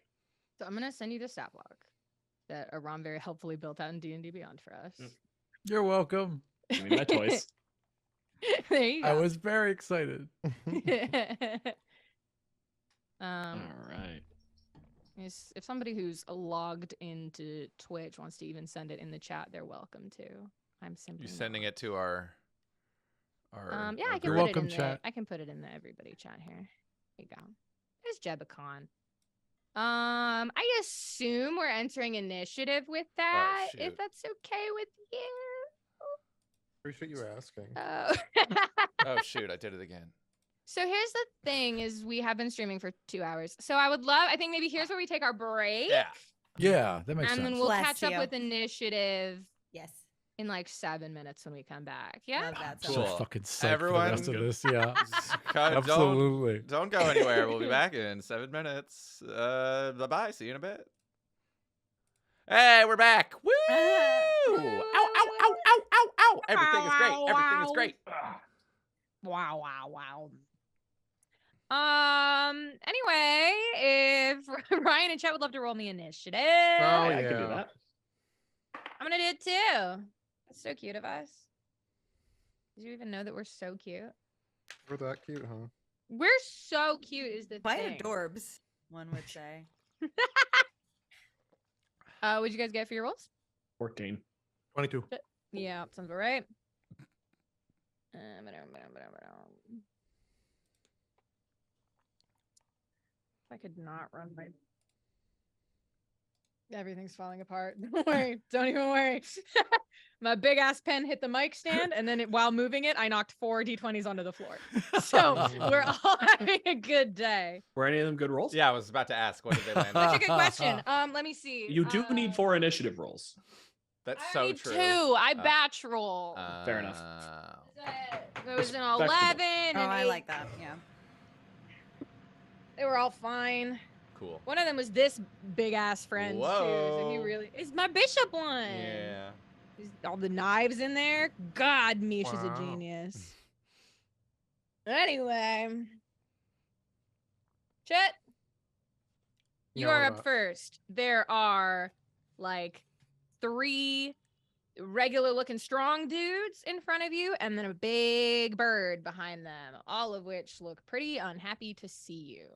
So I'm gonna send you the stat block that Aram very helpfully built out in D&D Beyond for us. Yep. You're welcome. Give me my toys. There you go. I was very excited. All right. If somebody who's logged into Twitch wants to even send it in the chat, they're welcome to. I'm simply You sending not. it to our Yeah, our I can You're put it welcome, in chat. I can put it in the everybody chat here. There you go. There's Jebicon. I assume we're entering initiative with that, if shoot. that's okay with you. Appreciate you asking. Oh. Oh shoot, I did it again. So here's the thing: is we have been streaming for 2 hours. So I think maybe here's where we take our break. Yeah. Yeah, that makes And sense. then we'll Bless catch up you. with initiative Yes. in like 7 minutes when we come back. Yeah. Love that. So Cool. fucking psyched for the Everyone- rest of this. Yeah, Don't absolutely. don't go anywhere. We'll be back in 7 minutes. Bye-bye. See you in a bit. Hey, we're back. Woo! Ow, ow, ow, ow, ow, ow, ow. Everything is great. Everything is great. Wow, wow, wow. Anyway, if Ryan and Chet would love to roll me initiative, Oh, I can do yeah. that. I'm gonna do it too. That's so cute of us. Did you even know that we're so cute? We're that cute, huh? We're so cute is the Quite thing. adorbs, one would say. What'd you guys get for your rolls? 14. 22. Yeah, sounds about right. If I could not run my... Everything's falling apart. Don't worry. Don't even worry. My big ass pen hit the mic stand, and then while moving it, I knocked 4 d20s onto the floor. So we're all having a good day. Were any of them good rolls? Yeah, I was about to ask. What did they land? That's at? a good question. Let me see. You do need 4 initiative rolls. That's I so need true. 2. I batch roll. Fair enough. It was an Respectable. 11. Oh, and I 8. like that. Yeah. They were all fine. Cool. One of them was this big ass friend too. So he Whoa. really is my bishop one. Yeah. There's all the knives in there. God, Mish is a Wow. genius. Anyway, Chet, you Yeah, are what up about? first. There are like 3 regular looking strong dudes in front of you, and then a big bird behind them, all of which look pretty unhappy to see you.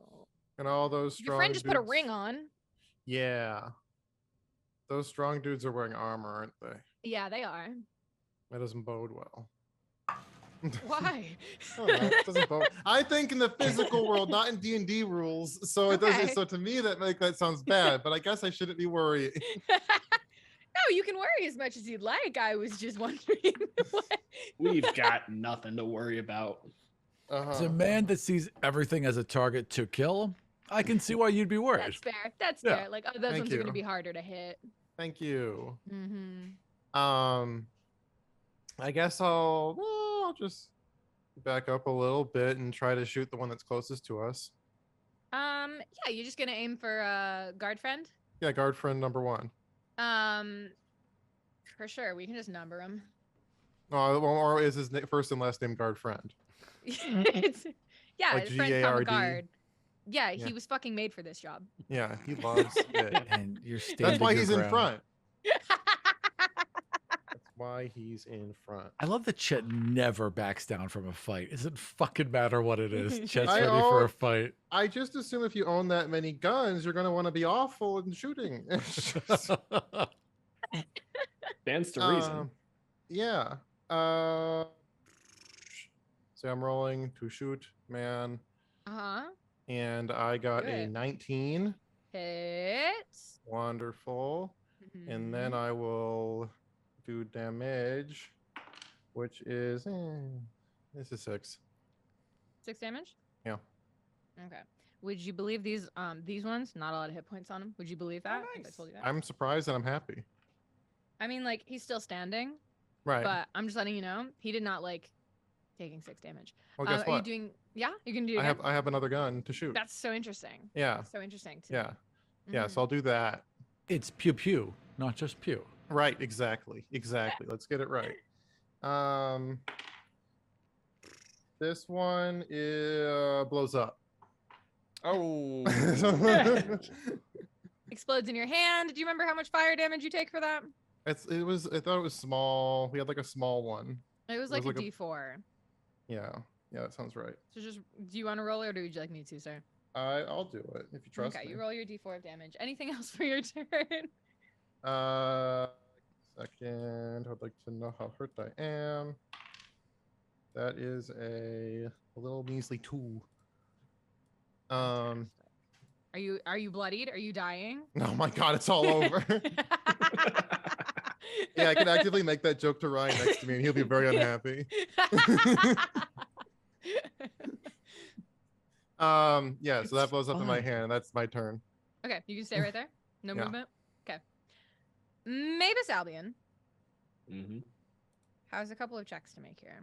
And all those strong Your friend just put a dudes- ring on. Yeah. Those strong dudes are wearing armor, aren't they? Yeah, they are. That doesn't bode well. Why? Oh, no, it doesn't bode. I think in the physical world, not in D&D rules. So it Okay. doesn't. So to me, that sounds bad. But I guess I shouldn't be worrying. No, you can worry as much as you'd like. I was just wondering. what... We've got nothing to worry about. As a man that sees everything as a target to kill, I can see why you'd be worried. That's fair. That's Yeah. fair. Like those Thank ones are going to you. be harder to hit. Thank you. Mm-hmm. I guess I'll just back up a little bit and try to shoot the one that's closest to us. Yeah, you're just gonna aim for guard friend. Yeah, guard friend number 1. For sure. We can just number him. Oh, or is his first and last name guard friend? Yeah, Like his friend from a GARD. guard. Yeah, Yeah. he was fucking made for this job. Yeah, he loves it. And you're standing. That's why your he's in ground. front. That's why he's in front. I love that Chet never backs down from a fight. It doesn't fucking matter what it is. Chet's I ready for al- a fight. I just assume if you own that many guns, you're going to want to be awful in shooting. Stands to reason. Yeah. So I'm rolling to shoot, man. Uh-huh. And I got a Good. 19. Hits. Wonderful. And then I will do damage, which is this is 6. 6 damage? Yeah. Okay. Would you believe these ones? Not a lot of hit points on them. Would you believe that? If I told you that? I'm surprised and I'm happy. I mean, like, he's still standing, Right. but I'm just letting you know he did not like taking 6 damage. Well, guess Are you what? doing? Yeah, you can do it. I again? have another gun to shoot. That's so interesting. Yeah. So interesting. To Yeah. me. Yeah. Mhm. So I'll do that. It's pew pew, not just pew. Right. Exactly. Let's get it right. This one blows up. Oh. Explodes in your hand. Do you remember how much fire damage you take for that? I thought it was small. We had like a small one. It was It like was a like D4. Yeah. Yeah, that sounds right. So just, do you want to roll it or would you like me to, sir? I'll do it if you trust Okay, me. you roll your d4 of damage. Anything else for your turn? Second. I'd like to know how hurt I am. That is a little measly 2. Fantastic. Are you bloodied? Are you dying? Oh my god, it's all over. Yeah, I can actively make that joke to Ryan next to me, and he'll be very unhappy. Yeah, so that blows up in my hand, and that's my turn. Okay, you can stay right there. No Yeah. movement. Okay. Mavis Albion Mm-hmm. has a couple of checks to make here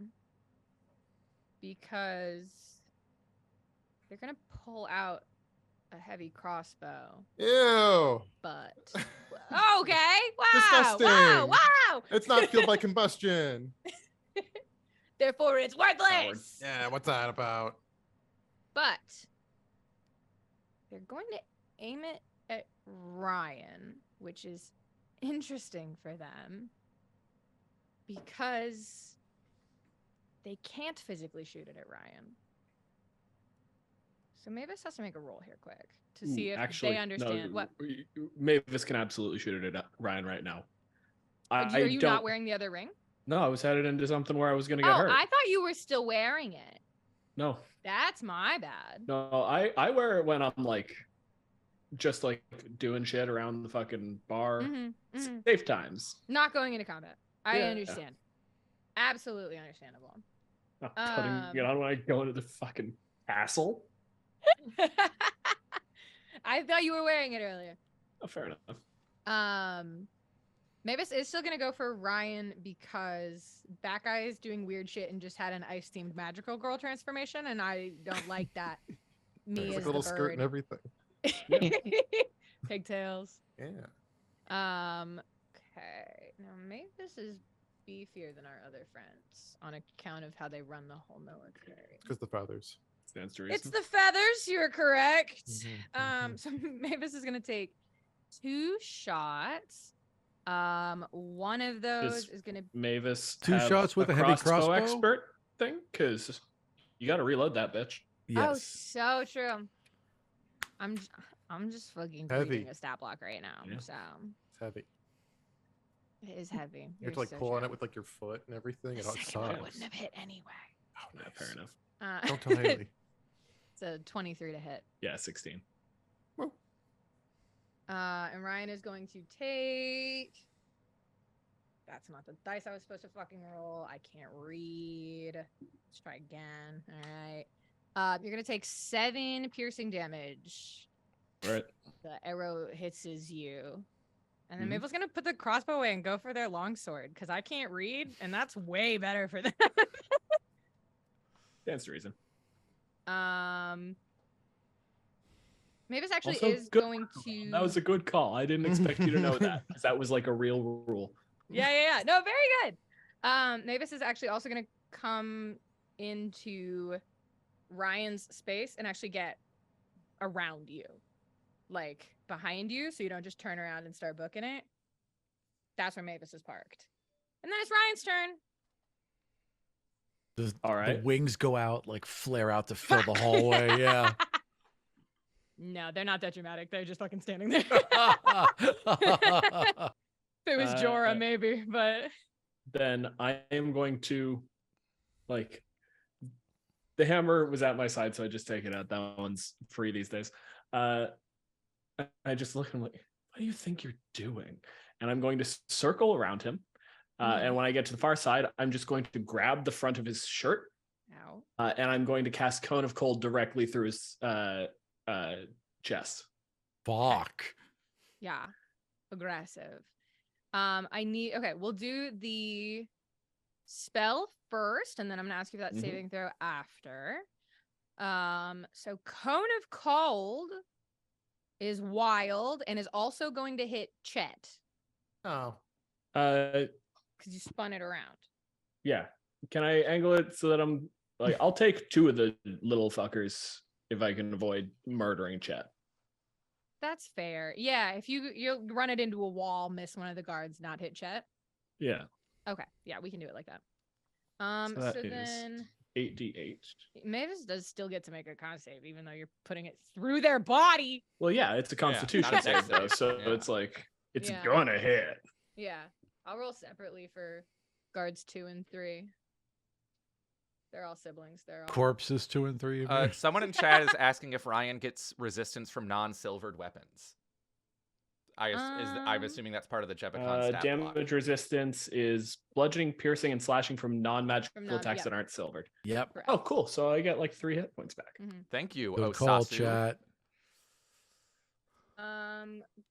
because they're gonna pull out a heavy crossbow. Ew. But okay, wow, Disgusting. wow. It's not fueled by combustion. Therefore, it's worthless. Yeah, what's that about? But they're going to aim it at Ryan, which is interesting for them because they can't physically shoot it at Ryan. So Mavis has to make a roll here quick to see if they understand what. Mavis can absolutely shoot it at Ryan right now. Are you not wearing the other ring? No, I was headed into something where I was going to get hurt. I thought you were still wearing it. No. That's my bad. No, I wear it when I'm like just like doing shit around the fucking bar. Safe times. Not going into combat. I understand. Absolutely understandable. Not putting it on when I go into the fucking castle. I thought you were wearing it earlier. Oh, fair enough. Mavis is still gonna go for Ryan because that guy is doing weird shit and just had an ice-themed magical girl transformation, and I don't like that. Me It's as like a little the skirt and bird. everything. Pigtails. Yeah. Okay. Now Mavis is beefier than our other friends on account of how they run the whole military. Because the feathers. Stands to reason. It's the feathers. You're correct. Mhm. So Mavis is gonna take 2 shots. One of those is gonna Mavis 2 have shots with a heavy crossbow expert thing, because you got to reload that bitch. Oh, Yes. so true. I'm just fucking Heavy. reading a stat block right now. Yeah. So It's heavy. it is heavy. You have to like pull on it with like your foot and everything. The It all second one sucks. wouldn't have hit anyway. Oh, Yeah, nice. fair enough. Don't tell Haley. It's a 23 to hit. Yeah, 16. And Ryan is going to take. That's not the dice I was supposed to fucking roll. I can't read. Let's try again. All right. You're gonna take 7 piercing damage. Right. The arrow hits you. And then Mhm. Mabel's gonna put the crossbow away and go for their longsword because I can't read, and that's way better for them. Stands to reason. Mavis actually Also, is good going call. to. That was a good call. I didn't expect you to know that, because that was like a real rule. Yeah. No, very good. Mavis is actually also gonna come into Ryan's space and actually get around you, like behind you, so you don't just turn around and start booking it. That's where Mavis is parked. And then it's Ryan's turn. All right. The wings go out, like flare out to fill the hallway. Yeah. No, they're not that dramatic. They're just fucking standing there. If it was Jorah, maybe, but Then I am going to, like, the hammer was at my side, so I just take it out. That one's free these days. I just look and I'm like, what do you think you're doing? And I'm going to circle around him. And when I get to the far side, I'm just going to grab the front of his shirt. Ow. And I'm going to cast Cone of Cold directly through his chest. Fuck. Yeah, aggressive. Okay, we'll do the spell first, and then I'm gonna ask you for that saving throw after. So Cone of Cold is wild and is also going to hit Chet Oh. because you spun it around. Yeah. Can I angle it so that I'm like, I'll take 2 of the little fuckers if I can avoid murdering Chet. That's fair. Yeah, if you'll run it into a wall, miss one of the guards, not hit Chet. Yeah. Okay, yeah, we can do it like that. So that So is then 8d8. Mavis does still get to make a con save, even though you're putting it through their body. Well, yeah, it's a Constitution not a save dex though, save. so Yeah. it's like it's Yeah. gonna hit. Yeah, I'll roll separately for guards 2 and 3. They're all siblings. They're all Corpses 2 and 3. Someone in chat is asking if Ryan gets resistance from non-silvered weapons. I'm assuming that's part of the Jebicon stat Damage block. resistance is bludgeoning, piercing, and slashing from non-magical attacks yep. that aren't silvered. Yep. Correct. Oh, cool. So I get like 3 hit points back. Thank you, Good call, Osasu. chat.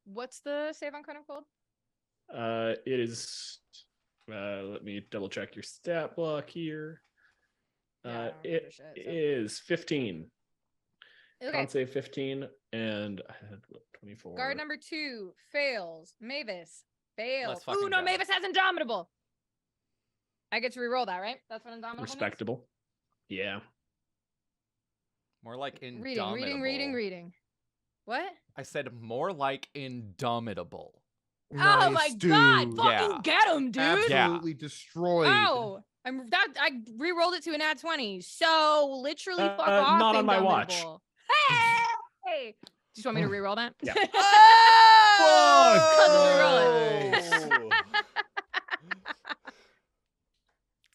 What's the save on Cone of Cold? It is. Let me double check your stat block here. Yeah, It shit, so- is 15. Okay. Con save 15, and I had what, 24. Guard number 2 fails. Mavis fails. Let's Ooh, fucking no, go. Mavis has Indomitable. I get to reroll that, right? That's what Indomitable means? Respectable. Yeah. More like indomitable. Reading. What? I said more like indomitable. Oh my god! dude. Fucking Yeah. get him, dude! Absolutely destroyed. Oh, I re-rolled it to an ad 20. So literally, fuck off. not on my watch. Indomitable. Hey! Just want me to re-roll that? Yeah. Oh! Let's re-roll it.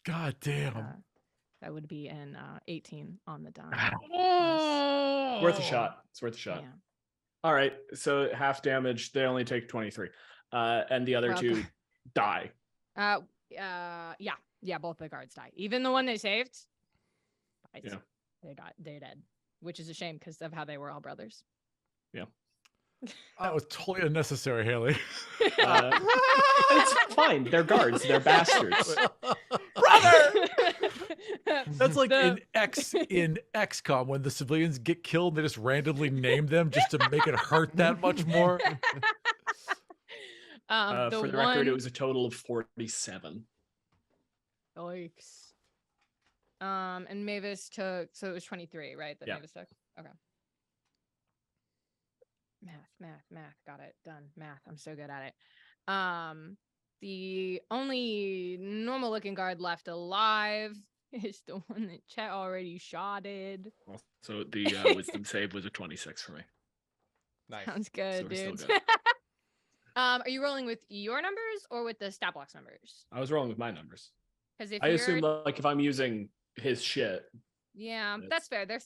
God damn. That would be an 18 on the die. Worth a shot. It's worth a shot. Yeah. All right. So half damage. They only take 23. And the other Well, two die. Yeah, both the guards die. Even the one they saved. dies. Yeah. They're dead, which is a shame because of how they were all brothers. Yeah. That was totally unnecessary, Haley. It's fine. They're guards. They're bastards. That's like in XCOM when the civilians get killed, they just randomly name them just to make it hurt that much more. For the record, it was a total of 47. Yikes. And Mavis took, so it was 23, right? That Yeah. Mavis took. Okay. Math. Got it. Done. Math. I'm so good at it. The only normal looking guard left alive is the one that Chet already shotted. So the wisdom save was a 26 for me. Nice. Sounds good, So we're still dude. good. Are you rolling with your numbers or with the stat blocks numbers? I was rolling with my numbers. Because if I you're, assume like if I'm using his shit. yeah, That's- that's fair. There's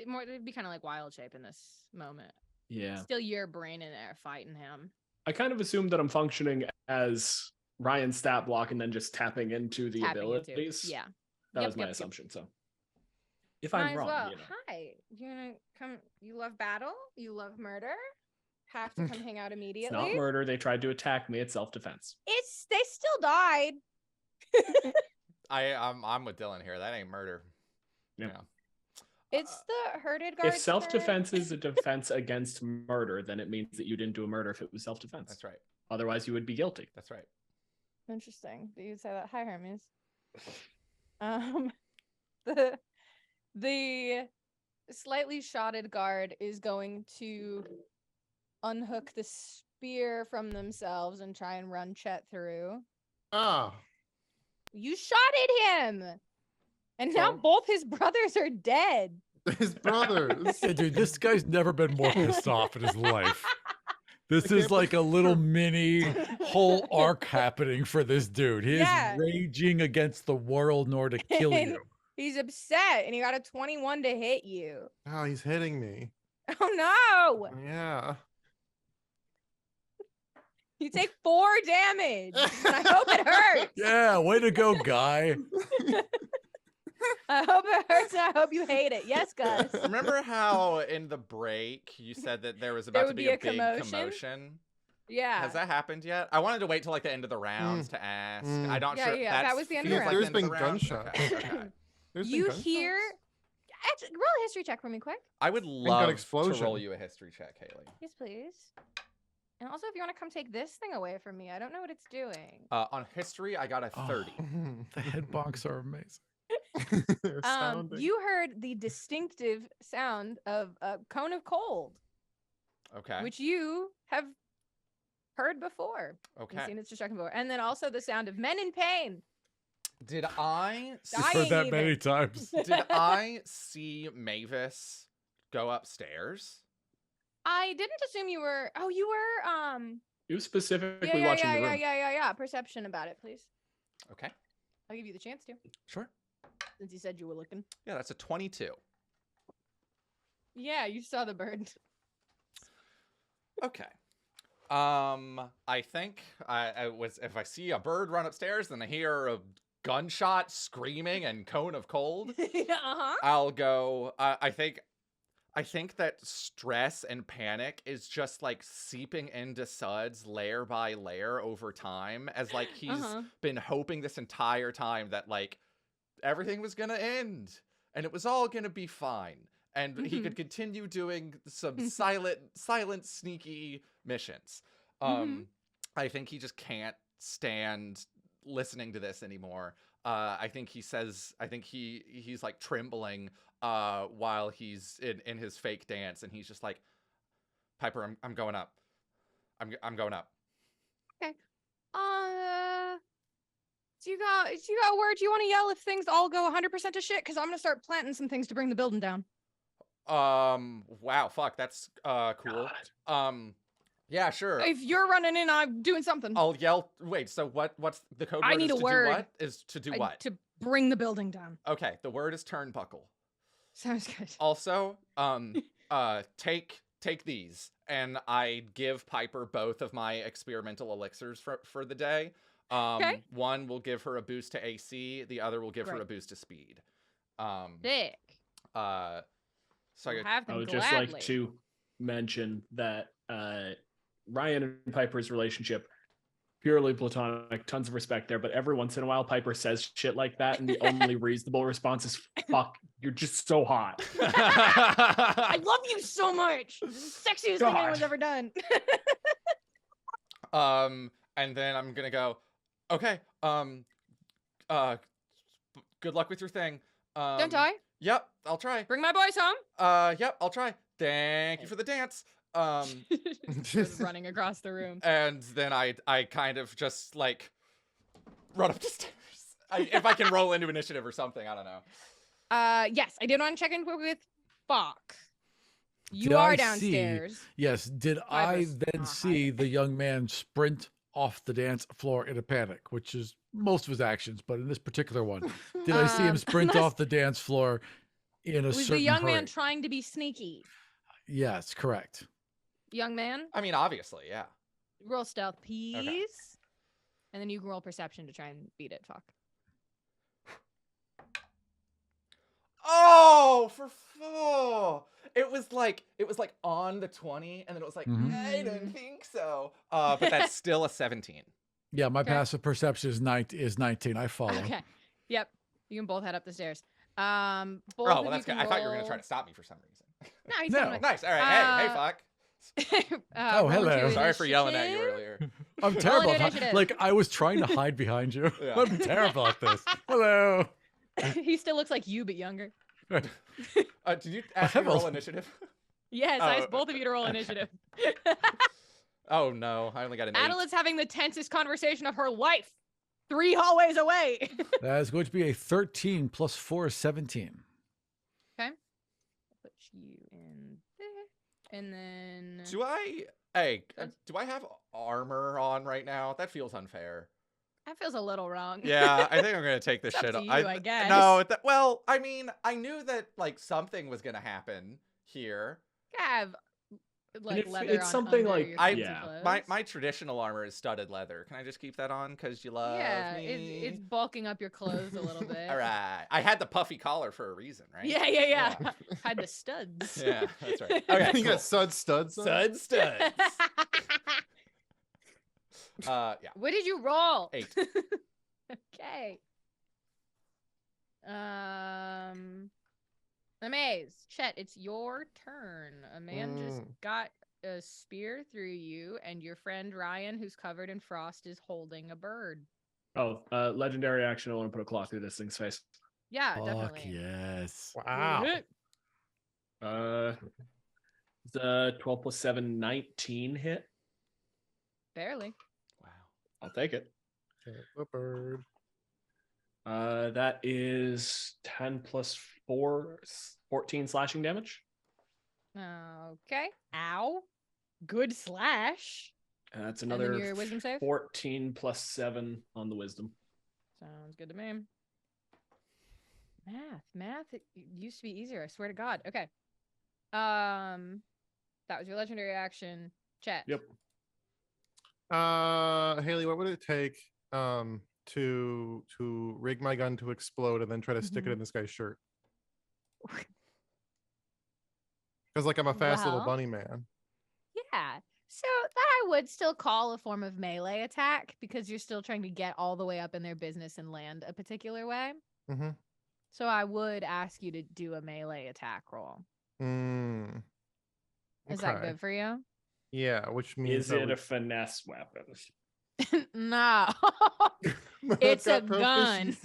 more. It'd be kind of like wild shape in this moment. Yeah. Still your brain in there fighting him. I kind of assumed that I'm functioning as Ryan's stat block and then just tapping into the Tapping into- abilities. Yeah. That Yep, was my yep, yep. assumption. So if Might I'm as wrong, well. you know. Hi. You gonna come? You love battle. You love murder. Have to come hang out It's immediately. not murder. They tried to attack me. It's self-defense. They still died. I'm with Dylan here. That ain't murder. Yeah. It's the herded guards. If self-defense is a defense against murder, then it means that you didn't do a murder if it was self-defense. That's right. Otherwise, you would be guilty. That's right. Interesting that you'd say that. Hi, Hermes. The slightly shotted guard is going to unhook the spear from themselves and try and run Chet through. Ah, You shotted him, and now Well- both his brothers are dead. his brothers. Yeah, dude, this guy's never been more pissed off in his life. This I is can't like a little mini whole arc happening for this dude. He Yeah. is raging against the world in order to kill And- you. He's upset, and he got a 21 to hit you. Oh, he's hitting me. Oh no! Yeah. You take 4 damage. And I hope it hurts. Yeah, way to go, guy. I hope it hurts, and I hope you hate it. Yes, Gus. Remember how in the break you said that there was about to would be be a a big commotion? commotion? Yeah. Has that happened yet? I wanted to wait till like the end of the rounds to ask. Mm. I'm not Yeah, sure. yeah, that was the end of the feels round. like There's the end of been the round. gunshots. Okay, okay. There's been You gunshots. hear? Actually, roll a history check for me, quick. I would gun love to explosion. roll you a history check, Haley. Yes, please. And also, if you want to come take this thing away from me, I don't know what it's doing. On history, I got a 30. The head bonks are amazing. They're sounding. You heard the distinctive sound of a cone of cold, Okay. which you have heard before. Okay. You've seen its destruction before. And then also the sound of men in pain. Did I You've heard that Dying many even. times. did I see Mavis go upstairs? I didn't assume you were. Oh, you were. You Yeah, specifically yeah, watching yeah, the yeah, room. yeah. Perception about it, please. Okay, I'll give you the chance to, sure. since you said you were looking. Yeah, that's a 22. Yeah, you saw the bird. Okay. I think I was if I see a bird run upstairs, then I hear a gunshot, screaming, and cone of cold. Uh-huh. I'll go. I think that stress and panic is just like seeping into Suds layer by layer over time, as like he's Uh-huh. been hoping this entire time that like everything was gonna end and it was all gonna be fine, and he could continue doing some silent, sneaky missions. I think he just can't stand listening to this anymore. I think he says, I think he's like trembling while he's in his fake dance, and he's just like, Piper, I'm going up. I'm going up. Okay. So you got a word you want to yell if things all go 100% to shit? Because I'm gonna start planting some things to bring the building down. Wow, fuck, that's cool. Yeah, sure. If you're running in, I'm doing something. I'll yell. Wait, so what's the code I word? need is a to word. Do what? Is to do what? To bring the building down. Okay, the word is turnbuckle. Sounds good. Also, take these, and I give Piper both of my experimental elixirs for the day. Okay. One will give her a boost to AC, the other will give her Great. a boost to speed. Sick. So I'll I have them I would gladly. just like to mention that Ryan and Piper's relationship, purely platonic, tons of respect there, but every once in a while Piper says shit like that, and the only reasonable response is, fuck, you're just so hot. I love you so much. This is the sexiest thing anyone's God. ever done. And then I'm gonna go, okay, good luck with your thing. Don't die. Yep, I'll try. Bring my boys home. Yep, I'll try. Thank you for the dance. Just running across the room. And then I kind of just like run up the stairs. If I can roll into initiative or something, I don't know. Yes, I did want to check in with Bach. You Did are I downstairs. Yes. Did I Piper's then not see hiding. the young man sprint off the dance floor in a panic, which is most of his actions, but in this particular one, did I see him sprint unless- off the dance floor in a Was certain the young hurry? man trying to be sneaky? Yes, correct. Young man, I mean, obviously, yeah. roll stealth, please. And then you can roll perception to try and beat it. Fuck. Oh, it was like on the 20, and then it was like, Mhm. I don't think so. But that's still a 17. Yeah, my Okay. passive perception is 19. I follow. Okay. Yep. You can both head up the stairs. Both Oh, of well, you that's good. can I thought you were gonna roll- try to stop me for some reason. No, he's No. coming. Nice. All right. Hey, fuck. Oh, hello. Sorry for yelling at you initiative. earlier. I'm terrible. at initiative. Like I was trying to hide behind you. Yeah. I'm terrible at this. Hello. He still looks like you, but younger. Did you ask me to roll initiative? Yes, I asked Oh, both of you to roll okay. initiative. Oh no, I only got an 8. Adeline's having the tensest conversation of her life. 3 hallways away. That is going to be a 13 plus 4 is 17. Put you in there. And then Do I have armor on right now? That feels unfair. that feels a little wrong. Yeah, I think I'm gonna take this It's up shit. to you, I guess. No, well, I mean, I knew that like something was gonna happen here. Have like if leather it's on something under like- your I- fancy yeah. clothes. My traditional armor is studded leather. Can I just keep that on because you love yeah, me? it's bulking up your clothes a little bit. All right. I had the puffy collar for a reason, right? Yeah. Had the studs. Yeah, that's right. Okay, You cool. got studs on? Studs. Yeah. What did you roll? 8. Okay. Amaze. Chet, it's your turn. A man just got a spear through you, and your friend Ryan, who's covered in frost, is holding a bird. Oh, legendary action. I want to put a claw through this thing's face. Yeah, Fuck definitely. yes. Wow. The 12 plus 7, 19 hit. Barely. Wow. I'll take it. A bird. That is 10 plus 4, 14 slashing damage. Okay. Ow. Good slash. And that's And then another your wisdom save? 14 plus 7 on the wisdom. Sounds good to me. Math. It used to be easier. I swear to God. Okay. That was your legendary action. Chat. Yep. Haley, what would it take to rig my gun to explode and then try to stick it in this guy's shirt? Because like I'm a fast little Well, bunny man. Yeah. So that I would still call a form of melee attack because you're still trying to get all the way up in their business and land a particular way. Mm-hmm. So I would ask you to do a melee attack roll. Mm. Is that good for you? Yeah, which means Is it a finesse weapon? No. It's a gun.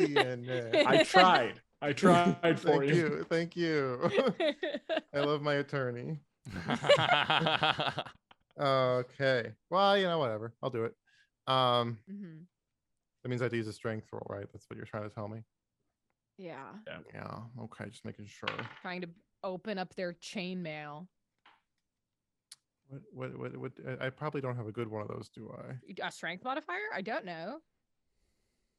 I tried for you. Thank you. I love my attorney. Okay. Well, whatever. I'll do it. That means I have to use a strength roll, right? That's what you're trying to tell me. Yeah. Yeah. Okay. Just making sure. Trying to open up their chainmail. What? I probably don't have a good one of those, do I? A strength modifier? I don't know.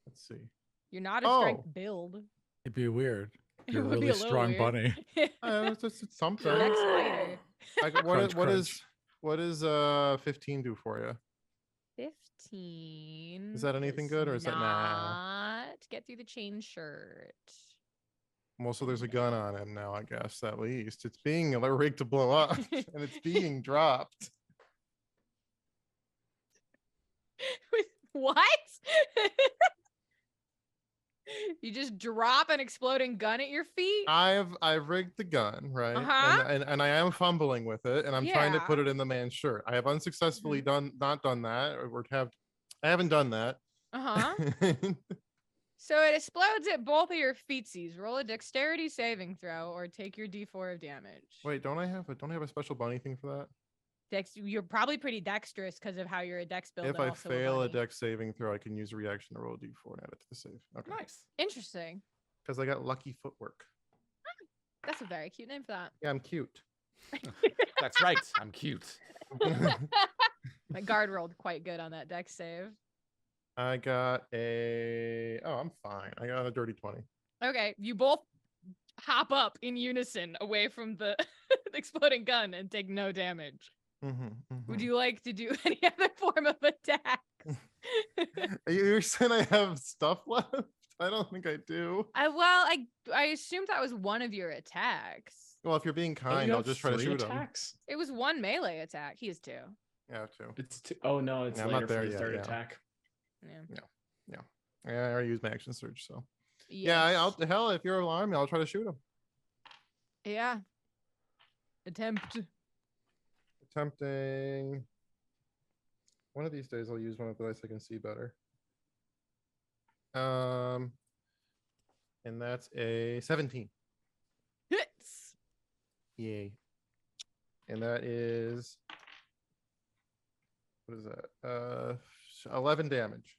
Let's see. You're not a strength build. It'd be weird. It You're a would be really a little strong weird. bunny. It's something. Next fighter. What does 15 do for you? 15. Is that anything good, or is that not get through the chain shirt? Well, so there's a gun on him now, I guess, at least. It's being rigged to blow up, and it's being dropped. What? You just drop an exploding gun at your feet? I've rigged the gun, right? Uh-huh. And I am fumbling with it, and I'm trying to put it in the man's shirt. I have unsuccessfully not done that, I haven't done that. Uh-huh. So it explodes at both of your feetsies. Roll a dexterity saving throw or take your d4 of damage. Wait, don't I have a special bunny thing for that? You're probably pretty dexterous because of how you're a dex build. If I fail a dex saving throw, I can use a reaction to roll a d4 and add it to the save. Okay. Nice. Interesting. Because I got lucky footwork. That's a very cute name for that. Yeah, I'm cute. That's right. I'm cute. My guard rolled quite good on that dex save. I got I'm fine. I got a dirty 20. Okay, you both hop up in unison away from the exploding gun and take no damage. Would you like to do any other form of attack? You're saying I have stuff left? I don't think I do. I assumed that was one of your attacks. Well, if you're being kind, I'll just try to shoot him. It was one melee attack. He has two. Yeah, two. It's two. Oh no, it's I'm later not there for the yet, third yeah. attack. Yeah, I already used my action surge, so. Yes. Yeah, hell, if you're alarmed me, I'll try to shoot him. Yeah. Attempting. One of these days I'll use one of the dice I can see better. And that's a 17. Hits. Yay. And that is, what is that? 11 damage.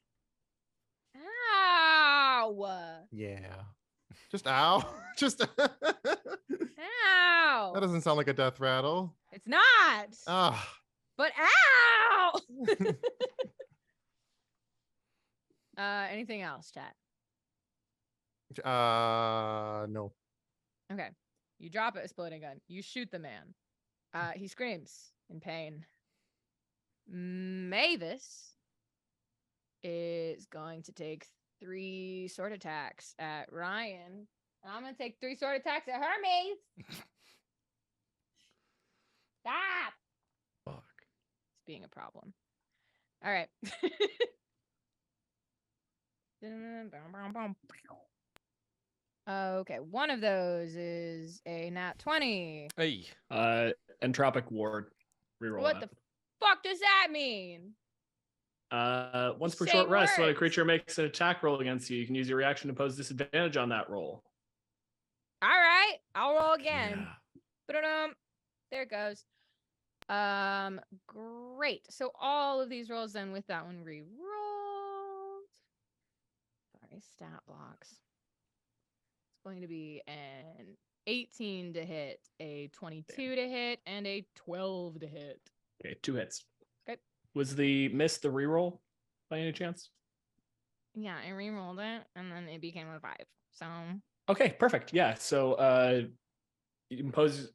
Ow. Yeah. Just ow. Just Ow. That doesn't sound like a death rattle. It's not. Ah. But ow. Anything else, chat? No. Okay. You drop it, exploding gun. You shoot the man. He screams in pain. Mavis is going to take 3 sword attacks at Ryan. And I'm going to take 3 sword attacks at Hermes. Stop. Fuck. It's being a problem. All right. Okay, one of those is a nat 20. Hey. Entropic ward. Reroll What that. the fuck does that mean? Once per Say short rest, when a words. creature makes an attack roll against you, you can use your reaction to impose disadvantage on that roll. All right, I'll roll again. Yeah. Ba-da-dum. There it goes. Great. So all of these rolls then with that one re-rolled. my stat blocks. It's going to be an 18 to hit, a 22 to hit, and a 12 to hit. Okay, 2 hits. Okay. Was the miss the reroll by any chance? Yeah, I re-rolled it, and then it became a 5. So Okay, perfect. Yeah, so you impose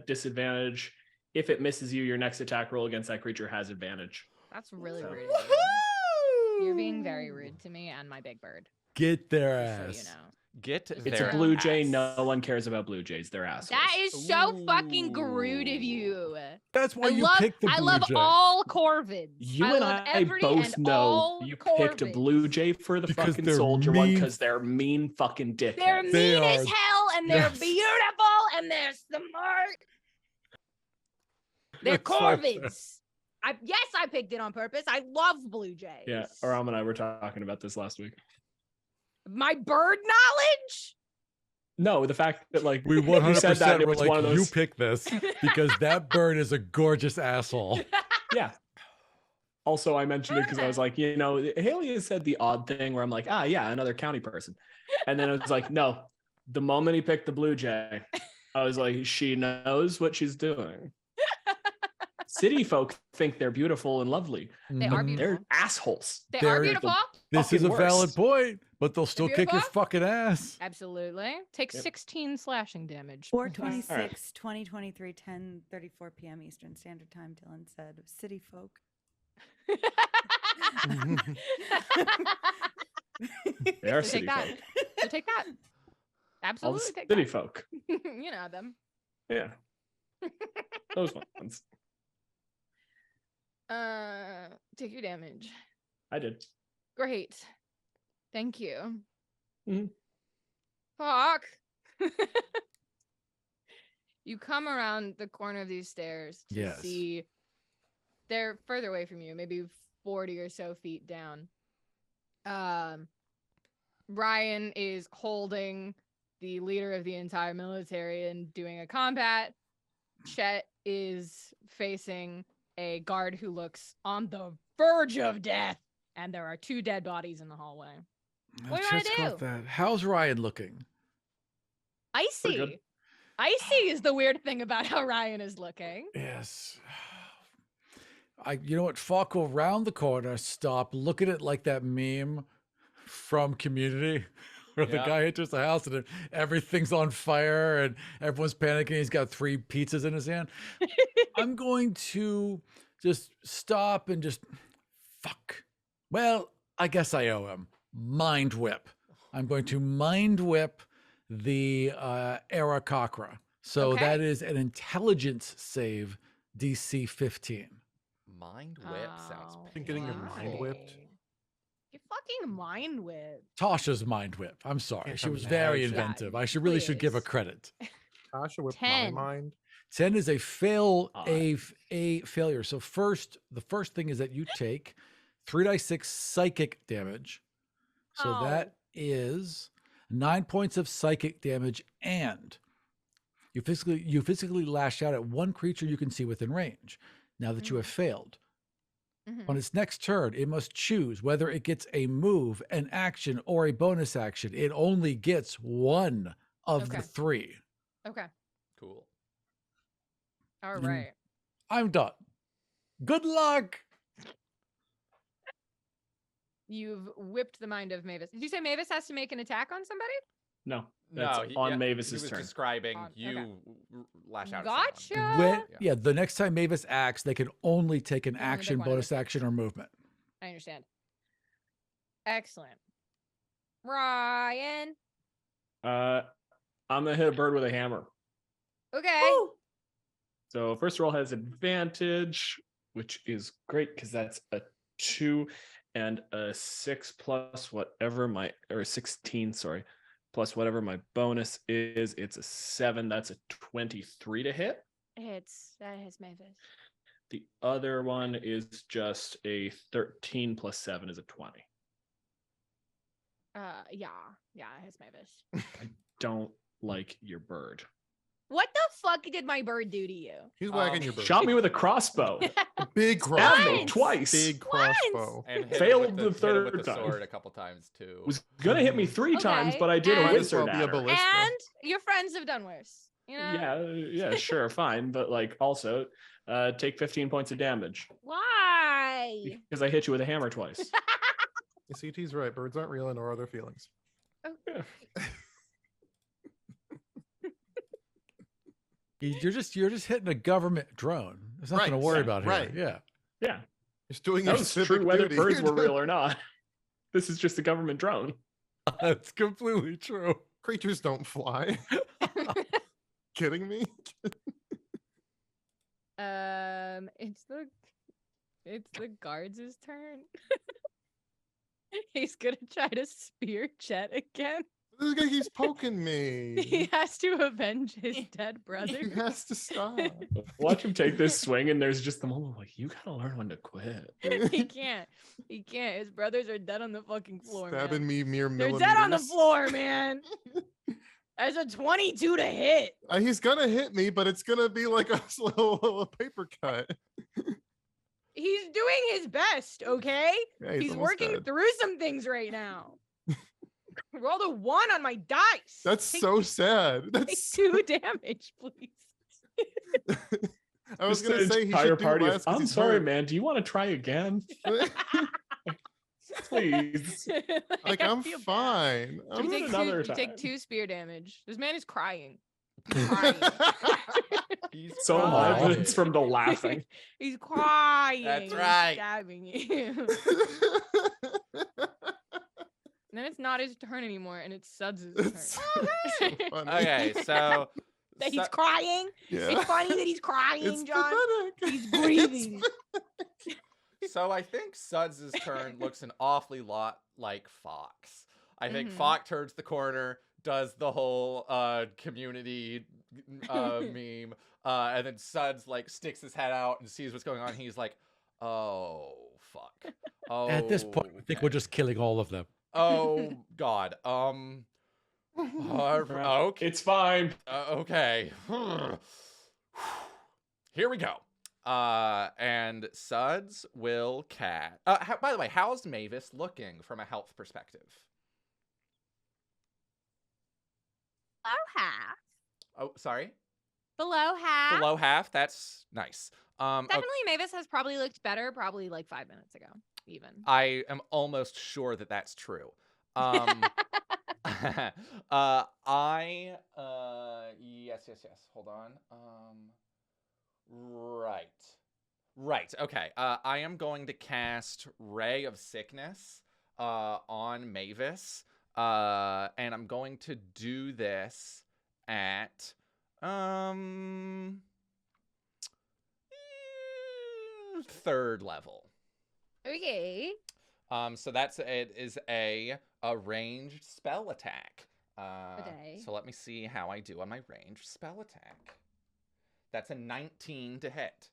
disadvantage. If it misses you, your next attack roll against that creature has advantage. that's really So- rude of you. You're being very rude to me and my big bird. Get their Just ass. so you know. Get It's It's their a blue jay. ass. No one cares about blue jays. They're assholes. That is so fucking Ooh. rude of you. That's why you love, picked the blue I love jay. all corvids. You I and love I every both and know all you picked a corvids. blue jay for the Because fucking they're soldier one mean. because they're mean fucking dickheads. They're They mean as are- hell, and they're yes. beautiful, and they're smart. They're That's so fair. corvids. I picked it on purpose. I love blue jays. Yeah, Aram and I were talking about this last week. My bird knowledge. No, the fact that like We you said that 100% and it were was one like, of you those. pick this because that bird is a gorgeous asshole. Yeah. Also, I mentioned it because I was like, you know, Haley has said the odd thing where I'm like, yeah, another county person. And then it was like, no, the moment he picked the blue jay, I was like, she knows what she's doing. City folk think they're beautiful and lovely. They are Mhm. beautiful. They're assholes. They They're- are beautiful. This is a Fucking valid worst. point, but they'll still kick your beautiful? fucking ass. Absolutely. Take Yep. 16 slashing damage. 426, 2023, 10:34 p.m. Eastern Standard Time. Dylan said, "City folk." They are So city take that. folk. So take that. All the Absolutely take city that. folk. You know them. Yeah. Those ones. Take your damage. I did. Great. Thank you. Mhm. Fuck. You come around the corner of these stairs to Yes. see they're further away from you, maybe 40 or so feet down. Ryan is holding the leader of the entire military and doing a combat. Chet is facing a guard who looks on the verge of death, and there are 2 dead bodies in the hallway. What do you wanna Chet's got do? that. How's Ryan looking? Pretty Icy. good. Icy is the weird thing about how Ryan is looking. Yes. You know what? Falk, go around the corner, stop, look at it like that meme from Community where the Yeah. guy enters the house and everything's on fire and everyone's panicking. He's got 3 pizzas in his hand. I'm going to just stop and just fuck. Well, I guess I owe him. Mind whip. I'm going to mind whip the Arakakra. So Okay. that is an intelligence save, DC 15. Mind whip sounds Oh, Been getting your mind whipped. why? You fucking mind whip. Tasha's mind whip. I'm sorry. Can't She was very imagine. inventive. I should should give her please. credit. Tasha whipped 10. my mind. 10 is a Odd. a failure. So the first thing is that you take 3d6 psychic damage. So that Oh. is 9 points of psychic damage, and you physically lash out at one creature you can see within range. Now that you have failed, Mhm. on its next turn, it must choose whether it gets a move, an action, or a bonus action. It only gets one of Okay. the 3. Okay. cool. All Mm. right. I'm done. Good luck. You've whipped the mind of Mavis. Did you say Mavis has to make an attack on somebody? No. That's No, on he Mavis's was turn. describing Okay. you lash out. at Gotcha. someone. When, Yeah. yeah, the next time Mavis acts, they can only take an Only take action, one of bonus the action, or movement. I understand. Excellent. Ryan. I'm gonna hit a bird with a hammer. Okay. So first roll has advantage, which is great because that's a 2 and a 6 plus whatever my or 16, sorry, plus whatever my bonus is. It's a 7. That's a 23 to hit. That hits Mavis. The other one is just a 13 plus 7 is a 20. Yeah, it hits Mavis. Don't like your bird. What the fuck did my bird do to you? He's wagging your bird. Shot me with a crossbow. Big Stabbed me crossbow. Once. twice. Big crossbow. And hit Failed him the with hit him with third the time. sword a couple times too. Was gonna hit me 3 times, Okay, but I did a and- Might as well wizard be a at her. ballista. And your friends have done worse. You know? Yeah, sure, fine, but like also take 15 points of damage Why? because I hit you with a hammer twice. CT's right. Birds aren't real, and nor are their feelings. You're just hitting a government drone. There's nothing to Right, worry yeah, about here. right. Yeah. Yeah, Just doing that your was civic true whether duty. birds were real or not. This is just a government drone. That's completely true. Creatures don't fly. Kidding me? It's the guards' turn. He's gonna try to spear Chet again. This guy keeps poking He me. has to avenge his dead brother. He has to stop. Watch him take this swing, and there's just the moment like, you gotta learn when to quit. He can't. He can't. His brothers are dead on the fucking floor. Stabbing Man. me mere They're millimeters. dead on the floor, man. As a 22 to hit. He's gonna hit me, but it's gonna be like a slow paper cut. He's doing his best, okay? Yeah, He's almost working dead. through some things right now. Rolled a 1 on my dice. That's Take- so sad. Take That's 2 damage, please. I was Just gonna the say he entire should do party. less 'cause I'm he's sorry, hurt." man. Do you want to try again? Please. Like I I'm feel bad. fine. You Do it take, another you take time. 2 spear damage. This man is crying. He's So am I, but crying. it's from the laughing. He's crying. That's He's right. Stabbing you. And then it's not his turn anymore, and it's Suds' It's turn. so funny. Okay, so That he's Su- crying. Yeah. It's funny that he's crying, It's John. pathetic. He's breathing. So I think Suds' turn looks an awfully lot like Fox. I think Mhm. Fox turns the corner, does the whole community meme, and then Suds like sticks his head out and sees what's going on. He's like, "Oh fuck." Oh. At this point, I think we're just killing all of them. Oh God. Okay. It's fine. Okay. Here we go. And Suds will cat. By the way, how's Mavis looking from a health perspective? Below half. Oh, sorry. Below half. Below half. That's nice. Okay, Definitely Mavis has probably looked better, probably like 5 minutes ago, even. I am almost sure that that's true. Yes. Hold on. Right. Okay. I am going to cast Ray of Sickness on Mavis. And I'm going to do this at 3rd level. Okay. So it is a ranged spell attack. Okay. So let me see how I do on my ranged spell attack. That's a 19 to hit.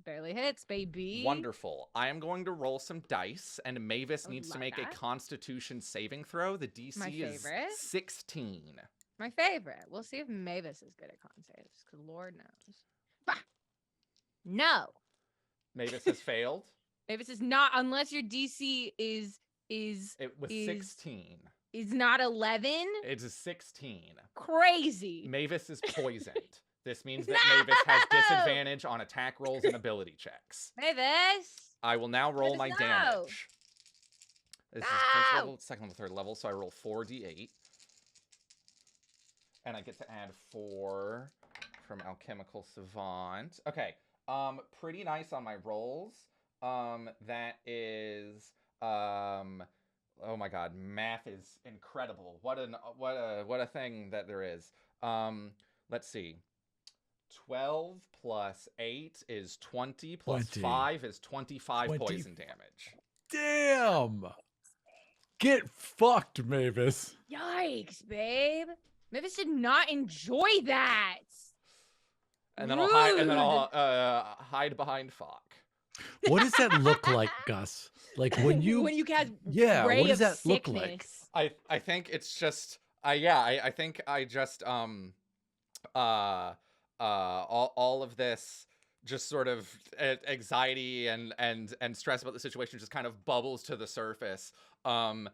Barely hits, baby. Wonderful. I am going to roll some dice, and Mavis I needs to love make that. a Constitution saving throw. The DC My is favorite. 16. My favorite. We'll see if Mavis is good at con saves, because Lord knows. Bah! No. Mavis has failed. Mavis is not, unless your DC is It was Is- 16. not 11. It's a 16. Crazy. Mavis is poisoned. This means that Mavis has No! disadvantage on attack rolls and ability checks. Mavis. I will now roll my no! damage. This is first No! level, second level, 3rd level, so I roll 4d8. And I get to add 4 from Alchemical Savant. Okay, pretty nice on my rolls. That is, oh my god, math is incredible. What a thing that there is. Let's see. 12 plus 8 is 20, plus 20. 5 is 25 20. poison damage. Damn. Get fucked, Mavis. Yikes, babe. Mavis did not enjoy that. And then I'll Rude. hide behind Fock. What does that look like, Gus? Like when you cast Yeah, Ray what does of that look like? Sickness. I think it's just I think I just all of this just sort of anxiety and stress about the situation just kind of bubbles to the surface. And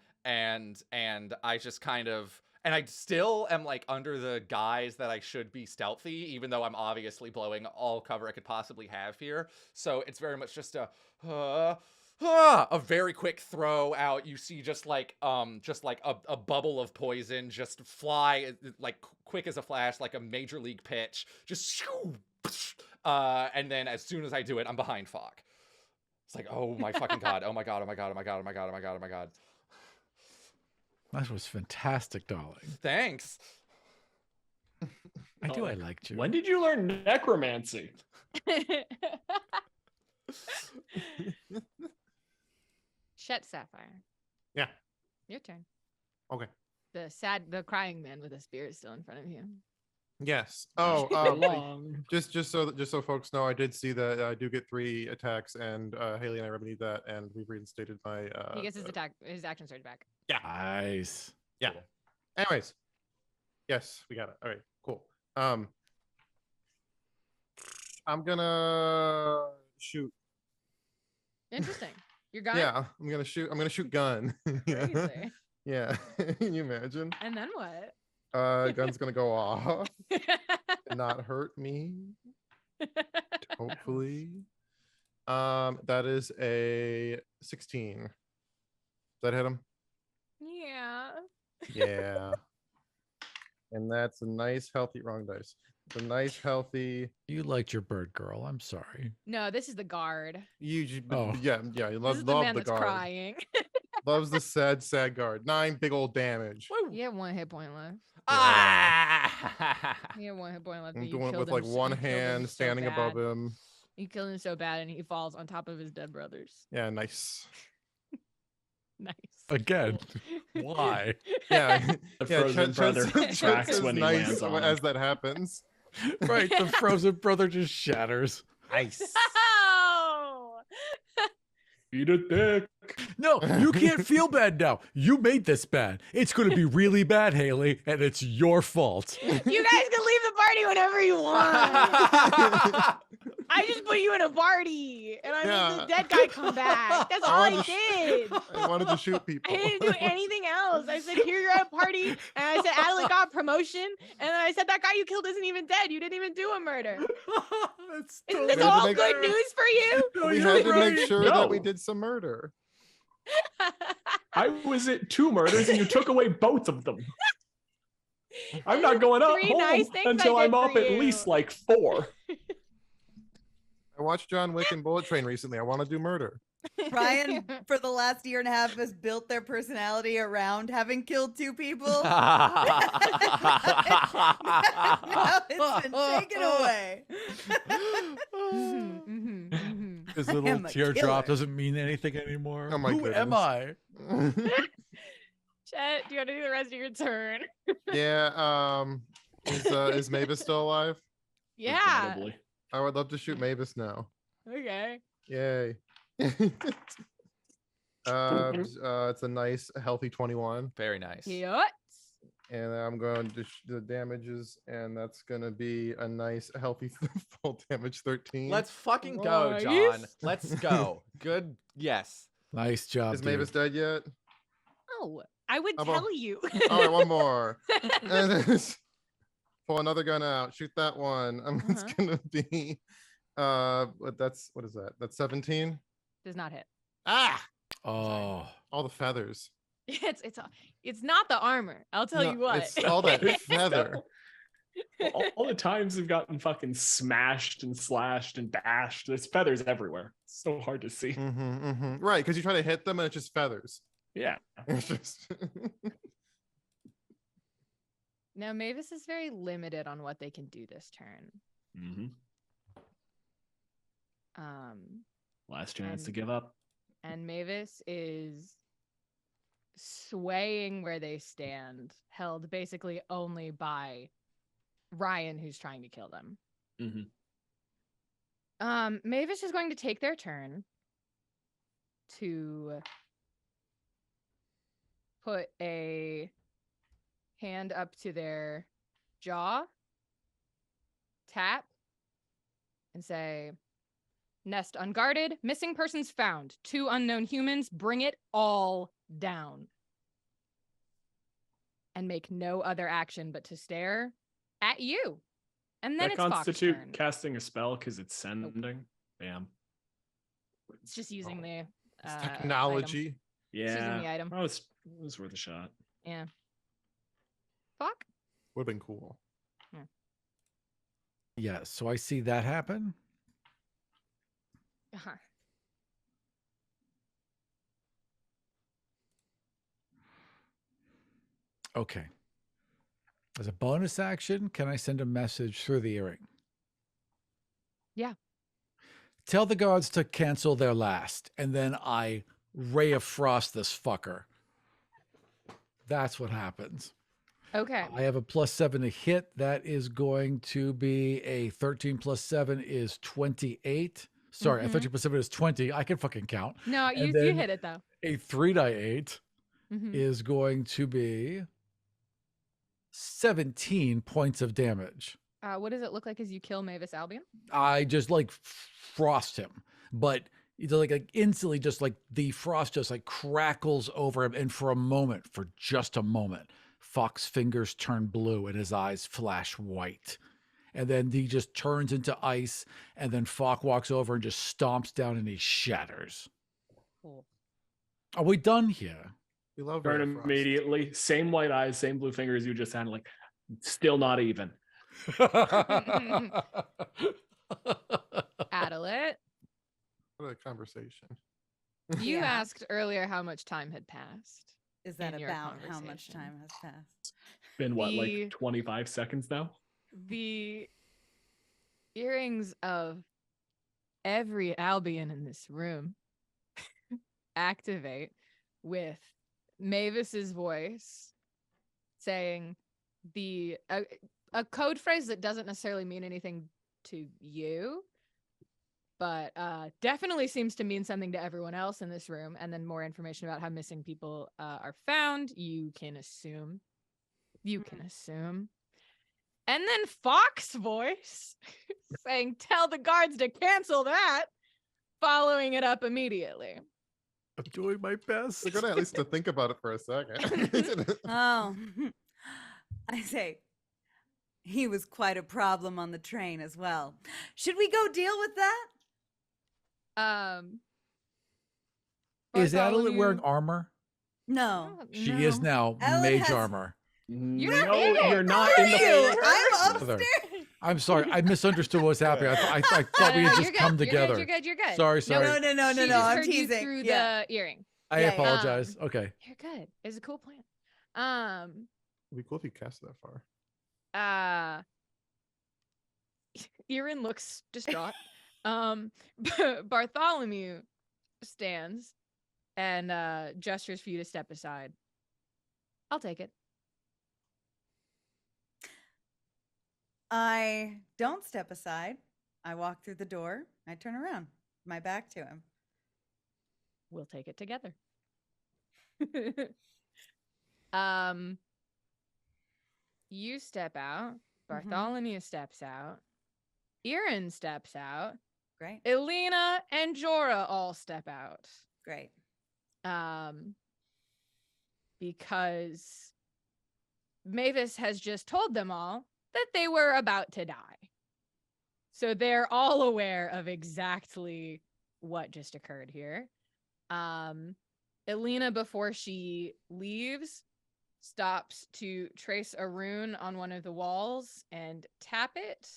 I just kind of, and I still am like under the guise that I should be stealthy, even though I'm obviously blowing all cover I could possibly have here. So it's very much just a very quick throw out. You see just like a bubble of poison just fly like quick as a flash, like a major league pitch, just shoo, and then as soon as I do it, I'm behind Falk. It's like, oh my fucking god, oh my god, oh my god, oh my god, oh my god, oh my god, oh my god. That was fantastic, darling. Thanks. I liked you. When did you learn necromancy? Chet Sapphire. Yeah. Your turn. Okay. The crying man with a spear is still in front of you. Yes. Long. Just so folks know, I did see that I do get 3 attacks, and Haley and I remedied that, and we've reinstated my. He gets his action surge back. Yeah. Nice. Yeah. Cool. Anyways, yes, we got it. All right, cool. I'm gonna shoot. Interesting. Your gun. Yeah, I'm gonna shoot. I'm gonna shoot gun. Crazy. Yeah. Can you imagine? And then what? Gun's gonna go off and not hurt me. Hopefully. That is a 16. Does that hit him? Yeah. Yeah. And that's a nice, healthy, wrong dice. It's a nice, healthy. You liked your bird girl. I'm sorry. No, this is the guard. Oh. Yeah. You This love is the man the that's guard. crying. Loves the sad guard. 9 big old damage. You have 1 hit point left. Ah! You have 1 hit point left. I'm but you doing it killed with like him one you killed him hand so standing above bad. him. You killed him so bad, and he falls on top of his dead brothers. Yeah, nice. Nice. Again. Why? Yeah. The Yeah, frozen brother cracks says when he nice lands on him. as that happens. Right. The frozen brother just shatters. Nice. Oh! Eat a dick. No, you can't feel bad now. You made this bad. It's going to be really bad, Haley, and it's your fault. You guys can leave the party whenever you want. I just put you in a party, and I made the dead guy come back. That's all I did. I wanted to shoot people. I didn't do anything else. I said, here you're at a party, and I said, Adelaide got promotion, and then I said, that guy you killed isn't even dead. You didn't even do a murder. Isn't this We had to all make- good news for you? No, We you're had to right. make sure that we did some murder. I was at 2 murders and you took away both of them. I'm not going up 3 home nice things until I I'm did up for at you. least like 4. I watched John Wick and Bullet Train recently. I want to do murder. Ryan, for the last year and a half, has built their personality around having killed 2 people. Now it's been taken away. His I little am a teardrop killer. doesn't mean anything anymore. Oh my Who am goodness. I? Chet, do you want to do the rest of your turn? Yeah. Is Mavis still alive? Yeah. Presumably. I would love to shoot Mavis now. Okay. Yay. It's a nice, healthy 21. Very nice. Yut. And I'm going to the damages, and that's going to be a nice, healthy full damage 13. Let's fucking go, Nice. John. Let's go. Good. Yes. Nice job. Is Mavis dead yet? Oh, I would How about- tell you. All right, one more. And then pull another gun out. Shoot that one. It's Uh-huh. going to be, what is that? That's 17? Does not hit. Ah! Oh. All the feathers. It's not the armor. I'll tell No, you what. It's all that feather. all the times we've gotten fucking smashed and slashed and bashed. There's feathers everywhere. It's so hard to see. Right, because you try to hit them and it's just feathers. Yeah. It's just Now Mavis is very limited on what they can do this turn. Mm-hmm. Last chance to And- give up. And Mavis is swaying where they stand, held basically only by Ryan, who's trying to kill them. Mm-hmm. Mavis is going to take their turn to put a hand up to their jaw tap and say, nest unguarded, missing persons found, 2 unknown humans, bring it all down. And make no other action but to stare at you. And then That it's Fox's constitute turn. casting a spell because it's sending. Bam. It's just using the It's item. technology. It's using Yeah. the item. Oh, it was worth a shot. Yeah. Fuck. Would have been cool. Yes. So I see that happen. Uh-huh. Okay. As a bonus action, can I send a message through the earring? Yeah. Tell the guards to cancel their last, and then I ray of frost this fucker. That's what happens. Okay. I have a +7 to hit. That is going to be a 13 + 7 is 28. Sorry, a 13 + 7 is 20. I can fucking count. No, And you then hit it though. A 3 die 8 Mhm. is going to be 17 points of damage. What does it look like as you kill Mavis Albion? I just like frost him, but it's like instantly, just like the frost just like crackles over him. And for just a moment, Fox's fingers turn blue and his eyes flash white. And then he just turns into ice. And then Fox walks over and just stomps down and he shatters. Cool. Are we done here? We love Burn Ray of Frost. immediately. Same white eyes, same blue fingers you just had. Like, still not even. Adelit, What a conversation. you Yeah. asked earlier how much time had passed. Is that in your about how much conversation. time has passed? Been what, The- like 25 seconds now? The earrings of every Albion in this room activate with Mavis's voice saying a code phrase that doesn't necessarily mean anything to you, but definitely seems to mean something to everyone else in this room. And then more information about how missing people are found. You can assume. And then Fox voice saying, tell the guards to cancel that, following it up immediately. I'm doing my best. They're gonna at least to think about it for a second. Oh, I say, he was quite a problem on the train as well. Should we go deal with that? Is Adelit Bartholomew- wearing armor? No. She is now Ellen mage has- armor. You're No, in it. you're not Where in are the you? I'm Mother. upstairs. I'm sorry. I misunderstood what's happening. I thought we No, had you're just good, come you're good, together. You're good. You're good. Sorry, No, sorry. No. She just I'm heard you teasing. through Yeah. the earring. I Yeah, apologize. Okay. You're good. It's a cool plan. It'd be cool if you cast that far. Erin looks distraught. Bartholomew stands and gestures for you to step aside. I'll take it. I don't step aside. I walk through the door. I turn around, my back to him. We'll take it together. You step out. Bartholomew steps out. Erin steps out. Great. Elena and Jorah all step out. Great. Because Mavis has just told them all that they were about to die. So they're all aware of exactly what just occurred here. Elena, before she leaves, stops to trace a rune on one of the walls and tap it.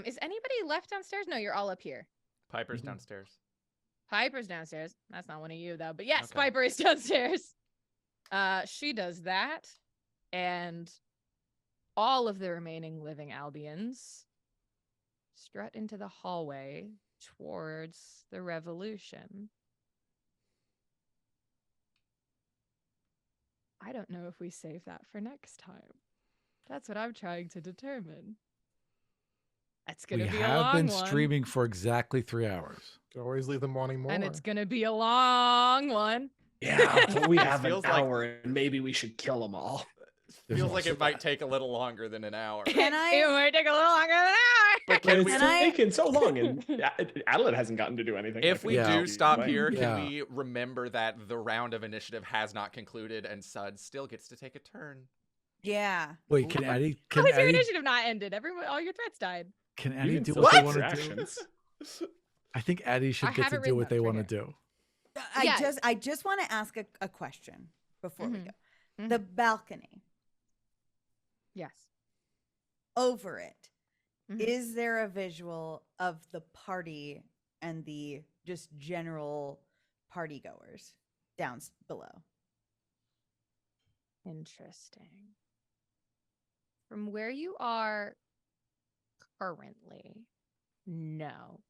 Is anybody left downstairs? No, you're all up here. Piper's downstairs. Piper's downstairs. That's not one of you, though. But yes, Okay. Piper is downstairs. She does that. And all of the remaining living Albions strut into the hallway towards the revolution. I don't know if we save that for next time. That's what I'm trying to determine. That's going We to be a have long been one. streaming for exactly 3 hours. Could always leave them wanting more. And it's going to be a long one. Yeah, but we This have an feels like- hour and maybe we should kill them all. There's Feels like also it might that. take a little longer than an hour. Can I? It might take a little longer than an hour. But But can it's we, still I- taken so long, and Adelaide hasn't gotten to do anything. if we Yeah. do stop Right. here, can Yeah. we remember that the round of initiative has not concluded and Sud still gets to take a turn? Yeah. Wait, can Ooh, Addie? How Can has your Addie? initiative not ended? All your threats died. Can You Addie can do still what they take want your to do? actions. I think Addie should I get have to it do written what up they right want to here. do. Yeah. I just want to ask a question before we Mhm. go. Mhm. The balcony, Yes. over it, is Mhm. there a visual of the party and the just general party goers down below? Interesting. From where you are currently, no.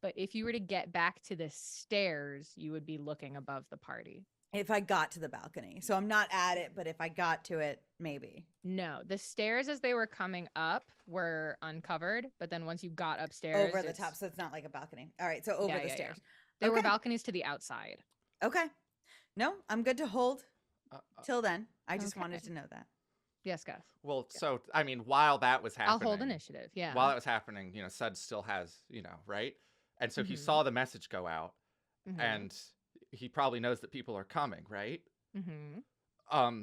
But if you were to get back to the stairs, you would be looking above the party. If I got to the balcony. So I'm not at it, but if I got to it, maybe. No, the stairs as they were coming up were uncovered, but then once you got upstairs, Over the it's- top. So it's not like a balcony. All right. So over Yeah, the yeah, yeah. stairs. There were Okay. balconies to the outside. Okay. No, I'm good to hold till then. I just Okay. wanted to know that. Yes, Gus. Well, so I mean, while that was happening, I'll hold initiative. Yeah. While that was happening, Sud still has, right? And so he Mhm. saw the message go out, Mhm. and he probably knows that people are coming, right? Mhm.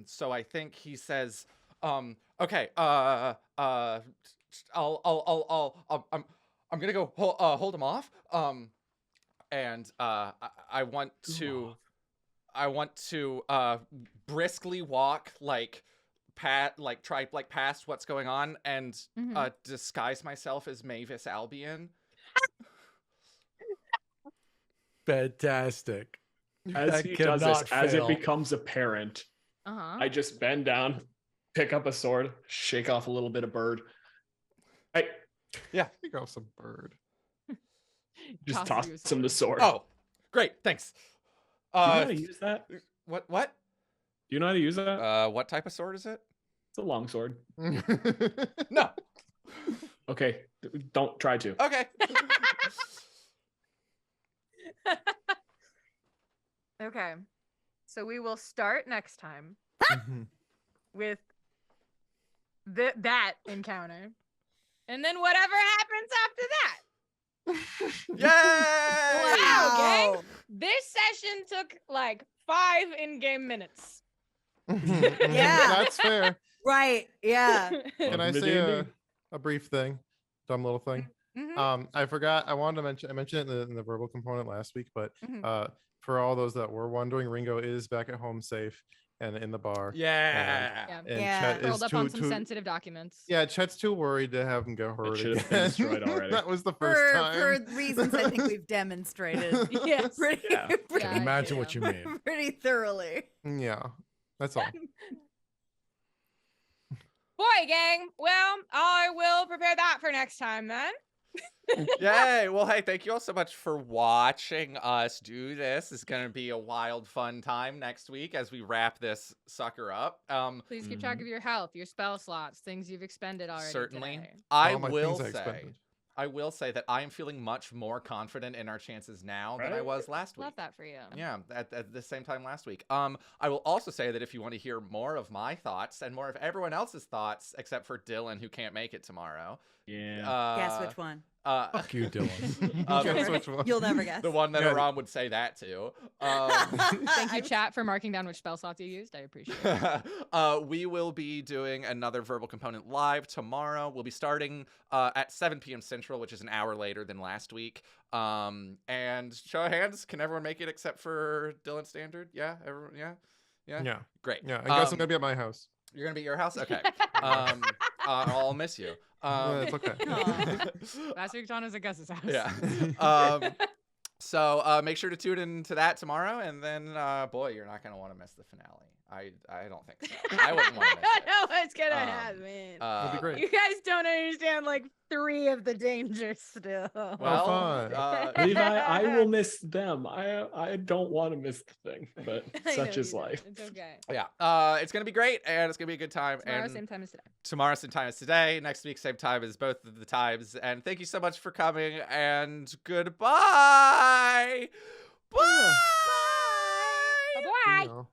So I think he says, okay, I'm gonna go hold him off. And I want to briskly walk past what's going on and Mhm. disguise myself as Mavis Albion. Fantastic. As That he does this, cannot as it fail. becomes apparent, Uh-huh. I just bend down, pick up a sword, shake off a little bit of bird. I Here you go, some bird. just Tosses you a toss him the sword. Oh, great, thanks. Do you know how to use that? Do What? you know how to use that? What type of sword is it? It's a long sword. No. Okay, don't try to. Okay. Okay. So we will start next time Mhm. with that encounter. And then whatever happens after that. Yay! Wow, gang. Wow. This session took like 5 in-game minutes. Yeah. That's fair. Right. Yeah. Can I Welcome to say D&D. a brief thing? Dumb little thing. Mhm. I forgot. I wanted to mention. I mentioned it in the verbal component last week, but Mhm. for all those that were wondering, Ringo is back at home, safe and in the bar. Yeah. Yeah. And Yeah. Chet is Curled up too, on some too sensitive documents. Yeah, Chet's too worried to have him get hurt should have again. been destroyed already. That was the first time. For reasons I think we've demonstrated. Yes. Pretty, Yeah. pretty, Yeah. Imagine what you mean. pretty thoroughly. Yeah, that's all. Boy, gang. Well, I will prepare that for next time then. Yay! Well, hey, thank you all so much for watching us do this. It's gonna be a wild, fun time next week as we wrap this sucker up. Please keep track of your health, your spell slots, things you've expended already. Certainly, today. I All my will things I say, expended. I will say that I am feeling much more confident in our chances now than I Right? was last week. Love that for you. Yeah, at the same time last week. I will also say that if you want to hear more of my thoughts and more of everyone else's thoughts, except for Dylan, who can't make it tomorrow. Yeah. Guess which one? Fuck you, Dylan. Guess which one? You'll never guess. The one that Yeah. Aram would say that to. Thank you, chat, for marking down which spell slots you used. I appreciate it. We will be doing another verbal component live tomorrow. We'll be starting at 7 p.m. Central, which is an hour later than last week. And show of hands, can everyone make it except for Dylan Standard? Yeah, everyone. Yeah. Yeah, Great. yeah. I guess I'm gonna be at my house. You're gonna be at your house. Okay. I'll miss you. It's okay. Last week, John was at Gus's house. Yeah. So make sure to tune into that tomorrow, and then boy, you're not gonna want to miss the finale. I don't think so. I wouldn't want to miss I it. know what's gonna Um, happen. It'll be great. You guys don't understand like 3 of the dangers still. Well, fun. Levi, I will miss them. I don't want to miss the thing, but I such know is you don't. life. It's okay. yeah. It's gonna be great, and it's gonna be a good time. Tomorrow, and same time as today. tomorrow, same time as today. Next week, same time as both of the times. And thank you so much for coming. And goodbye. Bye. Bye-bye. You know.